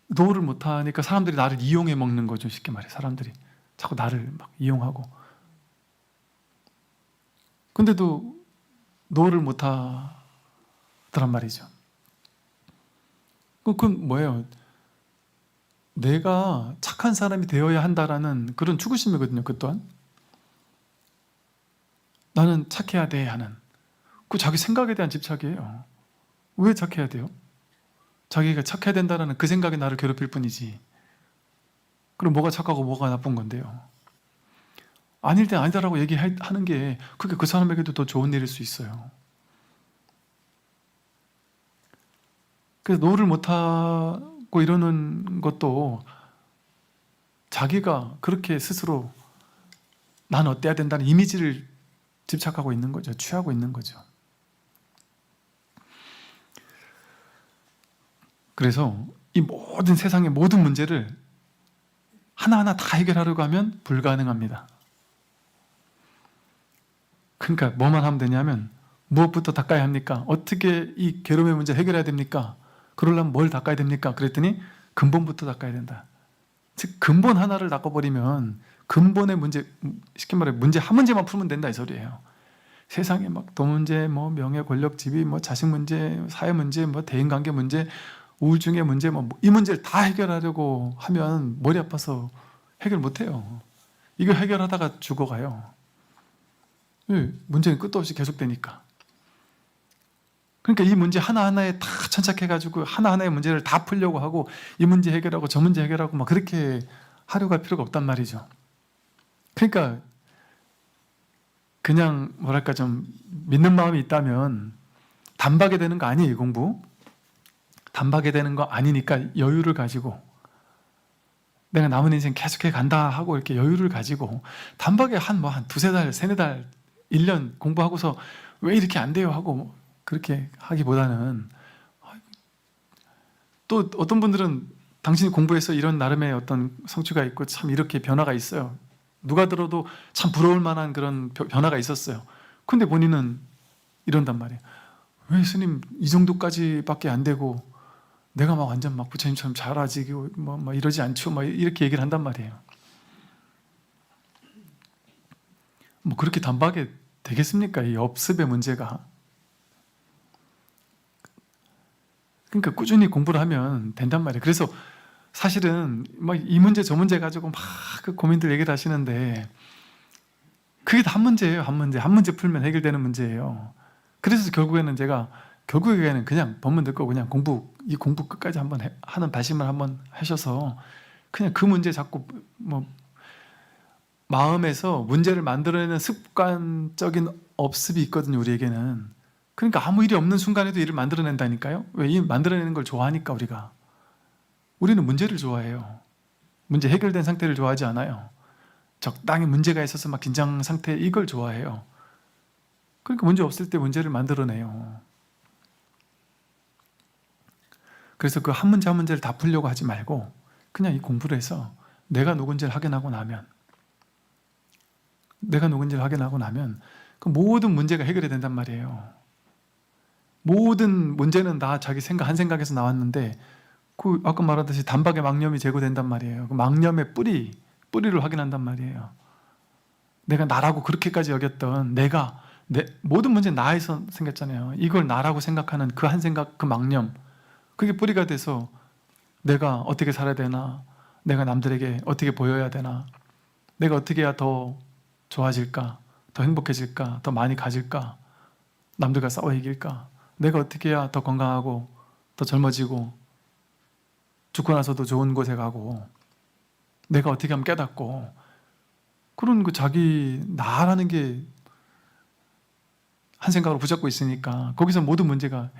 노를 못하니까 사람들이 나를 이용해 먹는 거죠. 쉽게 말해 사람들이 자꾸 나를 막 이용하고. 근데도 노를 못하더란 말이죠. 그건 뭐예요? 내가 착한 사람이 되어야 한다라는 그런 추구심이거든요. 그 또한 나는 착해야 돼 하는 그 자기 생각에 대한 집착이에요. 왜 착해야 돼요? 자기가 착해야 된다는 그 생각이 나를 괴롭힐 뿐이지. 그럼 뭐가 착하고 뭐가 나쁜 건데요? 아닐 때 아니다라고 얘기하는 게 그게 그 사람에게도 더 좋은 일일 수 있어요. 그래서 노를 못하고 이러는 것도 자기가 그렇게 스스로 난 어때야 된다는 이미지를 집착하고 있는 거죠. 취하고 있는 거죠. 그래서 이 모든 세상의 모든 문제를 하나하나 다 해결하려고 하면 불가능합니다. 그러니까 뭐만 하면 되냐면 무엇부터 닦아야 합니까? 어떻게 이 괴로움의 문제 해결해야 됩니까? 그러려면 뭘 닦아야 됩니까? 그랬더니 근본부터 닦아야 된다. 즉 근본 하나를 닦아버리면 근본의 문제, 쉽게 말해 문제 한 문제만 풀면 된다 이 소리예요. 세상에 막 돈 문제, 뭐 명예, 권력, 지위, 뭐 자식 문제, 사회 문제, 뭐 대인관계 문제, 우울증의 문제, 뭐 이 문제를 다 해결하려고 하면 머리 아파서 해결 못해요. 이거 해결하다가 죽어가요. 문제는 끝도 없이 계속되니까. 그러니까 이 문제 하나하나에 다 천착해가지고 하나하나의 문제를 다 풀려고 하고 이 문제 해결하고 저 문제 해결하고 막 그렇게 하려고 할 필요가 없단 말이죠. 그러니까 그냥 뭐랄까 좀 믿는 마음이 있다면 단박에 되는 거 아니에요, 공부. 단박에 되는 거 아니니까 여유를 가지고 내가 남은 인생 계속해 간다 하고 이렇게 여유를 가지고 단박에 한 두세 달, 세네 달, 1년 공부하고서 왜 이렇게 안 돼요 하고 그렇게 하기보다는 또 어떤 분들은 당신이 공부해서 이런 나름의 어떤 성취가 있고 참 이렇게 변화가 있어요. 누가 들어도 참 부러울 만한 그런 변화가 있었어요. 근데 본인은 이런단 말이에요. 왜 스님 이 정도까지밖에 안 되고 내가 막 완전 막 부처님처럼 잘하지 뭐 이러지 않죠. 막 이렇게 얘기를 한단 말이에요. 뭐 그렇게 단박에 되겠습니까? 이 업습의 문제가. 그러니까 꾸준히 공부를 하면 된단 말이에요. 그래서 사실은 막 이 문제 저 문제 가지고 막 그 고민들 얘기를 하시는데 그게 다 한 문제예요. 한 문제 풀면 해결되는 문제예요. 그래서 결국에는 그냥 법문 듣고 그냥 이 공부 끝까지 한번 하는 발심을 한번 하셔서 그냥 그 문제 자꾸 뭐 마음에서 문제를 만들어내는 습관적인 업습이 있거든요, 우리에게는. 그러니까 아무 일이 없는 순간에도 일을 만들어낸다니까요. 왜? 이 만들어내는 걸 좋아하니까 우리는 문제를 좋아해요. 문제 해결된 상태를 좋아하지 않아요. 적당히 문제가 있어서 막 긴장 상태 이걸 좋아해요. 그러니까 문제 없을 때 문제를 만들어내요. 그래서 그 한 문제 한 문제를 다 풀려고 하지 말고 그냥 이 공부를 해서 내가 누군지를 확인하고 나면 그 모든 문제가 해결이 된단 말이에요. 모든 문제는 다 자기 한 생각에서 나왔는데 그 아까 말하듯이 단박에 망념이 제거된단 말이에요. 그 망념의 뿌리를 확인한단 말이에요. 내가 나라고 그렇게까지 여겼던 모든 문제는 나에서 생겼잖아요. 이걸 나라고 생각하는 그 한 생각, 그 망념, 그게 뿌리가 돼서 내가 어떻게 살아야 되나, 내가 남들에게 어떻게 보여야 되나, 내가 어떻게 해야 더 좋아질까, 더 행복해질까, 더 많이 가질까, 남들과 싸워 이길까, 내가 어떻게 해야 더 건강하고 더 젊어지고 죽고 나서도 좋은 곳에 가고, 내가 어떻게 하면 깨닫고, 그런 그 자기 나라는 게 한 생각으로 붙잡고 있으니까 거기서 모든 문제가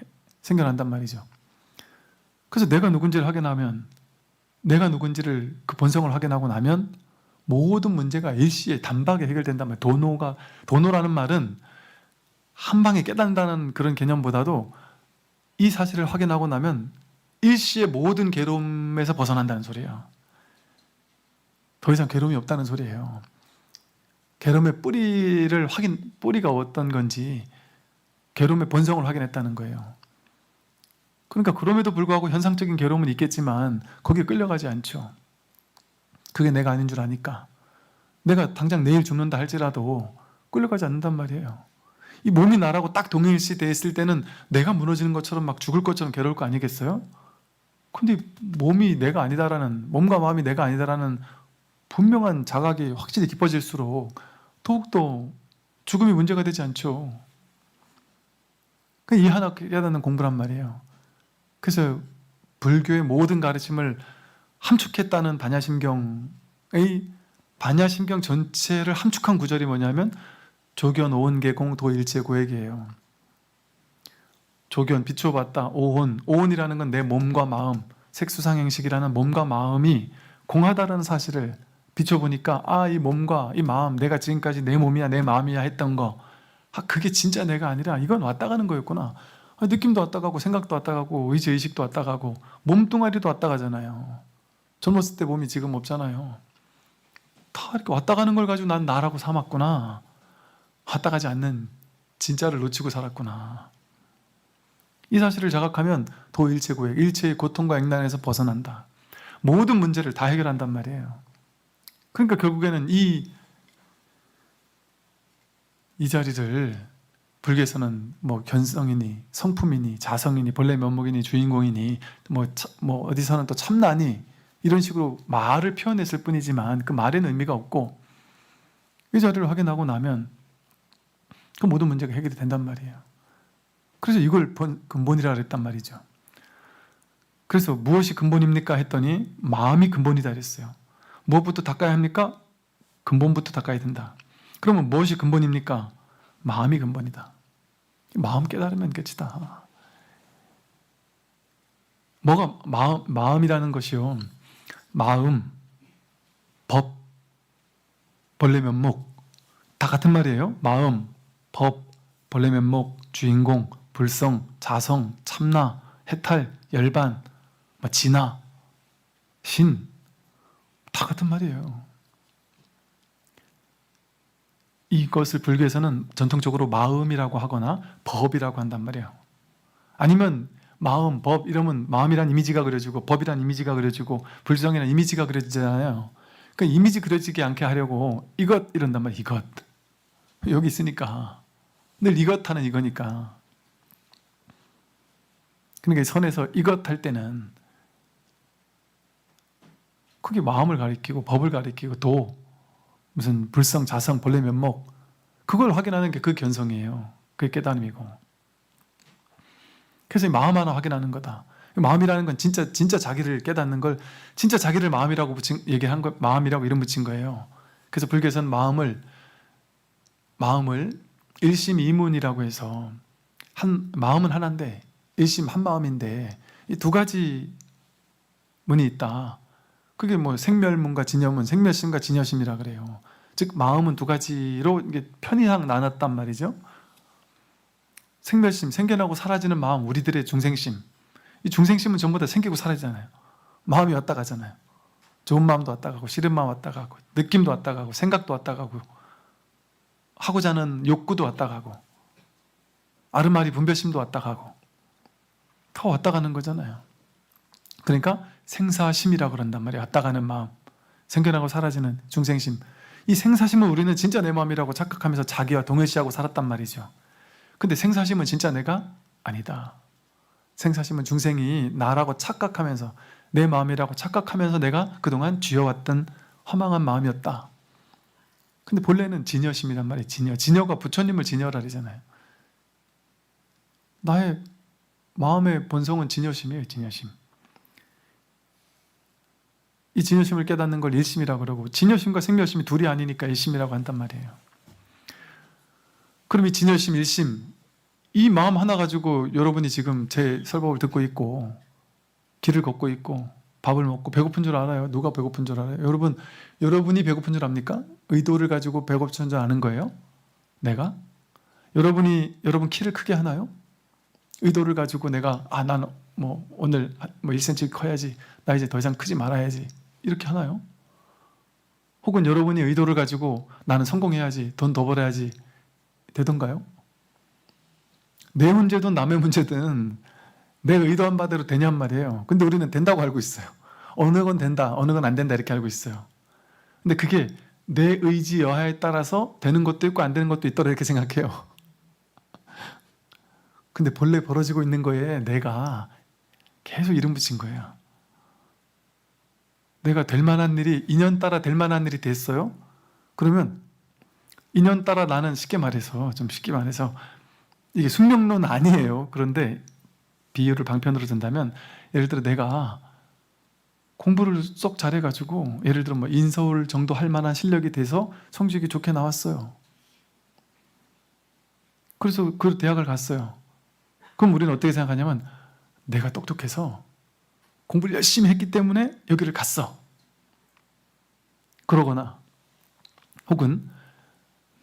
생겨난단 말이죠. 그래서 내가 누군지를 확인하면, 내가 누군지를 그 본성을 확인하고 나면 모든 문제가 일시에 단박에 해결된단 말이에요. 도노라는 말은 한 방에 깨닫는다는 그런 개념보다도 이 사실을 확인하고 나면 일시에 모든 괴로움에서 벗어난다는 소리예요. 더 이상 괴로움이 없다는 소리예요. 괴로움의 뿌리가 어떤 건지 괴로움의 본성을 확인했다는 거예요. 그러니까 그럼에도 불구하고 현상적인 괴로움은 있겠지만 거기에 끌려가지 않죠. 그게 내가 아닌 줄 아니까. 내가 당장 내일 죽는다 할지라도 끌려가지 않는단 말이에요. 이 몸이 나라고 딱 동일시됐을 때는 내가 무너지는 것처럼 막 죽을 것처럼 괴로울 거 아니겠어요? 근데 몸과 마음이 내가 아니다라는 분명한 자각이 확실히 깊어질수록 더욱더 죽음이 문제가 되지 않죠. 이 하나 깨닫는 공부란 말이에요. 그래서 불교의 모든 가르침을 함축했다는 반야심경의 반야심경 전체를 함축한 구절이 뭐냐면 조견, 오온계공, 도일체고액이에요. 조견, 비춰봤다, 오온이라는 건 내 몸과 마음, 색수상행식이라는 몸과 마음이 공하다라는 사실을 비춰보니까 이 몸과 이 마음, 내가 지금까지 내 몸이야 내 마음이야 했던 거 그게 진짜 내가 아니라 이건 왔다 가는 거였구나. 느낌도 왔다 가고 생각도 왔다 가고 의식도 왔다 가고 몸뚱아리도 왔다 가잖아요. 젊었을 때 몸이 지금 없잖아요. 다 이렇게 왔다 가는 걸 가지고 난 나라고 삼았구나. 왔다 가지 않는 진짜를 놓치고 살았구나. 이 사실을 자각하면 도일체고액, 일체의 고통과 액난에서 벗어난다. 모든 문제를 다 해결한단 말이에요. 그러니까 결국에는 이 자리를 불교에서는 뭐 견성이니 성품이니 자성이니 본래 면목이니 주인공이니 뭐 어디서는 또 참나니 이런 식으로 말을 표현했을 뿐이지만 그 말에는 의미가 없고 이 자리를 확인하고 나면 그 모든 문제가 해결이 된단 말이에요. 그래서 이걸 근본이라 그랬단 말이죠. 그래서 무엇이 근본입니까? 했더니 마음이 근본이다 그랬어요. 무엇부터 닦아야 합니까? 근본부터 닦아야 된다. 그러면 무엇이 근본입니까? 마음이 근본이다. 마음 깨달으면 끝이다. 뭐가 마음이라는 것이요. 마음, 법, 본래 면목 다 같은 말이에요. 마음, 법, 본래 면목, 주인공, 불성, 자성, 참나, 해탈, 열반, 진화, 신 다 같은 말이에요. 이것을 불교에서는 전통적으로 마음이라고 하거나 법이라고 한단 말이에요. 아니면 마음, 법 이러면 마음이란 이미지가 그려지고 법이란 이미지가 그려지고 불성이란 이미지가 그려지잖아요. 그 이미지 그려지게 않게 하려고 이것 이런단 말이에요. 이것. 여기 있으니까 늘 이것 하는 이거니까. 그러니까 선에서 이것 할 때는 그게 마음을 가리키고 법을 가리키고 도 무슨 불성, 자성, 본래 면목 그걸 확인하는 게 그 견성이에요. 그게 깨달음이고. 그래서 이 마음 하나 확인하는 거다. 마음이라는 건 진짜 자기를 깨닫는 걸 진짜 자기를 마음이라고 얘기한 거 마음이라고 이름 붙인 거예요. 그래서 불교에서는 마음을 일심이문이라고 해서 마음은 하나인데 일심 한 마음인데 이 두 가지 문이 있다. 그게 뭐 생멸문과 진여문, 생멸심과 진여심이라 그래요. 즉 마음은 두 가지로 이게 편의상 나눴단 말이죠. 생멸심, 생겨나고 사라지는 마음, 우리들의 중생심. 이 중생심은 전부 다 생기고 사라지잖아요. 마음이 왔다 가잖아요. 좋은 마음도 왔다 가고 싫은 마음 왔다 가고 느낌도 왔다 가고 생각도 왔다 가고 하고자 하는 욕구도 왔다 가고 아르마리 분별심도 왔다 가고 다 왔다 가는 거잖아요. 그러니까 생사심이라고 그런단 말이에요. 왔다 가는 마음, 생겨나고 사라지는 중생심. 이 생사심은 우리는 진짜 내 마음이라고 착각하면서 자기와 동일시하고 살았단 말이죠. 근데 생사심은 진짜 내가 아니다. 생사심은 중생이 나라고 착각하면서 내 마음이라고 착각하면서 내가 그동안 쥐어왔던 허망한 마음이었다. 근데 본래는 진여심이란 말이에요. 진여가 부처님을 진여라 그러잖아요. 나의 마음의 본성은 진여심이에요. 진여심. 이 진여심을 깨닫는 걸 일심이라고 그러고 진여심과 생멸심이 둘이 아니니까 일심이라고 한단 말이에요. 그럼 이 진여심, 일심 이 마음 하나 가지고 여러분이 지금 제 설법을 듣고 있고 길을 걷고 있고 밥을 먹고 배고픈 줄 알아요? 누가 배고픈 줄 알아요? 여러분이 배고픈 줄 압니까? 의도를 가지고 배고픈 줄 아는 거예요? 내가? 여러분 키를 크게 하나요? 의도를 가지고 내가 난 오늘 1cm 커야지 나 이제 더 이상 크지 말아야지 이렇게 하나요? 혹은 여러분이 의도를 가지고 나는 성공해야지 돈 더 벌어야지 되던가요? 내 문제든 남의 문제든 내 의도한 바대로 되냔 말이에요. 근데 우리는 된다고 알고 있어요. 어느 건 된다, 어느 건 안 된다 이렇게 알고 있어요. 근데 그게 내 의지 여하에 따라서 되는 것도 있고 안 되는 것도 있더라 이렇게 생각해요. 근데 본래 벌어지고 있는 거에 내가 계속 이름 붙인 거예요. 내가 될 만한 일이 인연 따라 될 만한 일이 됐어요? 그러면 인연 따라 나는 쉽게 말해서 이게 숙명론 아니에요. 그런데 비유를 방편으로 든다면 예를 들어 내가 공부를 쏙 잘해가지고 예를 들어 인서울 정도 할 만한 실력이 돼서 성적이 좋게 나왔어요. 그래서 그 대학을 갔어요. 그럼 우리는 어떻게 생각하냐면 내가 똑똑해서 공부를 열심히 했기 때문에 여기를 갔어. 그러거나 혹은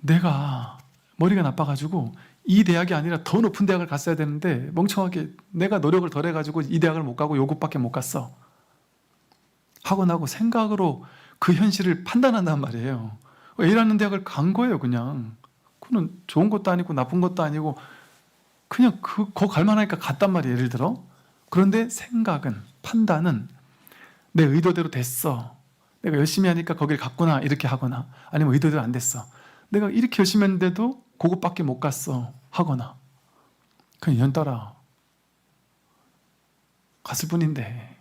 내가 머리가 나빠가지고 이 대학이 아니라 더 높은 대학을 갔어야 되는데 멍청하게 내가 노력을 덜 해가지고 이 대학을 못 가고 요 곳밖에 못 갔어. 하고 나고 생각으로 그 현실을 판단한단 말이에요. A라는 대학을 간 거예요. 그냥 그는 좋은 것도 아니고 나쁜 것도 아니고 그냥 거 갈만하니까 갔단 말이에요. 예를 들어. 그런데 생각은, 판단은 내 의도대로 됐어. 내가 열심히 하니까 거길 갔구나 이렇게 하거나 아니면 의도대로 안 됐어. 내가 이렇게 열심히 했는데도 그곳밖에 못 갔어 하거나 그냥 인연 따라 갔을 뿐인데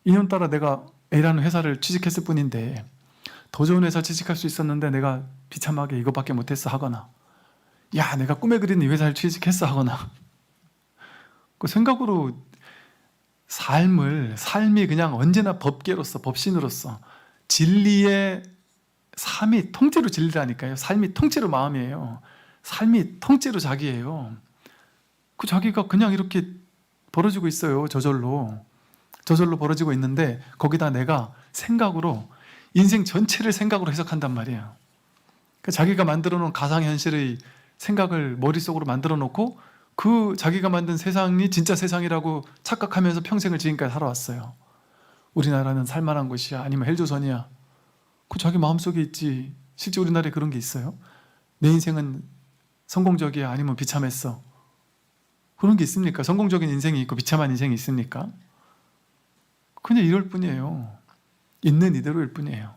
인연 따라 내가 A라는 회사를 취직했을 뿐인데 더 좋은 회사 취직할 수 있었는데 내가 비참하게 이것밖에 못했어 하거나 야 내가 꿈에 그리는 이 회사를 취직했어 하거나 그 생각으로 삶이 그냥 언제나 법계로서, 법신으로서 진리의 삶이 통째로 진리라니까요. 삶이 통째로 마음이에요. 삶이 통째로 자기예요. 그 자기가 그냥 이렇게 벌어지고 있어요. 저절로 벌어지고 있는데 거기다 내가 생각으로 인생 전체를 생각으로 해석한단 말이에요. 그 자기가 만들어 놓은 가상현실의 생각을 머릿속으로 만들어 놓고 그 자기가 만든 세상이 진짜 세상이라고 착각하면서 평생을 지금까지 살아왔어요. 우리나라는 살만한 곳이야, 아니면 헬조선이야. 그 자기 마음속에 있지. 실제 우리나라에 그런 게 있어요. 내 인생은 성공적이야, 아니면 비참했어. 그런 게 있습니까? 성공적인 인생이 있고 비참한 인생이 있습니까? 그냥 이럴 뿐이에요. 있는 이대로일 뿐이에요.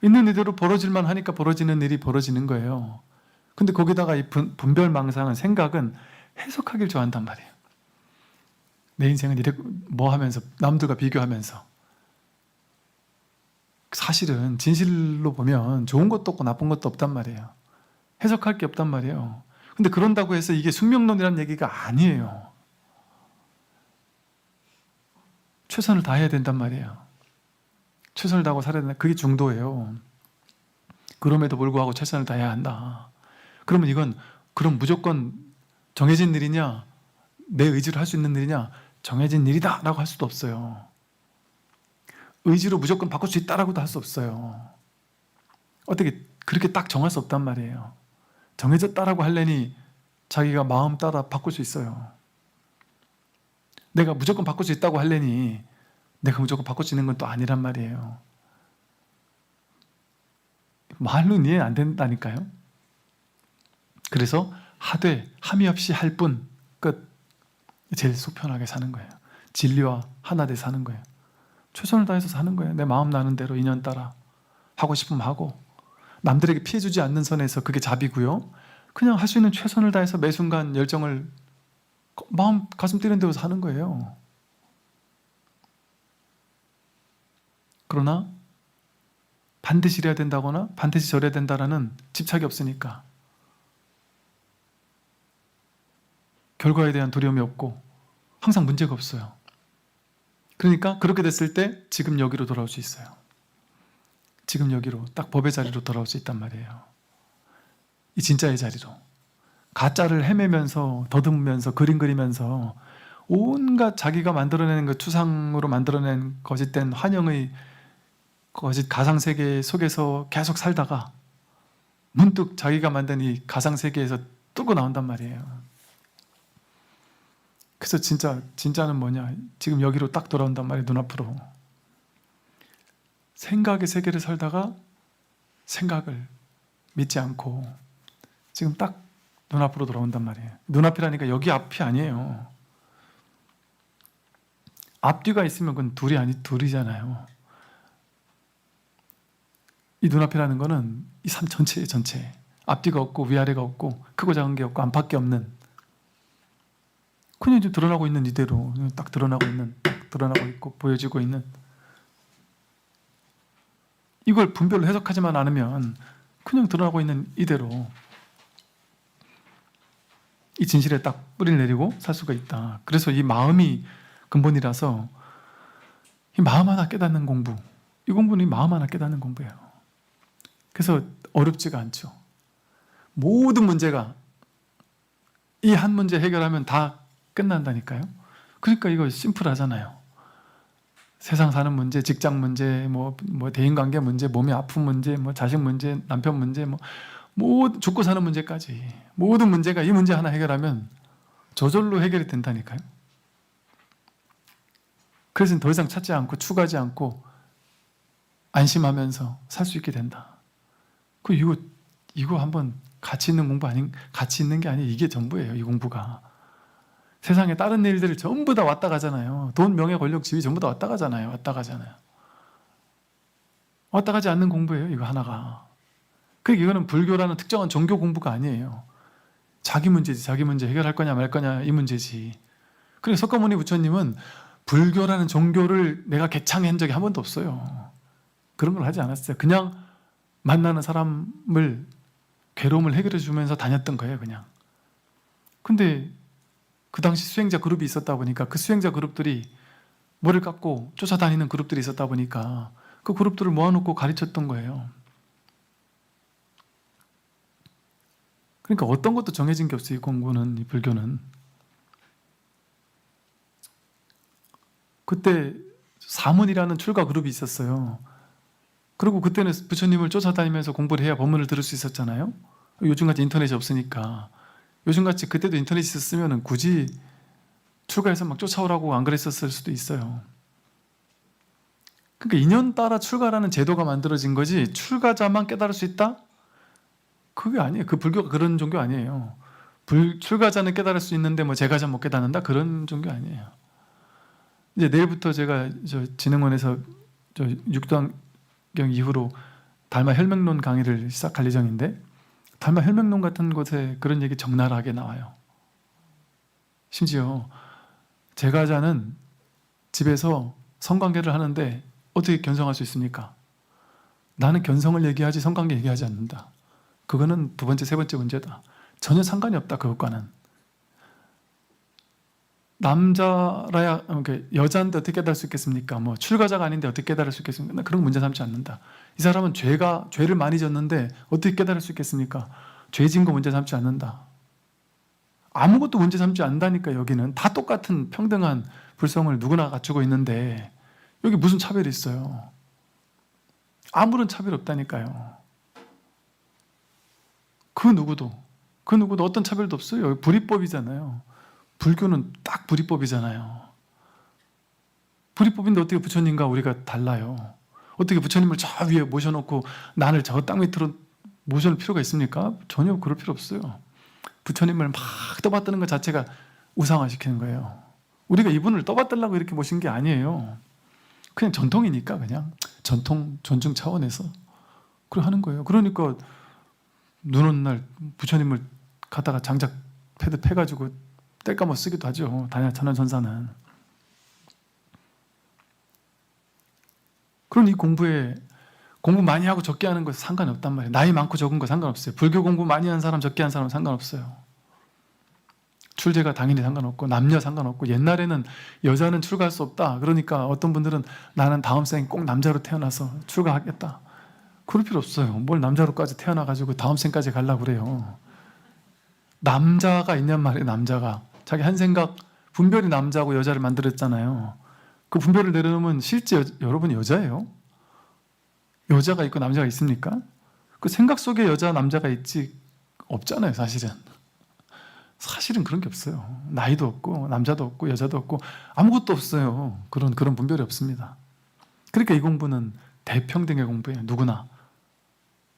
있는 이대로 벌어질만 하니까 벌어지는 일이 벌어지는 거예요. 근데 거기다가 이 분별망상은, 생각은 해석하길 좋아한단 말이에요. 내 인생은 이래 뭐 하면서, 남들과 비교하면서. 사실은 진실로 보면 좋은 것도 없고 나쁜 것도 없단 말이에요. 해석할 게 없단 말이에요. 근데 그런다고 해서 이게 숙명론이라는 얘기가 아니에요. 최선을 다해야 된단 말이에요. 최선을 다하고 살아야 된다. 그게 중도예요. 그럼에도 불구하고 최선을 다해야 한다. 그러면 이건 그럼 무조건 정해진 일이냐, 내 의지로 할 수 있는 일이냐, 정해진 일이다 라고 할 수도 없어요. 의지로 무조건 바꿀 수 있다라고도 할 수 없어요. 어떻게 그렇게 딱 정할 수 없단 말이에요. 정해졌다라고 하려니 자기가 마음 따라 바꿀 수 있어요. 내가 무조건 바꿀 수 있다고 하려니 내가 무조건 바꿀 수 있는 건 또 아니란 말이에요. 말로는 이해 안 된다니까요. 그래서 하되 함이 없이 할 뿐, 끝. 제일 속 편하게 사는 거예요. 진리와 하나 돼 사는 거예요. 최선을 다해서 사는 거예요. 내 마음 나는 대로 인연 따라 하고 싶으면 하고, 남들에게 피해 주지 않는 선에서 그게 잡이고요. 그냥 할 수 있는 최선을 다해서 매 순간 열정을 마음 가슴 뛰는 대로 사는 거예요. 그러나 반드시 이래야 된다거나 반드시 저래야 된다라는 집착이 없으니까 결과에 대한 두려움이 없고 항상 문제가 없어요. 그러니까 그렇게 됐을 때 지금 여기로 돌아올 수 있어요. 지금 여기로, 딱 법의 자리로 돌아올 수 있단 말이에요. 이 진짜의 자리로. 가짜를 헤매면서 더듬으면서 그림 그리면서 온갖 자기가 만들어내는 그 추상으로 만들어낸 거짓된 환영의 거짓 가상세계 속에서 계속 살다가 문득 자기가 만든 이 가상세계에서 뚫고 나온단 말이에요. 그래서 진짜는 뭐냐, 지금 여기로 딱 돌아온단 말이에요. 눈앞으로. 생각의 세계를 살다가 생각을 믿지 않고 지금 딱 눈앞으로 돌아온단 말이에요. 눈앞이라니까 여기 앞이 아니에요. 앞뒤가 있으면 그건 둘이잖아요. 이 눈앞이라는 거는 이 삶 전체예요. 전체. 앞뒤가 없고 위아래가 없고 크고 작은 게 없고 안팎이 없는, 그냥 이제 드러나고 있는 이대로 딱 드러나고 있고 보여지고 있는, 이걸 분별로 해석하지만 않으면 그냥 드러나고 있는 이대로 이 진실에 딱 뿌리를 내리고 살 수가 있다. 그래서 이 마음이 근본이라서 이 마음 하나 깨닫는 공부, 이 공부는 이 마음 하나 깨닫는 공부예요. 그래서 어렵지가 않죠. 모든 문제가 이 한 문제 해결하면 다 끝난다니까요. 그러니까 이거 심플하잖아요. 세상 사는 문제, 직장 문제, 뭐 대인관계 문제, 몸이 아픈 문제, 뭐 자식 문제, 남편 문제, 뭐 죽고 사는 문제까지 모든 문제가 이 문제 하나 해결하면 저절로 해결이 된다니까요. 그래서 더 이상 찾지 않고 추가하지 않고 안심하면서 살 수 있게 된다. 이거 한번 가치 있는 공부 가치 있는 게 아니에요. 이게 전부예요. 이 공부가. 세상에 다른 일들을 전부 다 왔다 가잖아요. 돈, 명예, 권력, 지위 전부 다 왔다 가잖아요. 왔다 가지 않는 공부예요. 이거 하나가. 그러니까 이거는 불교라는 특정한 종교 공부가 아니에요. 자기 문제지. 자기 문제 해결할 거냐 말 거냐 이 문제지. 그래서 석가모니 부처님은 불교라는 종교를 내가 개창한 적이 한 번도 없어요. 그런 걸 하지 않았어요. 그냥 만나는 사람을 괴로움을 해결해 주면서 다녔던 거예요. 그냥. 근데 그 당시 수행자 그룹이 있었다 보니까 그 수행자 그룹들이 머리를 깎고 쫓아다니는 그룹들이 있었다 보니까 그 그룹들을 모아놓고 가르쳤던 거예요. 그러니까 어떤 것도 정해진 게 없어요. 이 공부는, 이 불교는. 그때 사문이라는 출가 그룹이 있었어요. 그리고 그때는 부처님을 쫓아다니면서 공부를 해야 법문을 들을 수 있었잖아요. 요즘같이 인터넷이 없으니까. 요즘같이 그때도 인터넷이 있었으면 굳이 출가해서 막 쫓아오라고 안 그랬었을 수도 있어요. 그러니까 인연 따라 출가라는 제도가 만들어진 거지 출가자만 깨달을 수 있다? 그게 아니에요. 그 불교가 그런 종교 아니에요. 출가자는 깨달을 수 있는데 뭐 제가자 못 깨닫는다? 그런 종교 아니에요. 이제 내일부터 제가 진흥원에서 육도학경 이후로 달마 혈맹론 강의를 시작할 예정인데 달마 혈맹론 같은 곳에 그런 얘기 적나라하게 나와요. 심지어 제가자는 집에서 성관계를 하는데 어떻게 견성할 수 있습니까? 나는 견성을 얘기하지 성관계 얘기하지 않는다. 그거는 두 번째, 세 번째 문제다. 전혀 상관이 없다. 그것과는. 남자라야 여자인데 어떻게 깨달을 수 있겠습니까? 뭐 출가자가 아닌데 어떻게 깨달을 수 있겠습니까? 그런 문제 삼지 않는다. 이 사람은 죄를 많이 졌는데 어떻게 깨달을 수 있겠습니까? 죄 진 거 문제 삼지 않는다. 아무것도 문제 삼지 않는다니까. 여기는 다 똑같은 평등한 불성을 누구나 갖추고 있는데 여기 무슨 차별이 있어요? 아무런 차별이 없다니까요. 그 누구도 어떤 차별도 없어요. 불이법이잖아요. 불교는 딱 불이법이잖아요. 불이법인데 어떻게 부처님과 우리가 달라요? 어떻게 부처님을 저 위에 모셔놓고 나를 저 땅 밑으로 모셔놓을 필요가 있습니까? 전혀 그럴 필요 없어요. 부처님을 막 떠받드는 것 자체가 우상화시키는 거예요. 우리가 이분을 떠받들라고 이렇게 모신 게 아니에요. 그냥 전통이니까 그냥 전통 존중 차원에서 그래 하는 거예요. 그러니까 눈 오는 날 부처님을 갖다가 장작 패드 패가지고 뗄감아 쓰기도 하죠. 단야천하선사는. 그럼 이 공부 많이 하고 적게 하는 거 상관없단 말이에요. 나이 많고 적은 거 상관없어요. 불교 공부 많이 한 사람 적게 한 사람 상관없어요. 출제가 당연히 상관없고 남녀 상관없고 옛날에는 여자는 출가할 수 없다. 그러니까 어떤 분들은 나는 다음 생에 꼭 남자로 태어나서 출가하겠다. 그럴 필요 없어요. 뭘 남자로까지 태어나가지고 다음 생까지 가려고 그래요. 남자가 있냔 말이에요. 남자가. 자기 한 생각 분별이 남자고 여자를 만들었잖아요. 그 분별을 내려놓으면 실제 여러분이 여자예요? 여자가 있고 남자가 있습니까? 그 생각 속에 여자 남자가 있지 없잖아요. 사실은 그런 게 없어요. 나이도 없고 남자도 없고 여자도 없고 아무것도 없어요. 그런 분별이 없습니다. 그러니까 이 공부는 대평등의 공부예요. 누구나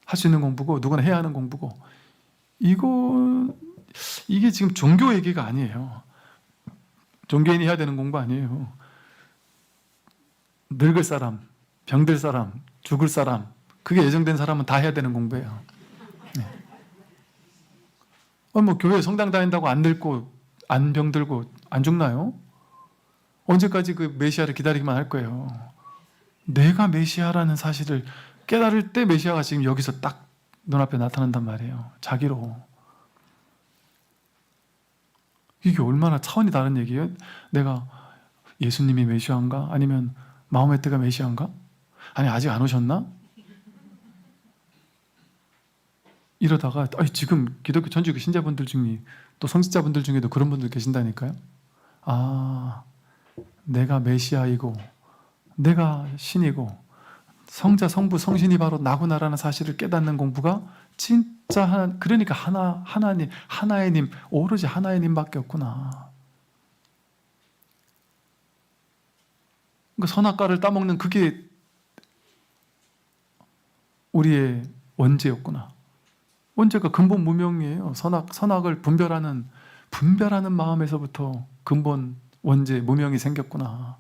할 수 있는 공부고 누구나 해야 하는 공부고 이게 지금 종교 얘기가 아니에요. 종교인이 해야 되는 공부 아니에요. 늙을 사람, 병들 사람, 죽을 사람, 그게 예정된 사람은 다 해야 되는 공부예요. 네. 뭐 교회 성당 다닌다고 안 늙고 안 병들고 안 죽나요? 언제까지 그 메시아를 기다리기만 할 거예요. 내가 메시아라는 사실을 깨달을 때 메시아가 지금 여기서 딱 눈앞에 나타난단 말이에요. 자기로. 이게 얼마나 차원이 다른 얘기예요? 내가 예수님이 메시아인가? 아니면 마호메트가 메시아인가? 아니 아직 안 오셨나? 이러다가 지금 기독교 천주교 신자분들 중에 또 성직자분들 중에도 그런 분들 계신다니까요. 아, 내가 메시아이고 내가 신이고 성자, 성부, 성신이 바로 나구나라는 사실을 깨닫는 공부가 진짜 그러니까 하나님, 하나의 님, 오로지 하나의 님밖에 없구나. 그러니까 선악과를 따먹는 그게 우리의 원죄였구나. 원죄가 근본 무명이에요. 선악을 분별하는 마음에서부터 근본 원죄, 무명이 생겼구나.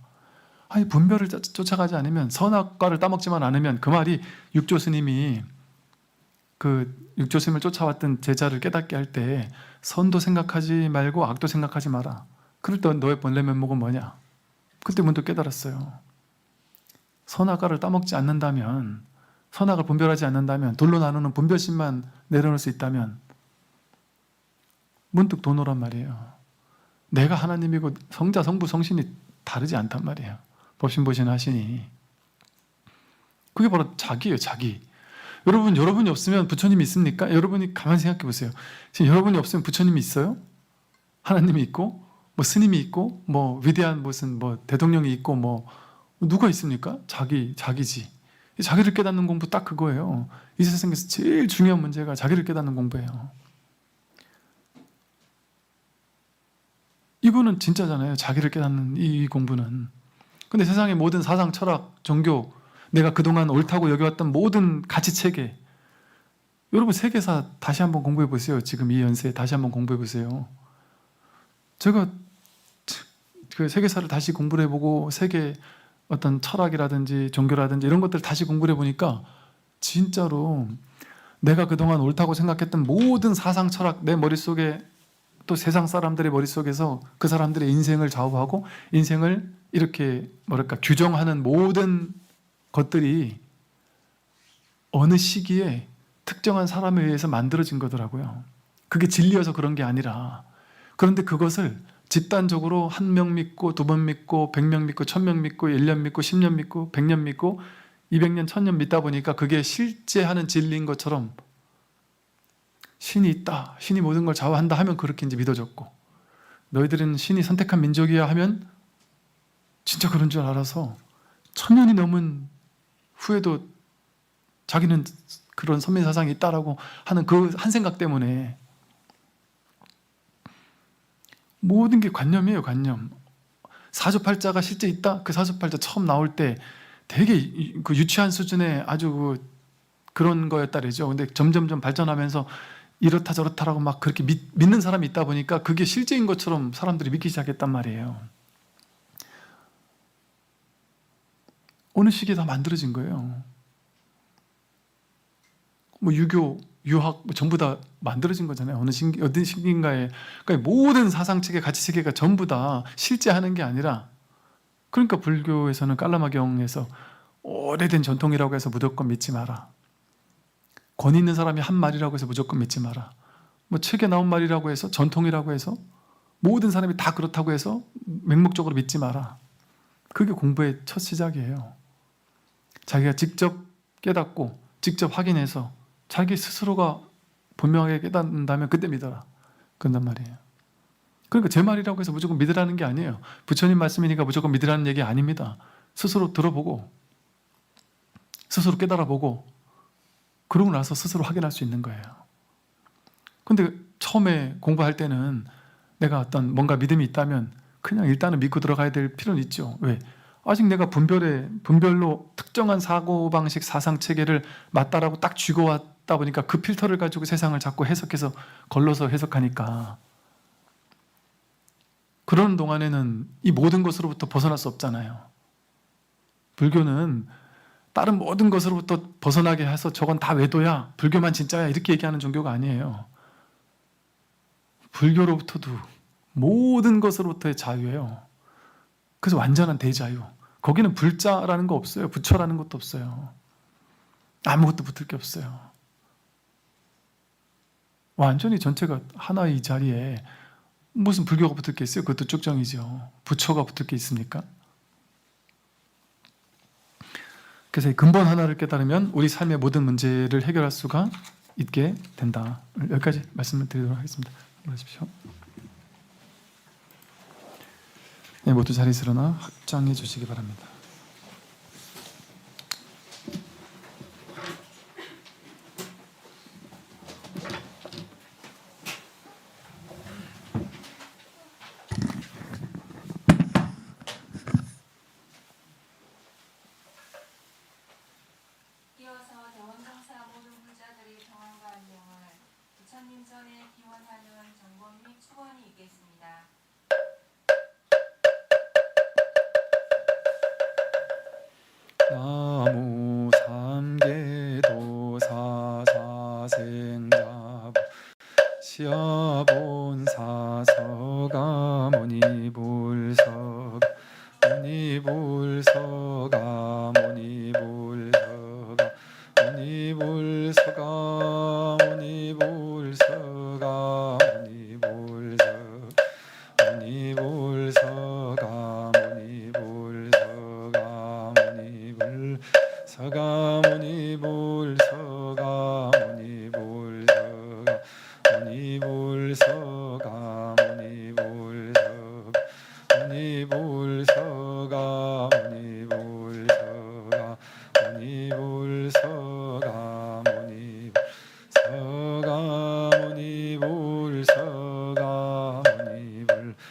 아니 분별을 쫓아가지 않으면 선악과를 따먹지만 않으면 그 말이 육조 스님이 그 육조 스님을 쫓아왔던 제자를 깨닫게 할 때 선도 생각하지 말고 악도 생각하지 마라. 그럴 때 너의 본래 면목은 뭐냐? 그때 문득 깨달았어요. 선악과를 따먹지 않는다면 선악을 분별하지 않는다면 둘로 나누는 분별심만 내려놓을 수 있다면 문득 도노란 말이에요. 내가 하나님이고 성자, 성부, 성신이 다르지 않단 말이에요. 법신보신하시니. 그게 바로 자기예요, 자기. 여러분이 없으면 부처님이 있습니까? 여러분이 가만히 생각해 보세요. 지금 여러분이 없으면 부처님이 있어요? 하나님이 있고, 뭐 스님이 있고, 뭐 위대한 무슨 뭐 대통령이 있고, 뭐 누가 있습니까? 자기지. 자기를 깨닫는 공부 딱 그거예요. 이 세상에서 제일 중요한 문제가 자기를 깨닫는 공부예요. 이거는 진짜잖아요. 자기를 깨닫는 이 공부는. 근데 세상의 모든 사상, 철학, 종교, 내가 그동안 옳다고 여겨왔던 모든 가치체계, 여러분 세계사 다시 한번 공부해 보세요. 지금 이 연세에 다시 한번 공부해 보세요. 제가 그 세계사를 다시 공부를 해보고 세계 어떤 철학이라든지 종교라든지 이런 것들을 다시 공부를 해보니까 진짜로 내가 그동안 옳다고 생각했던 모든 사상, 철학, 내 머릿속에 또 세상 사람들의 머릿속에서 그 사람들의 인생을 좌우하고 인생을 이렇게 뭐랄까 규정하는 모든 것들이 어느 시기에 특정한 사람에 의해서 만들어진 거더라고요. 그게 진리여서 그런 게 아니라, 그런데 그것을 집단적으로 1명 믿고 2번 믿고 100명 믿고 1000명 믿고 1년 믿고 10년 믿고 100년 믿고 200년 1000년 믿다 보니까 그게 실제 하는 진리인 것처럼 신이 있다, 신이 모든 걸 좌우한다 하면 그렇게 이제 믿어졌고, 너희들은 신이 선택한 민족이야 하면 진짜 그런 줄 알아서 1000년이 넘은 후에도 자기는 그런 선민 사상이 있다라고 하는 그 한 생각 때문에 모든 게 관념이에요, 관념. 사주팔자가 실제 있다? 그 사주팔자 처음 나올 때 되게 그 유치한 수준의 아주 그런 거였다 그러죠. 근데 점점점 발전하면서 이렇다 저렇다라고 막 그렇게 믿는 사람이 있다 보니까 그게 실제인 것처럼 사람들이 믿기 시작했단 말이에요. 어느 시기에 다 만들어진 거예요. 뭐 유교, 유학 뭐 전부 다 만들어진 거잖아요. 어느 시기인가에. 그러니까 모든 사상체계, 가치체계가 전부 다 실제 하는 게 아니라, 그러니까 불교에서는 깔라마경에서 오래된 전통이라고 해서 무조건 믿지 마라. 권위 있는 사람이 한 말이라고 해서 무조건 믿지 마라. 뭐 책에 나온 말이라고 해서, 전통이라고 해서 모든 사람이 다 그렇다고 해서 맹목적으로 믿지 마라. 그게 공부의 첫 시작이에요. 자기가 직접 깨닫고 직접 확인해서 자기 스스로가 분명하게 깨닫는다면 그때 믿어라. 그런단 말이에요. 그러니까 제 말이라고 해서 무조건 믿으라는 게 아니에요. 부처님 말씀이니까 무조건 믿으라는 얘기 아닙니다. 스스로 들어보고 스스로 깨달아보고 그러고 나서 스스로 확인할 수 있는 거예요. 근데 처음에 공부할 때는 내가 어떤 뭔가 믿음이 있다면 그냥 일단은 믿고 들어가야 될 필요는 있죠. 왜? 아직 내가 분별로 특정한 사고방식, 사상체계를 맞다라고 딱 쥐고 왔다 보니까 그 필터를 가지고 세상을 자꾸 해석해서 걸러서 해석하니까 그런 동안에는 이 모든 것으로부터 벗어날 수 없잖아요. 불교는 다른 모든 것으로부터 벗어나게 해서 저건 다 외도야, 불교만 진짜야 이렇게 얘기하는 종교가 아니에요. 불교로부터도 모든 것으로부터의 자유예요. 그래서 완전한 대자유. 거기는 불자라는 거 없어요. 부처라는 것도 없어요. 아무것도 붙을 게 없어요. 완전히 전체가 하나의 자리에 무슨 불교가 붙을 게 있어요? 그것도 쭉정이죠. 부처가 붙을 게 있습니까? 그래서 이 근본 하나를 깨달으면 우리 삶의 모든 문제를 해결할 수가 있게 된다. 여기까지 말씀을 드리도록 하겠습니다. 하십시오. 네, 모두 자리에서 일어나 합장해 주시기 바랍니다. 이어서 대원정사 모든 불자들의 평안과 안녕을 부처님 전에 기원하는 정권 및 축원이 있겠습니다. 나무 삼계도사 사생자 시아본사 서가 모니불서가 모니불서가 모니불서가 모니불서가 모니불서가 모니불서가 모니불서가 서가모니불 서가모니불 서가모니불 서가모니불 서가모니불 서가모니불 서가모니불 서가모니불 서가모니불 서가모니불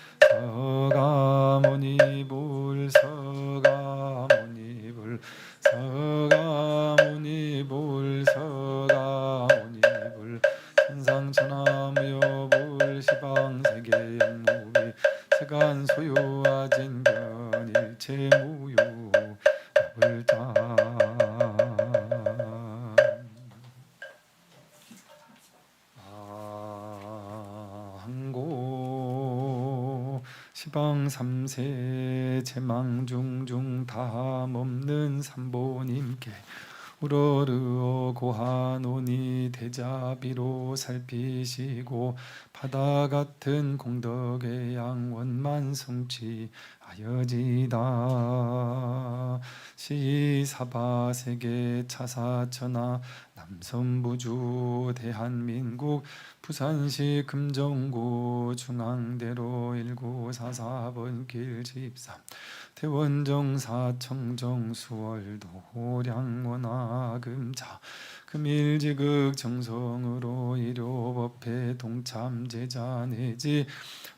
서가모니불 서가모니불 서가모니불 서가모니불 천상천하무여불 시방세계연무비 세간소유아진견 일체무유 불자 항고 시방삼세 제망중중 다함없는 삼보님께 우러르어 고하노니 대자비로 살피시고 바다 같은 공덕의 양원만 성취하여지다. 시사바세계 차사천하 남선부주 대한민국 부산시 금정구 중앙대로 1944번 길 집3 대원정 사청정 수월도 량원화금자 금일지극 정성으로 일요법회 동참제자 내지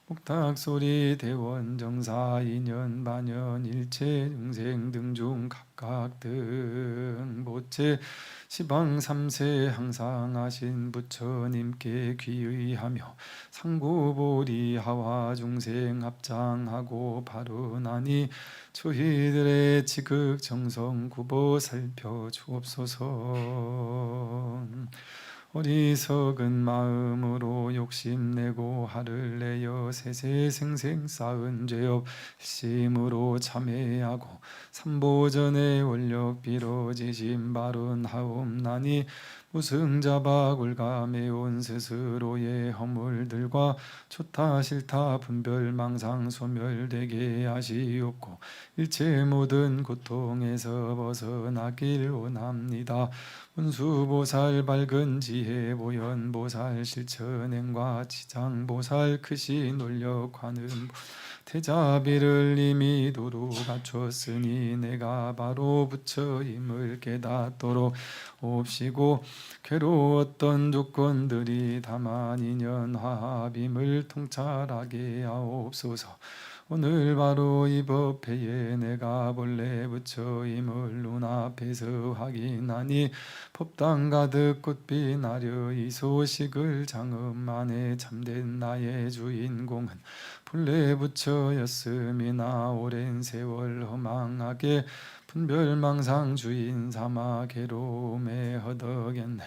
목탁소리 대원정사 인연 반연 일체 중생 등중 각각 등 보채 시방 삼세 항상 하신 부처님께 귀의하며 상구보리 하와 중생 합장하고 바르나니 저희들의 지극 정성 굽어 살펴 주옵소서. 어리석은 마음으로 욕심내고 화를 내어 세세생생 쌓은 죄업 심으로 참회하고 삼보전의 원력 빌어지심 바른 하옵나니 무승자박 울감해온 스스로의 허물들과 좋다 싫다 분별망상 소멸되게 하시옵고 일체 모든 고통에서 벗어나길 원합니다. 문수보살 밝은 지혜 보현보살 실천행과 지장보살 크신 논력 관음 태자비를 이미 도로 갖췄으니 내가 바로 부처임을 깨닫도록 옵시고 괴로웠던 조건들이 다만 인연 화합임을 통찰하게 하옵소서. 오늘 바로 이 법회에 내가 본래 부처임을 눈앞에서 확인하니 법당 가득 꽃빛 나려 이 소식을 장엄 안에 참된 나의 주인공은 본래 부처였음이나 오랜 세월 허망하게 분별망상 주인 삼아 괴로움에 허덕였네.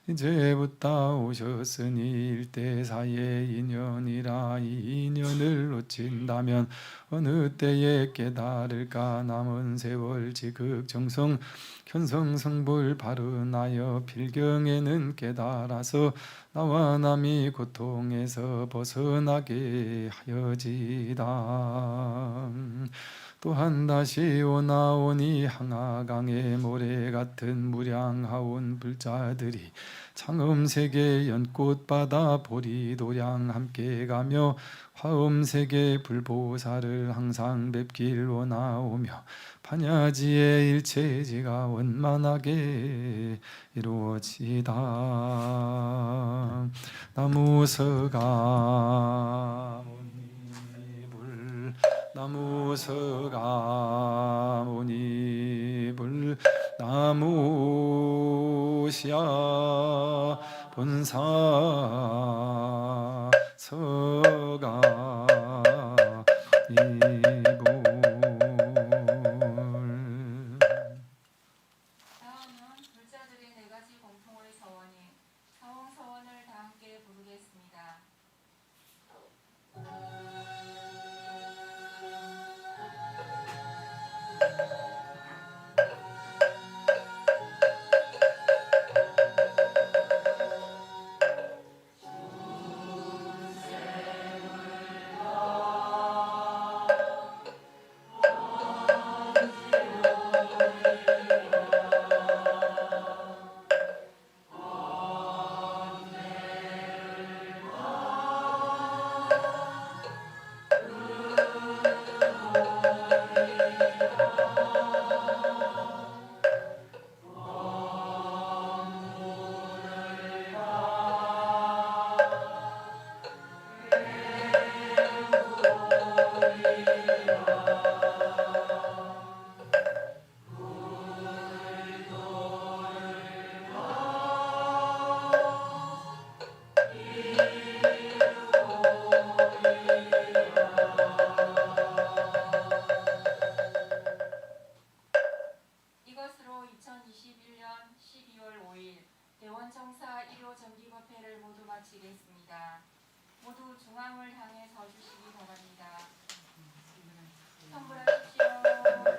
이제부터 오셨으니 일대사의 인연이라 이 인연을 놓친다면 어느 때에 깨달을까. 남은 세월 지극정성 견성성불 바른하여 필경에는 깨달아서 나와 남이 고통에서 벗어나게 하여지다. 또한 다시 오나오니 항아강의 모래 같은 무량하온 불자들이 창음세계 연꽃바다 보리도량 함께 가며 화음세계 불보살을 항상 뵙길 원하오며 반야지의 일체지가 원만하게 이루어지다. 나무서가모니불 나무서가모니불 나무시야 본사 서가 이불. 다음은 불자들의 네 가지 공통의 서원인 사홍서원을 다 함께 부르겠습니다. 이후로 2021년 12월 5일 대원청사 1호 정기법회를 모두 마치겠습니다. 모두 중앙을 향해 서주시기 바랍니다. 선물하십시오.